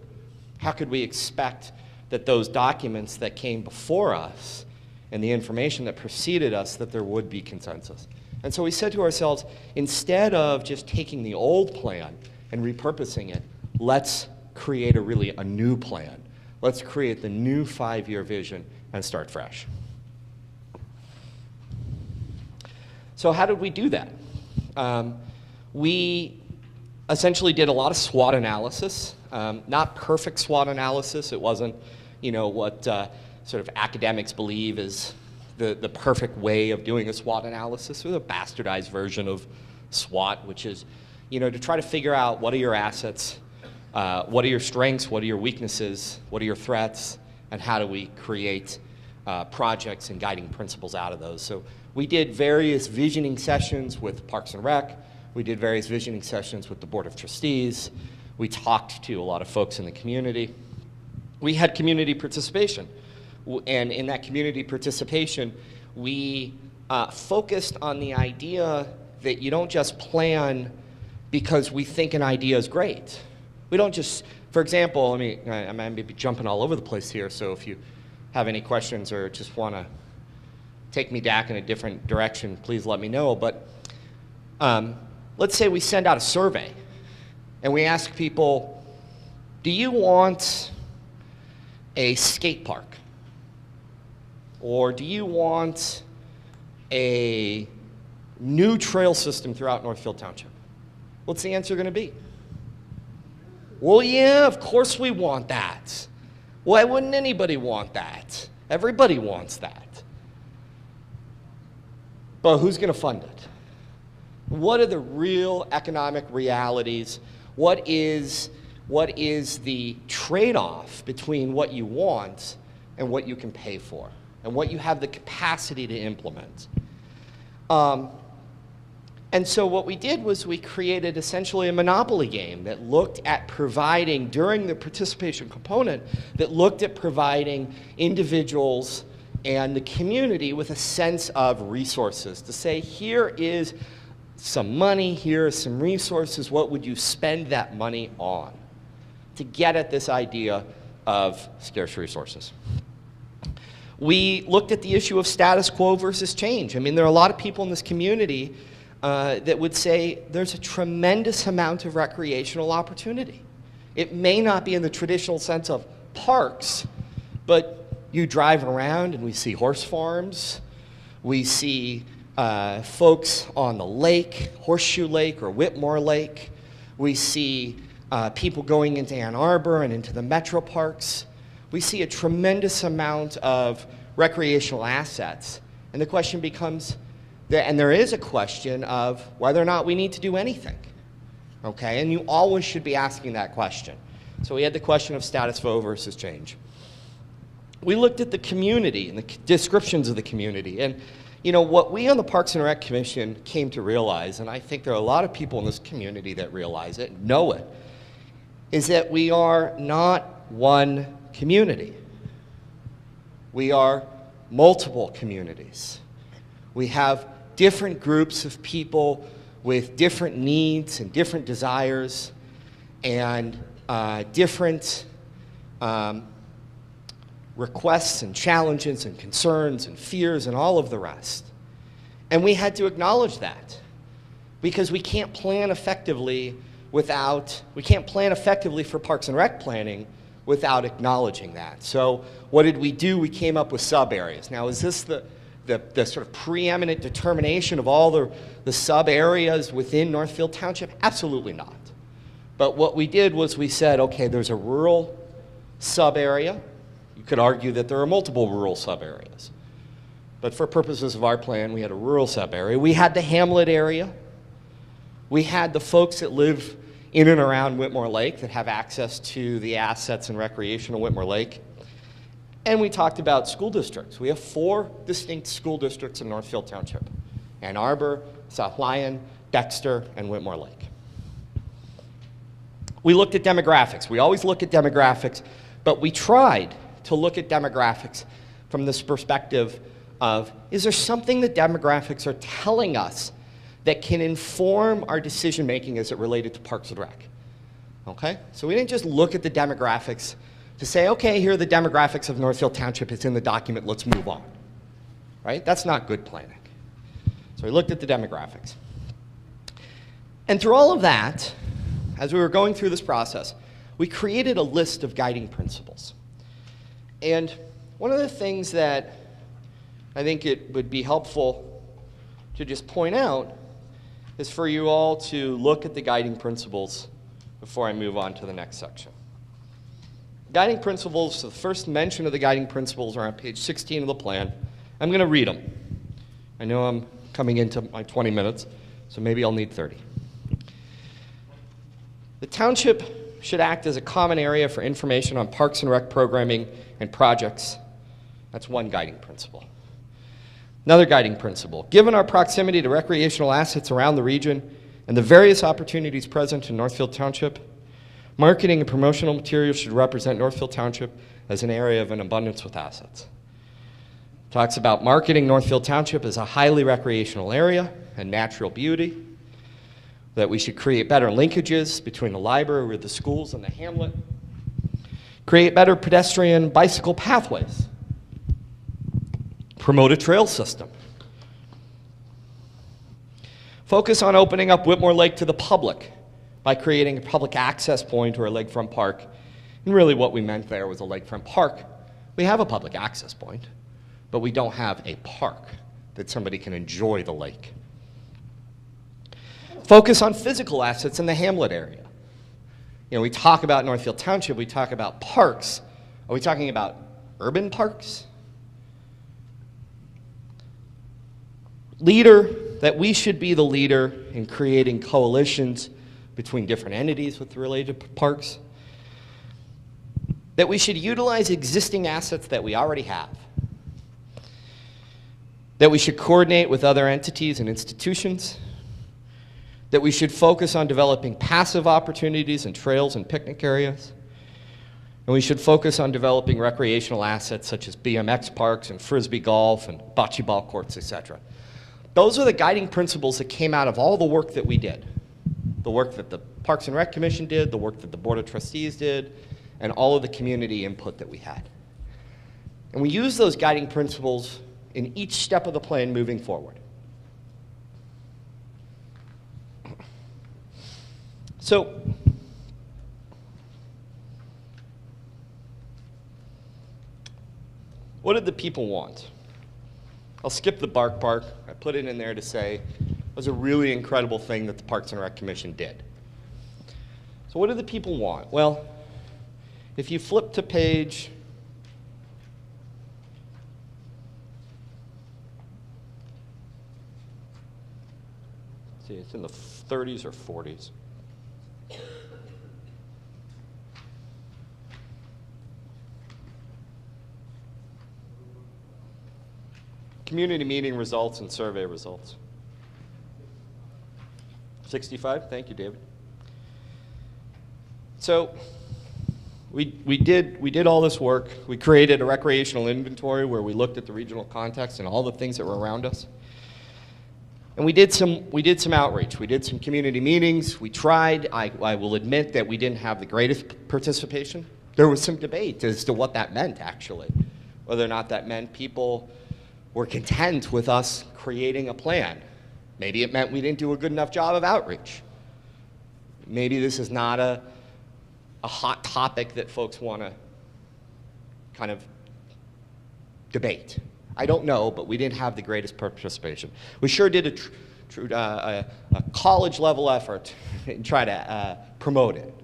how could we expect that those documents that came before us and the information that preceded us, that there would be consensus? And so we said to ourselves, instead of just taking the old plan and repurposing it, let's create a new plan. Let's create the new 5-year vision and start fresh. So how did we do that? We essentially did a lot of SWOT analysis, not perfect SWOT analysis. It wasn't, what sort of academics believe is the perfect way of doing a SWOT analysis. It was a bastardized version of SWOT, which is, to try to figure out what are your assets, what are your strengths, what are your weaknesses, what are your threats, and how do we create projects and guiding principles out of those. So we did various visioning sessions with Parks and Rec. We did various visioning sessions with the Board of Trustees. We talked to a lot of folks in the community. We had community participation. And in that community participation, we focused on the idea that you don't just plan because we think an idea is great. We don't just, for example, I may be jumping all over the place here, so if you have any questions or just want to take me back in a different direction, please let me know. But let's say we send out a survey and we ask people, do you want a skate park? Or do you want a new trail system throughout Northfield Township? What's the answer going to be? Well, yeah, of course we want that. Why wouldn't anybody want that? Everybody wants that. But who's going to fund it? What are the real economic realities? What is the trade-off between what you want and what you can pay for, and what you have the capacity to implement? And so what we did was we created essentially a monopoly game that looked at providing, during the participation component, that looked at providing individuals and the community with a sense of resources to say, here is some money, here are some resources, what would you spend that money on to get at this idea of scarce resources? We looked at the issue of status quo versus change. I mean, there are a lot of people in this community that would say there's a tremendous amount of recreational opportunity. It may not be in the traditional sense of parks, but you drive around and we see horse farms, we see folks on the lake, Horseshoe Lake or Whitmore Lake, we see people going into Ann Arbor and into the metro parks. We see a tremendous amount of recreational assets, and the question becomes, and there is a question of whether or not we need to do anything, okay? And you always should be asking that question. So we had the question of status quo versus change. We looked at the community and the descriptions of the community, and you know, what we on the Parks and Rec Commission came to realize, and I think there are a lot of people in this community that realize it, know it, is that we are not one community. We are multiple communities. We have different groups of people with different needs and different desires and different requests and challenges and concerns and fears and all of the rest. And we had to acknowledge that, because we can't plan effectively for Parks and Rec planning without acknowledging that. So what did we do? We came up with sub-areas. Now, is this the sort of preeminent determination of all the sub-areas within Northfield Township? Absolutely not. But what we did was we said, okay, there's a rural sub-area. You could argue that there are multiple rural sub-areas. But for purposes of our plan, we had a rural sub-area. We had the hamlet area. We had the folks that live in and around Whitmore Lake that have access to the assets and recreation of Whitmore Lake. And we talked about school districts. We have 4 distinct school districts in Northfield Township: Ann Arbor, South Lyon, Dexter, and Whitmore Lake. We looked at demographics. We always look at demographics, but we tried to look at demographics from this perspective of, is there something that demographics are telling us that can inform our decision making as it related to Parks and Rec? Okay? So we didn't just look at the demographics to say, okay, here are the demographics of Northfield Township, it's in the document, let's move on. Right? That's not good planning. So we looked at the demographics. And through all of that, as we were going through this process, we created a list of guiding principles. And one of the things that I think it would be helpful to just point out is for you all to look at the guiding principles before I move on to the next section. Guiding principles, the first mention of the guiding principles are on page 16 of the plan. I'm going to read them. I know I'm coming into my 20 minutes, so maybe I'll need 30. The township should act as a common area for information on Parks and Rec programming and projects. That's one guiding principle. Another guiding principle, given our proximity to recreational assets around the region and the various opportunities present in Northfield Township, marketing and promotional materials should represent Northfield Township as an area of an abundance with assets. Talks about marketing Northfield Township as a highly recreational area and natural beauty, that we should create better linkages between the library, the schools, and the hamlet, create better pedestrian bicycle pathways, promote a trail system, focus on opening up Whitmore Lake to the public by creating a public access point or a lakefront park. And really what we meant there was a lakefront park. We have a public access point, but we don't have a park that somebody can enjoy the lake. Focus on physical assets in the hamlet area. You know, we talk about Northfield Township, we talk about parks. Are we talking about urban parks? That we should be the leader in creating coalitions between different entities with related parks. That we should utilize existing assets that we already have. That we should coordinate with other entities and institutions. That we should focus on developing passive opportunities and trails and picnic areas. And we should focus on developing recreational assets such as BMX parks and frisbee golf and bocce ball courts, etc. Those are the guiding principles that came out of all the work that we did. The work that the Parks and Rec Commission did, the work that the Board of Trustees did, and all of the community input that we had. And we use those guiding principles in each step of the plan moving forward. So, what did the people want? I'll skip the bark. I put it in there to say it was a really incredible thing that the Parks and Rec Commission did. So what do the people want? Well, if you flip to page see, it's in the 30s or 40s. Community meeting results and survey results. 65, thank you, David. So we did all this work. We created a recreational inventory where we looked at the regional context and all the things that were around us. And we did some outreach. We did some community meetings. We tried. I will admit that we didn't have the greatest participation. There was some debate as to what that meant, actually. Whether or not that meant people were content with us creating a plan. Maybe it meant we didn't do a good enough job of outreach. Maybe this is not a hot topic that folks want to kind of debate. I don't know, but we didn't have the greatest participation. We sure did a college-level effort and try to promote it.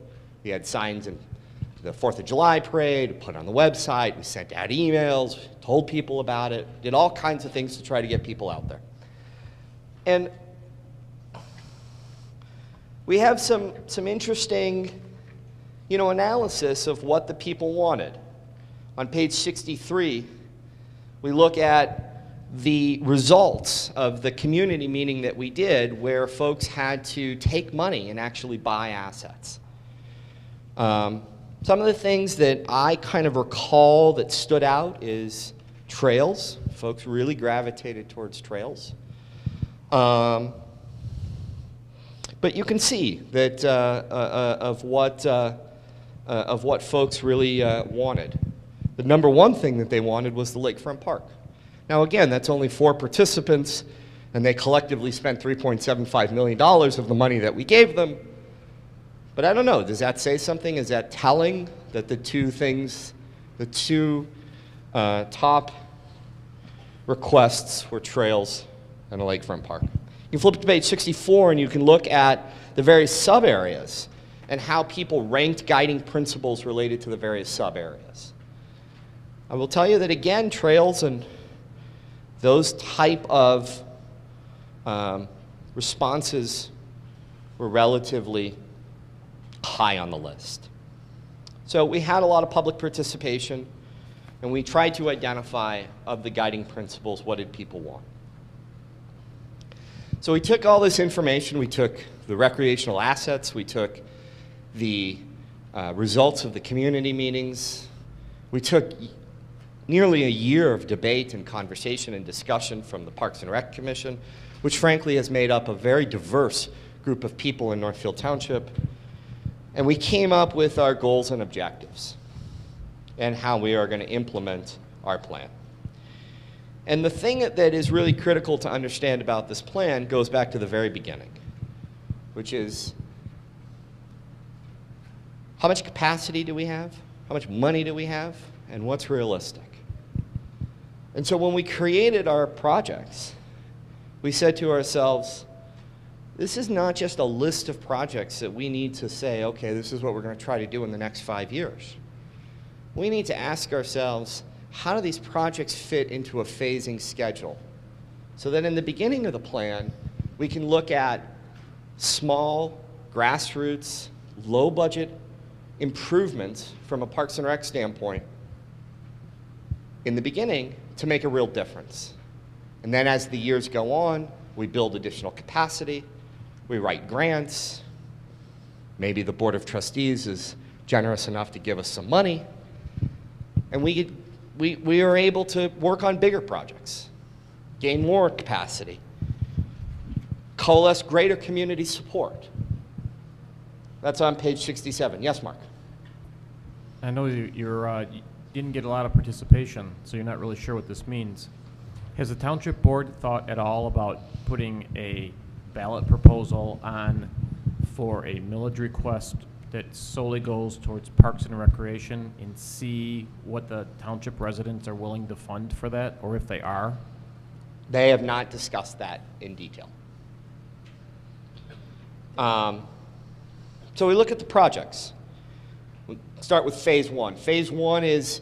We had signs in the 4th of July parade, put it on the website, we sent out emails, told people about it, did all kinds of things to try to get people out there. And we have some interesting, analysis of what the people wanted. On page 63, we look at the results of the community meeting that we did where folks had to take money and actually buy assets. Some of the things that I kind of recall that stood out is trails. Folks really gravitated towards trails. But you can see that of what folks really wanted. The number one thing that they wanted was the lakefront park. Now again, that's only 4 participants, and they collectively spent $3.75 million of the money that we gave them. But I don't know, does that say something? Is that telling that the two top requests were trails and a lakefront park? You can flip to page 64 and you can look at the various sub-areas and how people ranked guiding principles related to the various sub-areas. I will tell you that again, trails and those type of responses were relatively high on the list. So we had a lot of public participation, and we tried to identify, of the guiding principles, what did people want. So we took all this information, we took the recreational assets, we took the results of the community meetings, we took nearly a year of debate and conversation and discussion from the Parks and Rec Commission, which frankly has made up a very diverse group of people in Northfield Township, and we came up with our goals and objectives and how we are going to implement our plan. And the thing that is really critical to understand about this plan goes back to the very beginning, which is, how much capacity do we have? How much money do we have? And what's realistic? And so when we created our projects, we said to ourselves, this is not just a list of projects that we need to say, okay, this is what we're going to try to do in the next 5 years. We need to ask ourselves, how do these projects fit into a phasing schedule? So that in the beginning of the plan, we can look at small, grassroots, low-budget improvements from a Parks and Rec standpoint in the beginning to make a real difference. And then as the years go on, we build additional capacity, we write grants, maybe the Board of Trustees is generous enough to give us some money, and we are able to work on bigger projects, gain more capacity, coalesce greater community support. That's on page 67. Yes, Mark? I know you didn't get a lot of participation, so you're not really sure what this means. Has the Township Board thought at all about putting a ballot proposal on for a millage request that solely goes towards Parks and Recreation and see what the Township residents are willing to fund for that, or if they are? They have not discussed that in detail. So we look at the projects. We'll start with phase one. Phase one is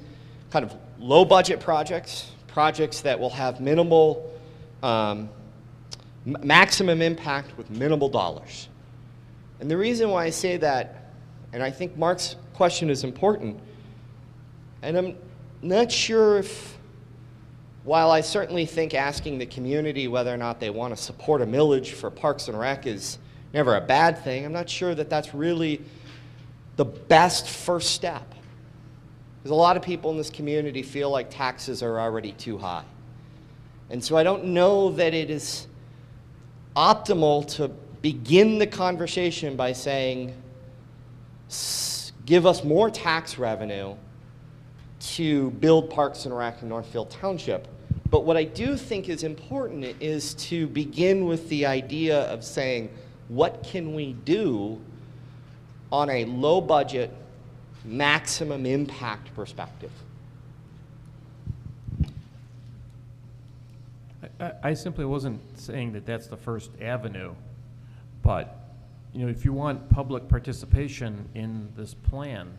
kind of low budget projects, projects that will have minimal, maximum impact with minimal dollars. And the reason why I say that, and I think Mark's question is important, and I'm not sure if, while I certainly think asking the community whether or not they want to support a millage for Parks and Rec is never a bad thing, I'm not sure that that's really the best first step. Because a lot of people in this community feel like taxes are already too high. And so I don't know that it is optimal to begin the conversation by saying, give us more tax revenue to build Parks and Rec in Northfield Township. But what I do think is important is to begin with the idea of saying, what can we do on a low budget, maximum impact perspective? I simply wasn't saying that that's the first avenue, but if you want public participation in this plan,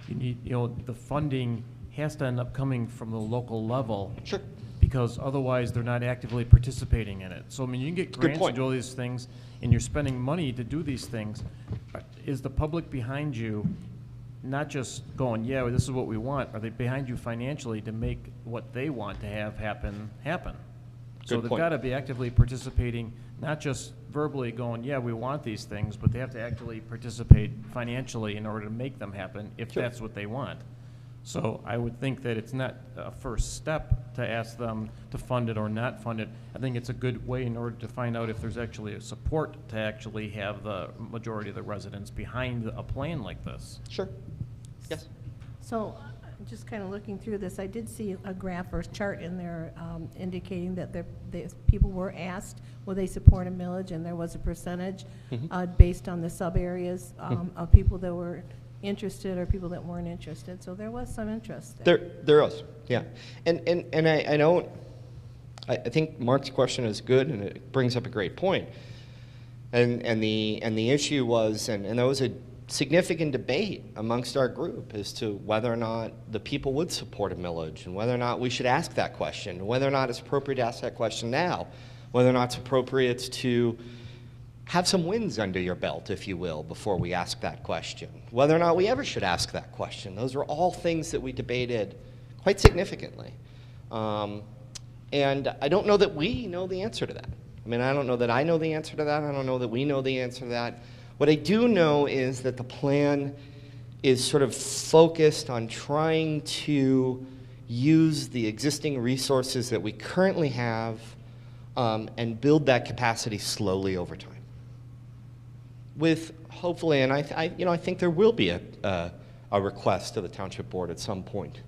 you need, the funding has to end up coming from the local level. Sure. Because otherwise they're not actively participating in it. So I mean, you can get grants to do all these things, and you're spending money to do these things. Is the public behind you, not just going, yeah, well, this is what we want? Are they behind you financially to make what they want to have happen? So they've got to be actively participating, not just verbally going, yeah, we want these things, but they have to actually participate financially in order to make them happen if that's what they want. So I would think that it's not a first step to ask them to fund it or not fund it. I think it's a good way in order to find out if there's actually a support to actually have the majority of the residents behind a plan like this. Sure. Yes. So, just kind of looking through this, I did see a graph or chart in there indicating that people were asked, will they support a millage, and there was a percentage based on the sub-areas of people that were interested or people that weren't interested. So there was some interest there. There was, yeah. And I think Mark's question is good, and it brings up a great point. And the issue was, and there was a significant debate amongst our group as to whether or not the people would support a millage, and whether or not we should ask that question, whether or not it's appropriate to ask that question now, whether or not it's appropriate to have some wins under your belt, if you will, before we ask that question. Whether or not we ever should ask that question. Those are all things that we debated quite significantly. And I don't know that we know the answer to that. I mean, I don't know that I know the answer to that. I don't know that we know the answer to that. What I do know is that the plan is sort of focused on trying to use the existing resources that we currently have and build that capacity slowly over time. With hopefully, and I think there will be a request to the Township Board at some point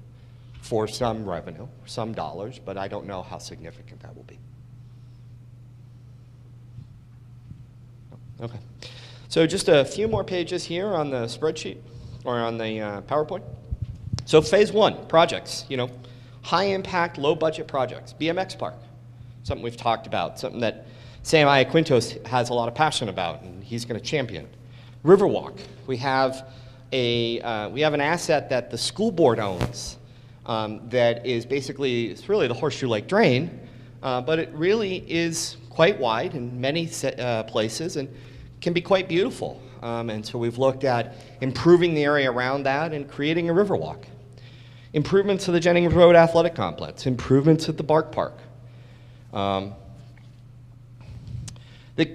for some revenue, some dollars, but I don't know how significant that will be. Okay. So just a few more pages here on the spreadsheet or on the PowerPoint. So phase 1, projects, high impact, low budget projects. BMX Park, something we've talked about, something that Sam Iaquinto has a lot of passion about, and he's going to champion. Riverwalk, we have an asset that the school board owns that is basically, it's really the Horseshoe Lake Drain, but it really is quite wide in many places and can be quite beautiful. And so we've looked at improving the area around that and creating a Riverwalk. Improvements to the Jennings Road Athletic Complex, improvements at the Bark Park.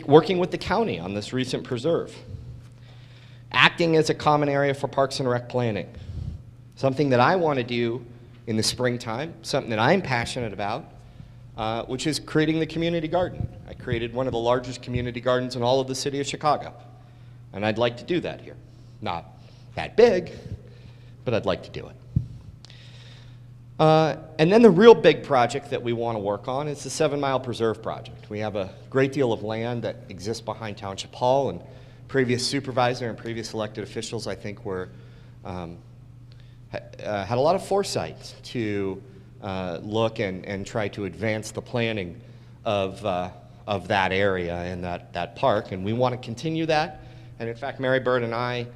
Working with the county on this recent preserve. Acting as a common area for Parks and Rec planning. Something that I want to do in the springtime, something that I'm passionate about, which is creating the community garden. I created one of the largest community gardens in all of the city of Chicago, and I'd like to do that here. Not that big, but I'd like to do it. And then the real big project that we want to work on is the 7 Mile Preserve project. We have a great deal of land that exists behind Township Hall, and previous supervisor and previous elected officials, I think, had a lot of foresight to look and try to advance the planning of that area and that park, and we want to continue that. And in fact, Mary Bird and I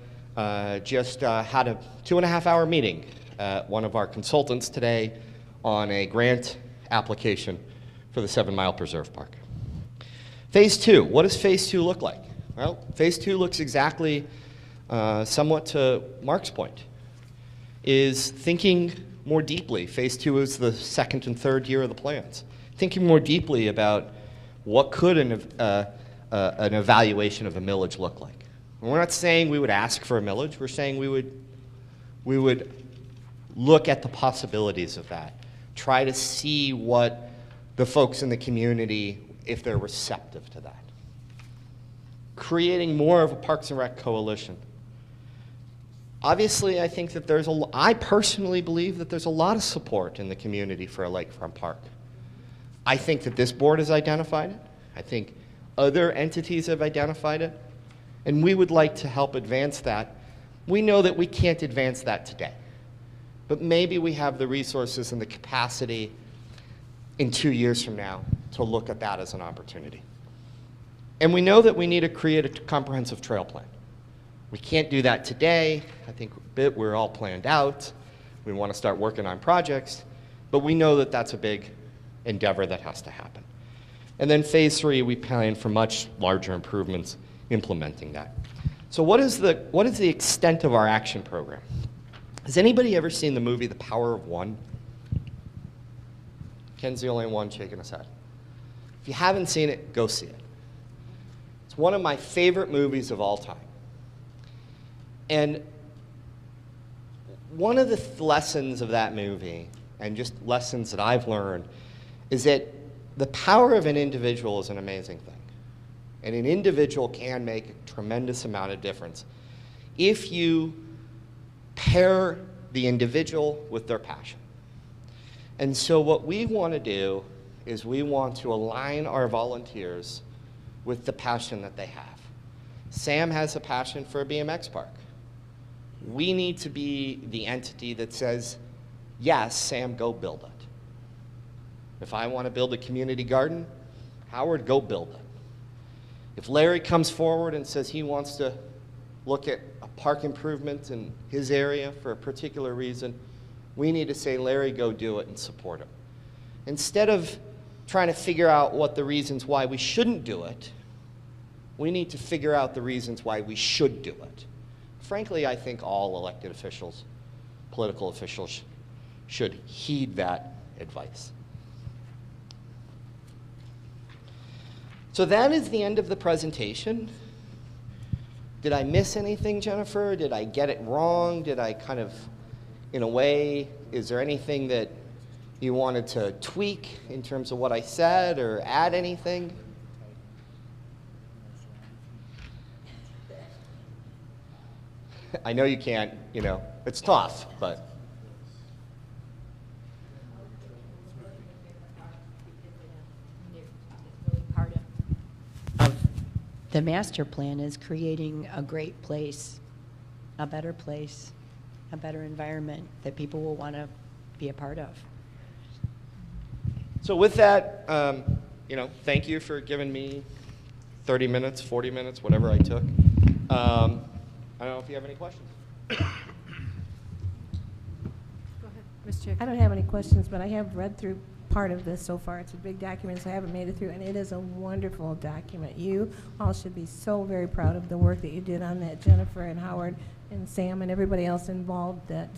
just had a 2.5-hour meeting at one of our consultants today on a grant application for the 7 Mile Preserve Park. Phase 2, what does Phase 2 look like? Well, Phase 2 looks exactly somewhat to Mark's point, is thinking more deeply. Phase 2 is the second and third year of the plans. Thinking more deeply about what could an evaluation of a millage look like. And we're not saying we would ask for a millage. We're saying we would look at the possibilities of that. Try to see what the folks in the community, if they're receptive to that. Creating more of a Parks and Rec coalition. Obviously, I think that I personally believe that there's a lot of support in the community for a lakefront park. I think that this board has identified it. I think other entities have identified it. And we would like to help advance that. We know that we can't advance that today. But maybe we have the resources and the capacity in 2 years from now to look at that as an opportunity. And we know that we need to create a comprehensive trail plan. We can't do that today. I think we're all planned out. We want to start working on projects, but we know that that's a big endeavor that has to happen. And then phase 3, we plan for much larger improvements implementing that. So what is the extent of our action program? Has anybody ever seen the movie The Power of One? Ken's the only one shaking his head. If you haven't seen it, go see it. It's one of my favorite movies of all time. And one of the lessons of that movie, and just lessons that I've learned, is that the power of an individual is an amazing thing. And an individual can make a tremendous amount of difference if you pair the individual with their passion. And so what we want to do is we want to align our volunteers with the passion that they have. Sam has a passion for a BMX park. We need to be the entity that says, yes, Sam, go build it. If I want to build a community garden, Howard, go build it. If Larry comes forward and says he wants to look at a park improvement in his area for a particular reason, we need to say, Larry, go do it and support him. Instead of trying to figure out what the reasons why we shouldn't do it, We need to figure out the reasons why we should do it. Frankly, I think all elected officials, political officials, should heed that advice. So that is the end of the presentation. Did I miss anything, Jennifer? Did I get it wrong? Did I kind of, in a way, is there anything that you wanted to tweak in terms of what I said or add anything? I know you can't, you know, it's tough, but. Part of the master plan is creating a great place, a better environment that people will want to be a part of. So with that, you know, thank you for giving me 30 minutes, 40 minutes, whatever I took. I don't know if you have any questions. Go ahead, Ms. Chick. I don't have any questions, but I have read through part of this so far. It's a big document, so I haven't made it through, and it is a wonderful document. You all should be so very proud of the work that you did on that, Jennifer and Howard and Sam and everybody else involved, that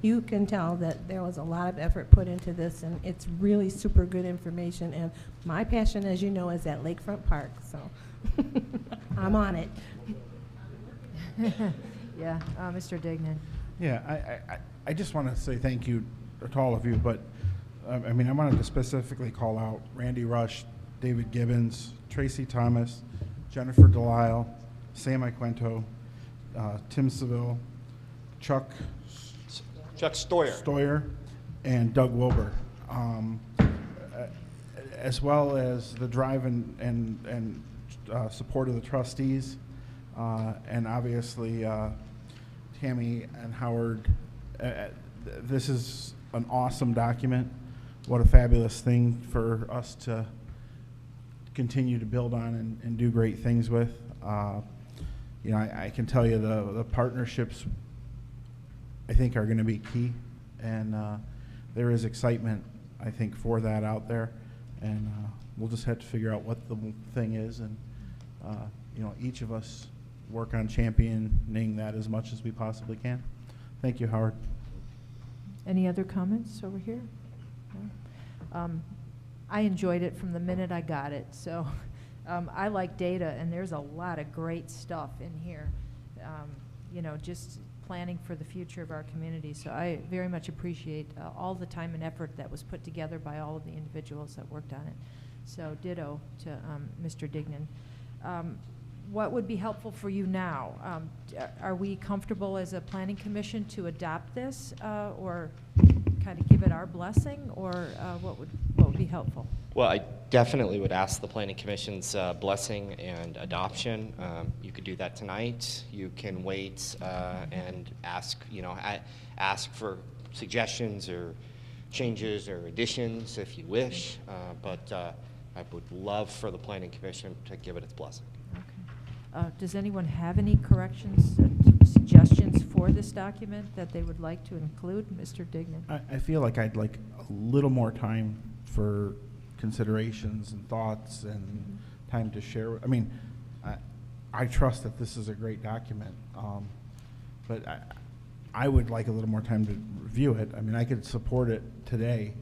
you can tell that there was a lot of effort put into this, and it's really super good information. And my passion, as you know, is at Lakefront Park, so I'm on it. Yeah, Mr. Dignan. Yeah, I just want to say thank you to all of you, but I mean, I wanted to specifically call out Randy Rush, David Gibbons, Tracy Thomas, Jennifer Delisle, Sam Iquento, Tim Seville, Chuck Stoyer, and Doug Wilbur, as well as the drive and support of the trustees, and obviously Tammy and Howard. This is an awesome document. What a fabulous thing for us to continue to build on and do great things with. You know, I can tell you the partnerships, I think, are going to be key, and there is excitement, I think, for that out there, and we'll just have to figure out what the thing is, and you know, each of us work on championing that as much as we possibly can. Thank you, Howard. Any other comments over here? No? I enjoyed it from the minute I got it, so I like data, and there's a lot of great stuff in here, you know, just planning for the future of our community. So I very much appreciate all the time and effort that was put together by all of the individuals that worked on it. So ditto to Mr. Dignan. What would be helpful for you now? Are we comfortable as a planning commission to adopt this, or kind of give it our blessing, or what would be helpful? Well, I definitely would ask the Planning Commission's blessing and adoption. You could do that tonight. You can wait and ask, you know, ask for suggestions or changes or additions if you wish. But I would love for the Planning Commission to give it its blessing. Okay. Does anyone have any corrections, suggestions for this document that they would like to include? Mr. Dignan. I feel like I'd like a little more time for considerations and thoughts and time to share. I mean, I trust that this is a great document, but I would like a little more time to review it. I mean, I could support it today,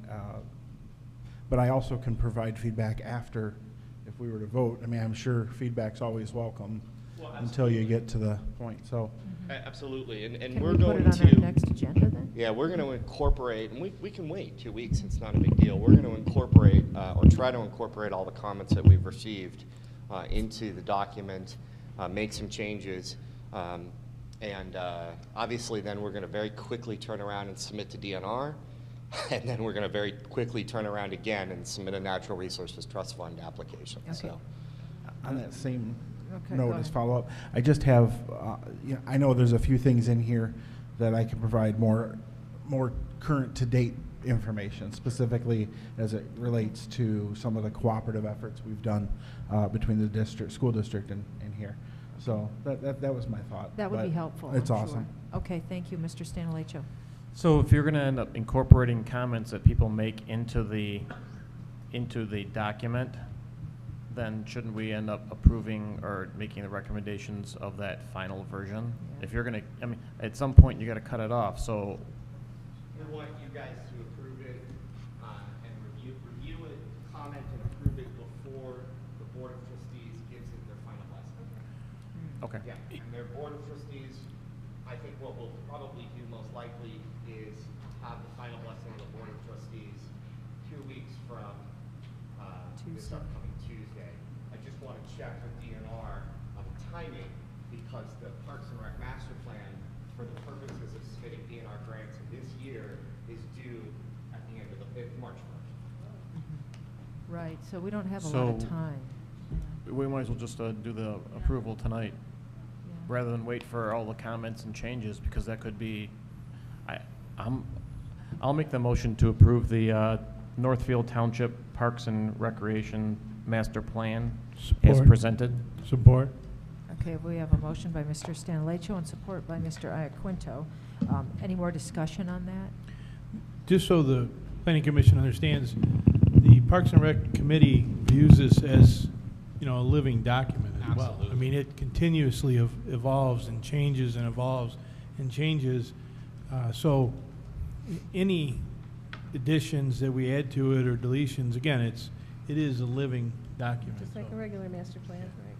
but I also can provide feedback after if we were to vote. I mean, I'm sure feedback's always welcome until you get to the point. So. Absolutely, and Can we're we going put it on to our next agenda then? Yeah, we're going to incorporate, and we can wait 2 weeks. It's not a big deal. We're going to incorporate or try to incorporate all the comments that we've received into the document, make some changes, and obviously then we're going to very quickly turn around and submit to DNR, and then we're going to very quickly turn around again and submit a Natural Resources Trust Fund application. Okay. So. On that same Okay, note go as ahead. follow-up, I just have, you know, I know there's a few things in here that I can provide more current to date information, specifically as it relates to some of the cooperative efforts we've done between the school district and here. So that was my thought. That would but be helpful. It's I'm awesome. sure. Okay, thank you, Mr. Stanilecho. So if you're going to end up incorporating comments that people make into the document, then shouldn't we end up approving or making the recommendations of that final version? Yeah. If you're gonna, I mean, at some point, you gotta cut it off, so, We want you guys to approve it, and review it, comment and approve it before the Board of Trustees gives it their final blessing. okay. Yeah, and their Board of Trustees, I think what we'll probably do most likely is have the final blessing of the Board of Trustees 2 weeks from this Tuesday. upcoming Tuesday. I just want to check with DNR on the timing, because the Parks and Rec Master Plan, for the purposes of submitting DNR grants this year, is due at the end of March 1st. Right, so we don't have a lot of So- time. We might as well just do the approval tonight, Yeah. rather than wait for all the comments and changes, because that could be, I'll make the motion to approve the Northfield Township Parks and Recreation Master Plan as Support. presented. Support. Okay, we have a motion by Mr. Stanleycho and support by Mr. Iaquinto. Any more discussion on that? Just so the planning commission understands, the Parks and Rec Committee views this as, you know, a living document as well. I mean, it continuously evolves and changes and evolves and changes. So any additions that we add to it or deletions, again, it is a living document. Just like so. a regular master plan, right?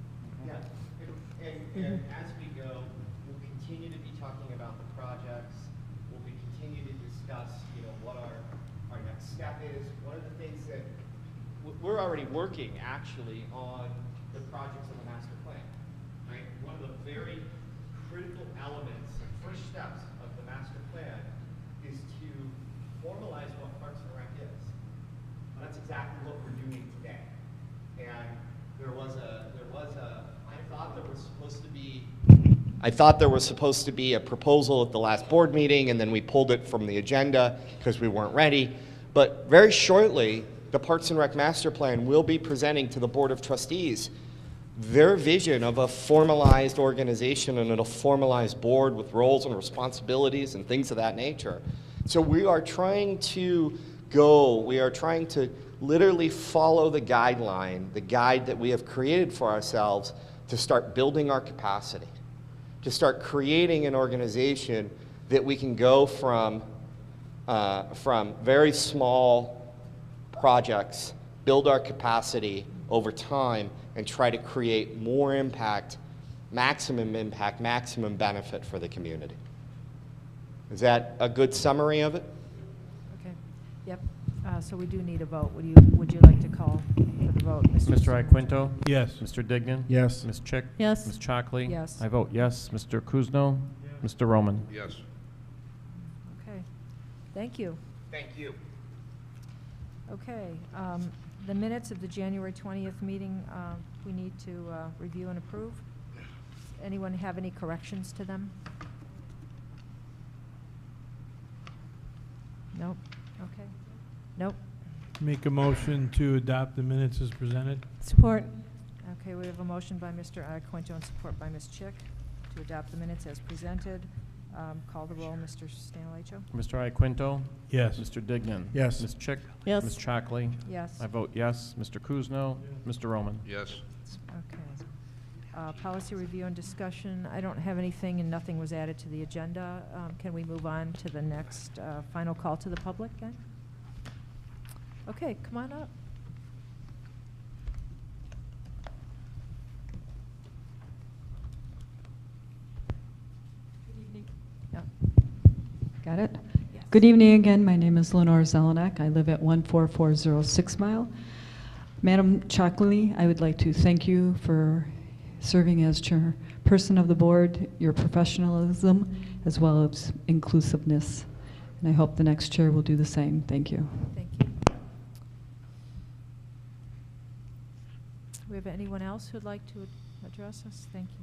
Yeah, and as we go, we'll continue to be talking about the projects. We'll be continue to discuss, you know, what our next step is. One of the things that we're already working actually on the projects of the master plan, right? One of the very critical elements, the first steps of the master plan is to formalize what Parks and Rec is. And that's exactly what we're doing today. And I thought there was supposed to be a proposal at the last board meeting, and then we pulled it from the agenda because we weren't ready. But very shortly, the Parks and Rec Master Plan will be presenting to the Board of Trustees their vision of a formalized organization and a formalized board with roles and responsibilities and things of that nature. So we are trying to literally follow the guideline, the guide that we have created for ourselves to start building our capacity, to start creating an organization that we can go from very small projects, build our capacity over time, and try to create more impact, maximum benefit for the community. Is that a good summary of it? Okay, yep. So we do need a vote. Would you like to call for the vote, Mr. Mr. Iaquinto? Yes. Mr. Dignan? Yes. Ms. Chick? Yes. Ms. Chalkley? Yes. I vote yes. Mr. Kuzno? Mr. Roman? Yes. Okay, thank you. Thank you. Okay, the minutes of the January 20th meeting, we need to review and approve. Anyone have any corrections to them? Nope, okay. Nope. Make a motion to adopt the minutes as presented. Support. Okay, we have a motion by Mr. Iaquinto and support by Ms. Chick to adopt the minutes as presented. Call the roll, Mr. Stanleycho. Mr. Iaquinto? Yes. Mr. Dignan? Yes. Ms. Chick? Yes. Ms. Chalkley? Yes. I vote yes. Mr. Kuzno? Mr. Roman? Yes. Okay. Policy review and discussion. I don't have anything and nothing was added to the agenda. Can we move on to the next final call to the public then? Okay, come on up. Good evening. Yeah. Got it? Yes. Good evening again. My name is Lenore Zelenak. I live at 14406 Mile. Madam Chalkley, I would like to thank you for serving as chairperson of the board, your professionalism, as well as inclusiveness. And I hope the next chair will do the same. Thank you. Thank you. Do we have anyone else who'd like to address us? Thank you.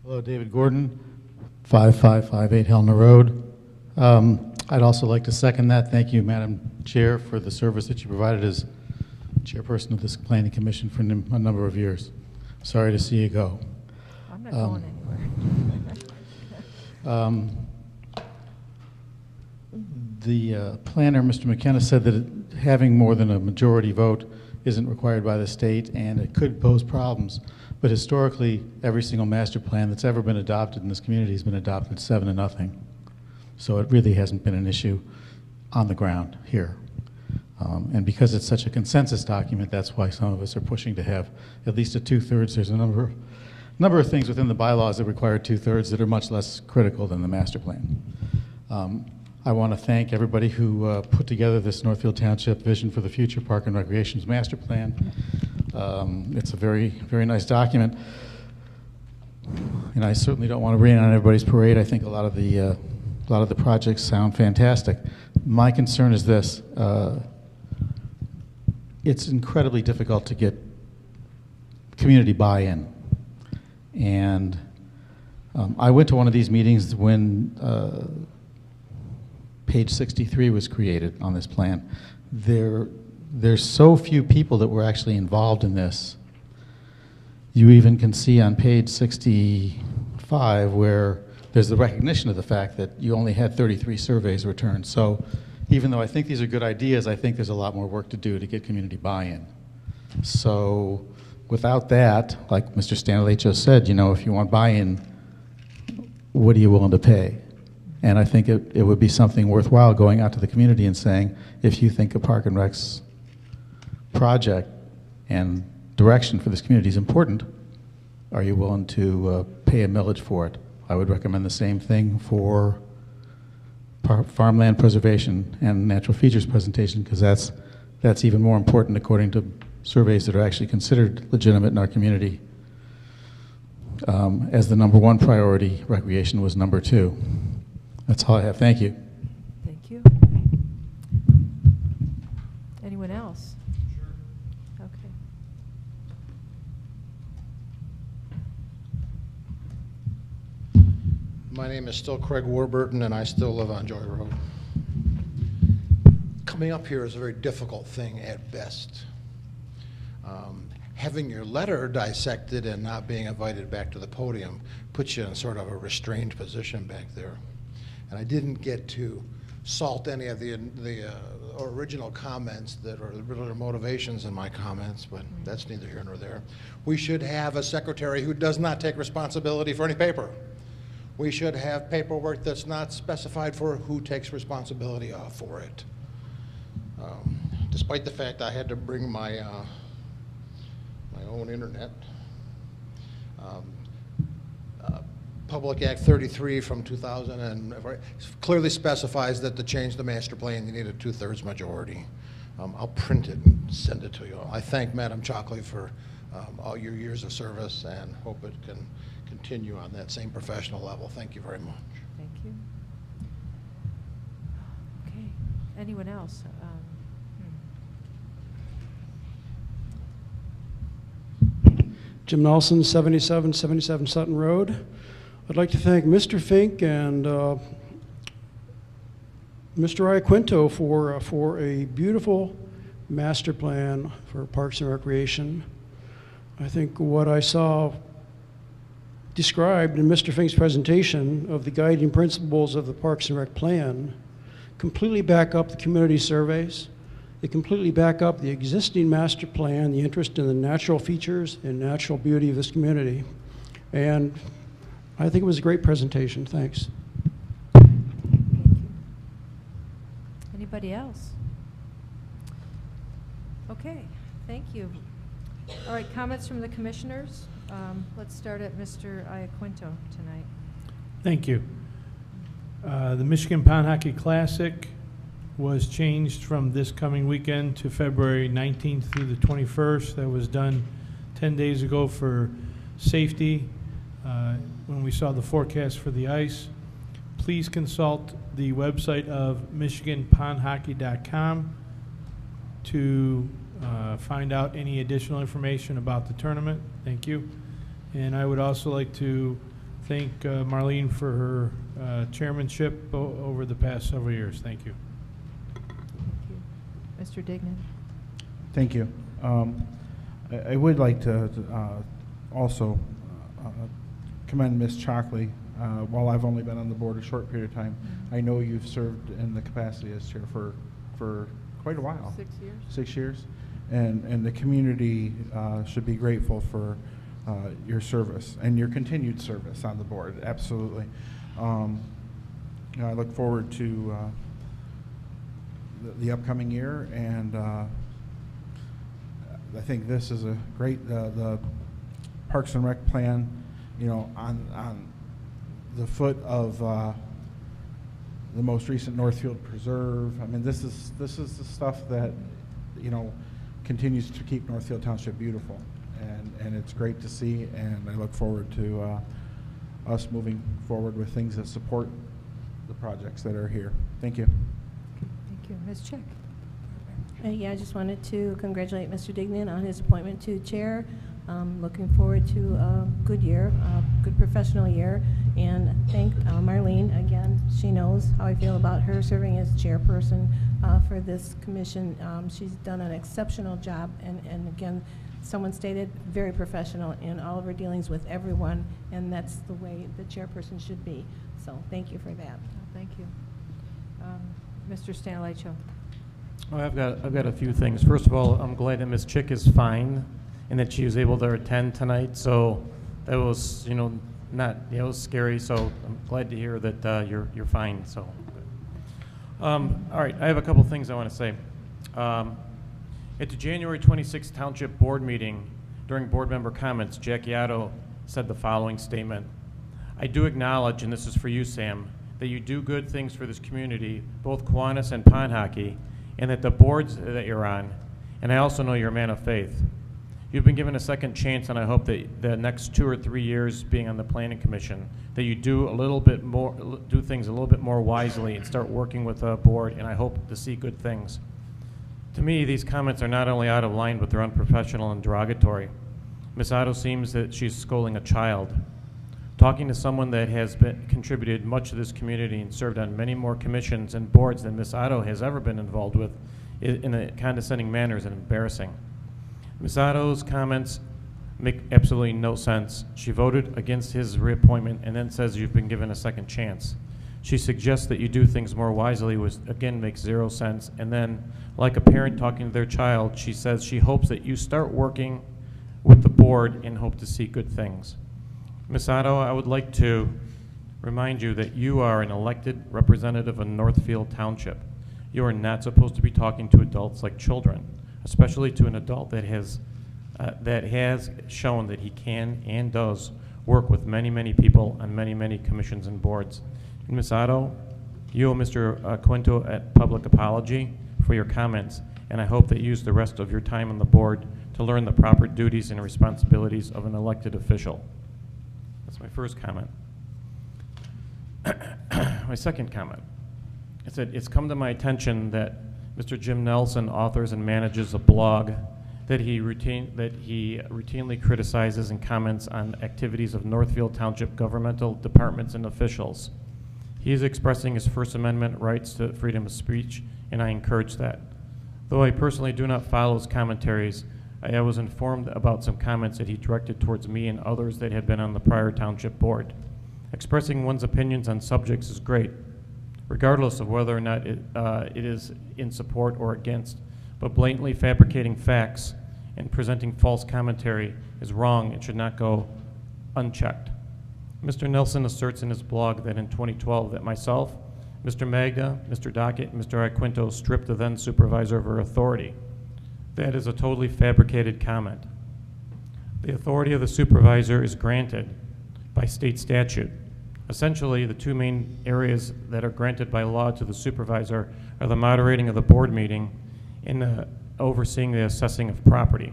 Hello, David Gordon, 5558 Helena Road. I'd also like to second that. Thank you, Madam Chair, for the service that you provided as chairperson of this planning commission for a number of years. Sorry to see you go. I'm not going anywhere. The planner, Mr. McKenna, said that having more than a majority vote isn't required by the state, and it could pose problems. But historically, every single master plan that's ever been adopted in this community has been adopted 7-0. So it really hasn't been an issue on the ground here. And because it's such a consensus document, that's why some of us are pushing to have at least a 2/3. There's a number of things within the bylaws that require 2/3 that are much less critical than the master plan. I want to thank everybody who put together this Northfield Township Vision for the Future Park and Recreation's master plan. It's a very, very nice document. And I certainly don't want to rain on everybody's parade. I think a lot of the projects sound fantastic. My concern is this. It's incredibly difficult to get community buy-in. And I went to one of these meetings when page 63 was created on this plan. There's so few people that were actually involved in this. You even can see on page 65 where there's the recognition of the fact that you only had 33 surveys returned. So even though I think these are good ideas, I think there's a lot more work to do to get community buy-in. So without that, like Mr. Stanley just said, you know, if you want buy-in, what are you willing to pay? And I think it would be something worthwhile going out to the community and saying, if you think a Park and Rec's project and direction for this community is important, are you willing to pay a millage for it? I would recommend the same thing for farmland preservation and natural features presentation, because that's even more important according to surveys that are actually considered legitimate in our community. As the #1 priority, recreation was #2. That's all I have. Thank you. Thank you. Anyone else? Sure. Okay. My name is still Craig Warburton, and I still live on Joy Road. Coming up here is a very difficult thing at best. Having your letter dissected and not being invited back to the podium puts you in sort of a restrained position back there. And I didn't get to salt any of the original comments that are the original motivations in my comments, but that's neither here nor there. We should have a secretary who does not take responsibility for any paper. We should have paperwork that's not specified for who takes responsibility for it. Despite the fact I had to bring my own internet. Public Act 33 from 2000 and clearly specifies that to change the master plan you need a 2/3 majority. I'll print it and send it to you all. I thank Madam Chalkley for all your years of service and hope it can continue on that same professional level. Thank you very much. Thank you. Okay. Anyone else? Jim Nelson, 7777 Sutton Road. I'd like to thank Mr. Fink and Mr. Iaquinto for a beautiful master plan for Parks and Recreation. I think what I saw described in Mr. Fink's presentation of the guiding principles of the Parks and Rec plan completely back up the community surveys. They completely back up the existing master plan, the interest in the natural features and natural beauty of this community. And I think it was a great presentation. Thanks. Thank you. Anybody else? Okay, thank you. All right, comments from the commissioners. Let's start at Mr. Iaquinto tonight. Thank you. The Michigan Pond Hockey Classic was changed from this coming weekend to February 19th through the 21st. That was done 10 days ago for safety when we saw the forecast for the ice. Please consult the website of michiganpondhockey.com to find out any additional information about the tournament. Thank you. And I would also like to thank Marlene for her chairmanship over the past several years. Thank you. Mr. Dignan. Thank you. I would like to also commend Ms. Chalkley While I've only been on the board a short period of time, I know you've served in the capacity as chair for quite a while. 6 years. 6 years. And the community should be grateful for your service and your continued service on the board, absolutely. I look forward to the upcoming year, and I think this is a great, the Parks and Rec plan, you know, on the foot of the most recent Northfield Preserve. I mean, this is the stuff that, you know, continues to keep Northfield Township beautiful, and it's great to see, and I look forward to us moving forward with things that support the projects that are here. Thank you. Thank you. Ms. Chick. Yeah, I just wanted to congratulate Mr. Dignan on his appointment to chair. Looking forward to a good year, a good professional year, and thank Marlene again. She knows how I feel about her serving as chairperson for this commission. She's done an exceptional job, and again, someone stated very professional in all of her dealings with everyone, and that's the way the chairperson should be. So thank you for that. Thank you. Mr. Stanilecho. Oh, I've got a few things. First of all, I'm glad that Ms. Chick is fine and that she was able to attend tonight. So that was, you know, it was scary. So I'm glad to hear that you're fine. So, all right, I have a couple things I want to say. At the January 26th Township Board meeting, during board member comments, Jackie Otto said the following statement: "I do acknowledge, and this is for you, Sam, that you do good things for this community, both Kiwanis and Pond Hockey, and that the boards that you're on, and I also know you're a man of faith. You've been given a second chance, and I hope that the next 2 or 3 years being on the Planning Commission, that you do things a little bit more wisely and start working with the board, and I hope to see good things." To me, these comments are not only out of line, but they're unprofessional and derogatory. Ms. Otto seems that she's scolding a child. Talking to someone that has contributed much to this community and served on many more commissions and boards than Ms. Otto has ever been involved with in a condescending manner is embarrassing. Ms. Otto's comments make absolutely no sense. She voted against his reappointment and then says you've been given a second chance. She suggests that you do things more wisely, which again makes zero sense. And then, like a parent talking to their child, she says she hopes that you start working with the board and hope to see good things. Ms. Otto, I would like to remind you that you are an elected representative of Northfield Township. You are not supposed to be talking to adults like children, especially to an adult that has shown that he can and does work with many, many people on many, many commissions and boards. And Ms. Otto, you owe Mr. Quinto a public apology for your comments, and I hope that you use the rest of your time on the board to learn the proper duties and responsibilities of an elected official. That's my first comment. My second comment. It said, it's come to my attention that Mr. Jim Nelson authors and manages a blog that he routinely criticizes and comments on activities of Northfield Township governmental departments and officials. He is expressing his First Amendment rights to freedom of speech, and I encourage that. Though I personally do not follow his commentaries, I was informed about some comments that he directed towards me and others that had been on the prior township board. Expressing one's opinions on subjects is great, regardless of whether or not it is in support or against, but blatantly fabricating facts and presenting false commentary is wrong and should not go unchecked. Mr. Nelson asserts in his blog that in 2012 that myself, Mr. Magda, Mr. Dockett, and Mr. Iaquinto stripped the then supervisor of her authority. That is a totally fabricated comment. The authority of the supervisor is granted by state statute. Essentially, the two main areas that are granted by law to the supervisor are the moderating of the board meeting and overseeing the assessing of property.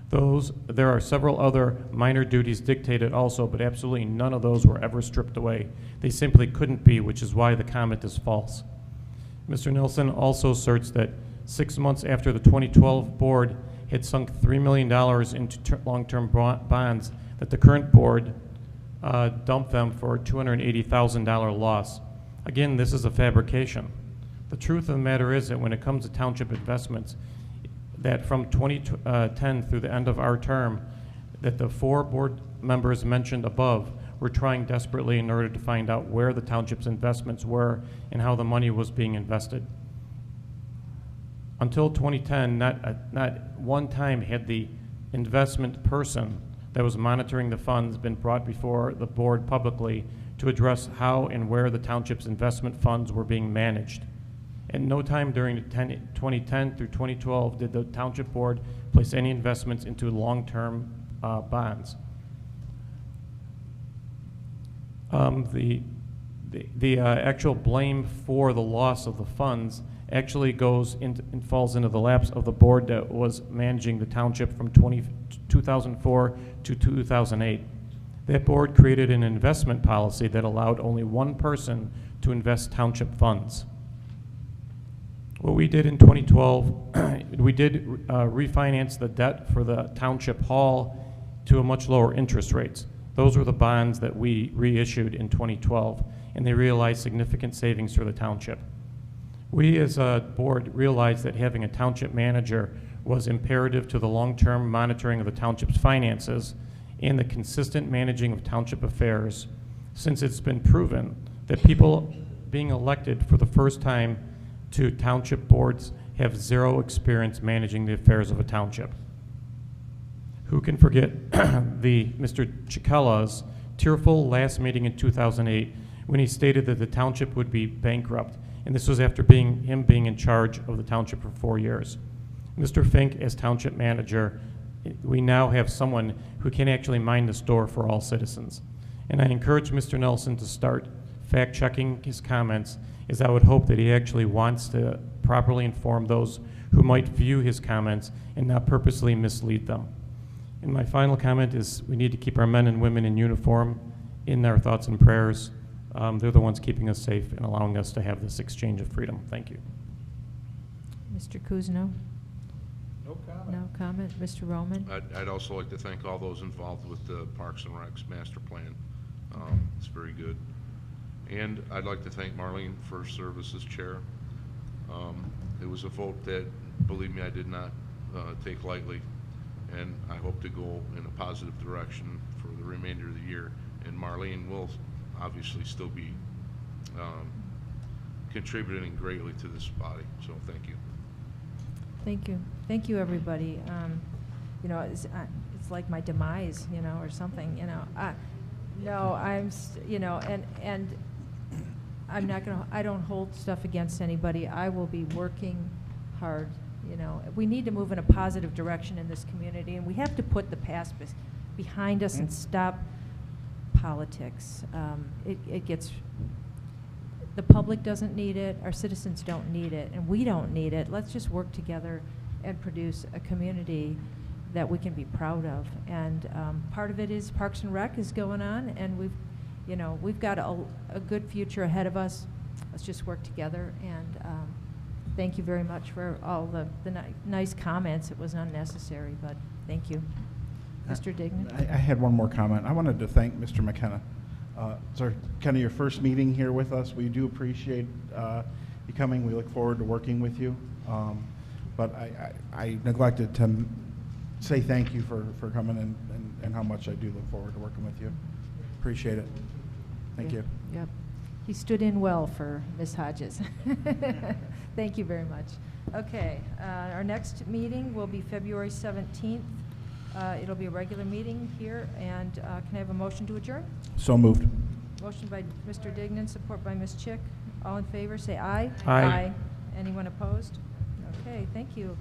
There are several other minor duties dictated also, but absolutely none of those were ever stripped away. They simply couldn't be, which is why the comment is false. Mr. Nelson also asserts that 6 months after the 2012 board had sunk $3 million into long-term bonds, that the current board dumped them for a $280,000 loss. Again, this is a fabrication. The truth of the matter is that when it comes to township investments, that from 2010 through the end of our term, that the 4 board members mentioned above were trying desperately in order to find out where the township's investments were and how the money was being invested. Until 2010, not one time had the investment person that was monitoring the funds been brought before the board publicly to address how and where the township's investment funds were being managed. At no time during the 2010 through 2012 did the township board place any investments into long-term bonds. The actual blame for the loss of the funds actually goes into and falls into the laps of the board that was managing the township from 2004 to 2008. That board created an investment policy that allowed only one person to invest township funds. What we did in 2012, we did refinance the debt for the township hall to a much lower interest rates. Those were the bonds that we reissued in 2012, and they realized significant savings for the township. We as a board realized that having a township manager was imperative to the long-term monitoring of the township's finances and the consistent managing of township affairs, since it's been proven that people being elected for the first time to township boards have zero experience managing the affairs of a township. Who can forget Mr. Chicalla's tearful last meeting in 2008 when he stated that the township would be bankrupt, and this was after him being in charge of the township for 4 years. Mr. Fink, as township manager, we now have someone who can actually mind the store for all citizens. And I encourage Mr. Nelson to start fact-checking his comments, as I would hope that he actually wants to properly inform those who might view his comments and not purposely mislead them. And my final comment is we need to keep our men and women in uniform in our thoughts and prayers. They're the ones keeping us safe and allowing us to have this exchange of freedom. Thank you. Mr. Kuzno? No comment. No comment. Mr. Roman? I'd also like to thank all those involved with the Parks and Recs master plan. It's very good. And I'd like to thank Marlene for her service as chair. It was a vote that, believe me, I did not take lightly, and I hope to go in a positive direction for the remainder of the year. And Marlene will obviously still be contributing greatly to this body, so thank you. Thank you. Thank you, everybody. You know, it's like my demise, you know, or something, you know. No, you know, and I'm not going to, I don't hold stuff against anybody. I will be working hard, you know. We need to move in a positive direction in this community, and we have to put the past behind us and stop politics. It gets, the public doesn't need it, our citizens don't need it, and we don't need it. Let's just work together and produce a community that we can be proud of. And part of it is Parks and Rec is going on, and we've got a good future ahead of us. Let's just work together. And thank you very much for all the nice comments. It was unnecessary, but thank you. Mr. Dignan? I had one more comment. I wanted to thank Mr. McKenna. It's kind of your first meeting here with us. We do appreciate you coming. We look forward to working with you. But I neglected to say thank you for coming and how much I do look forward to working with you. Appreciate it. Thank you. Yep. He stood in well for Ms. Hodges. Thank you very much. Okay, our next meeting will be February 17th. It'll be a regular meeting here, and can I have a motion to adjourn? So moved. Motion by Mr. Dignan, support by Ms. Chick. All in favor, say aye. Aye. Anyone opposed? Okay, thank you.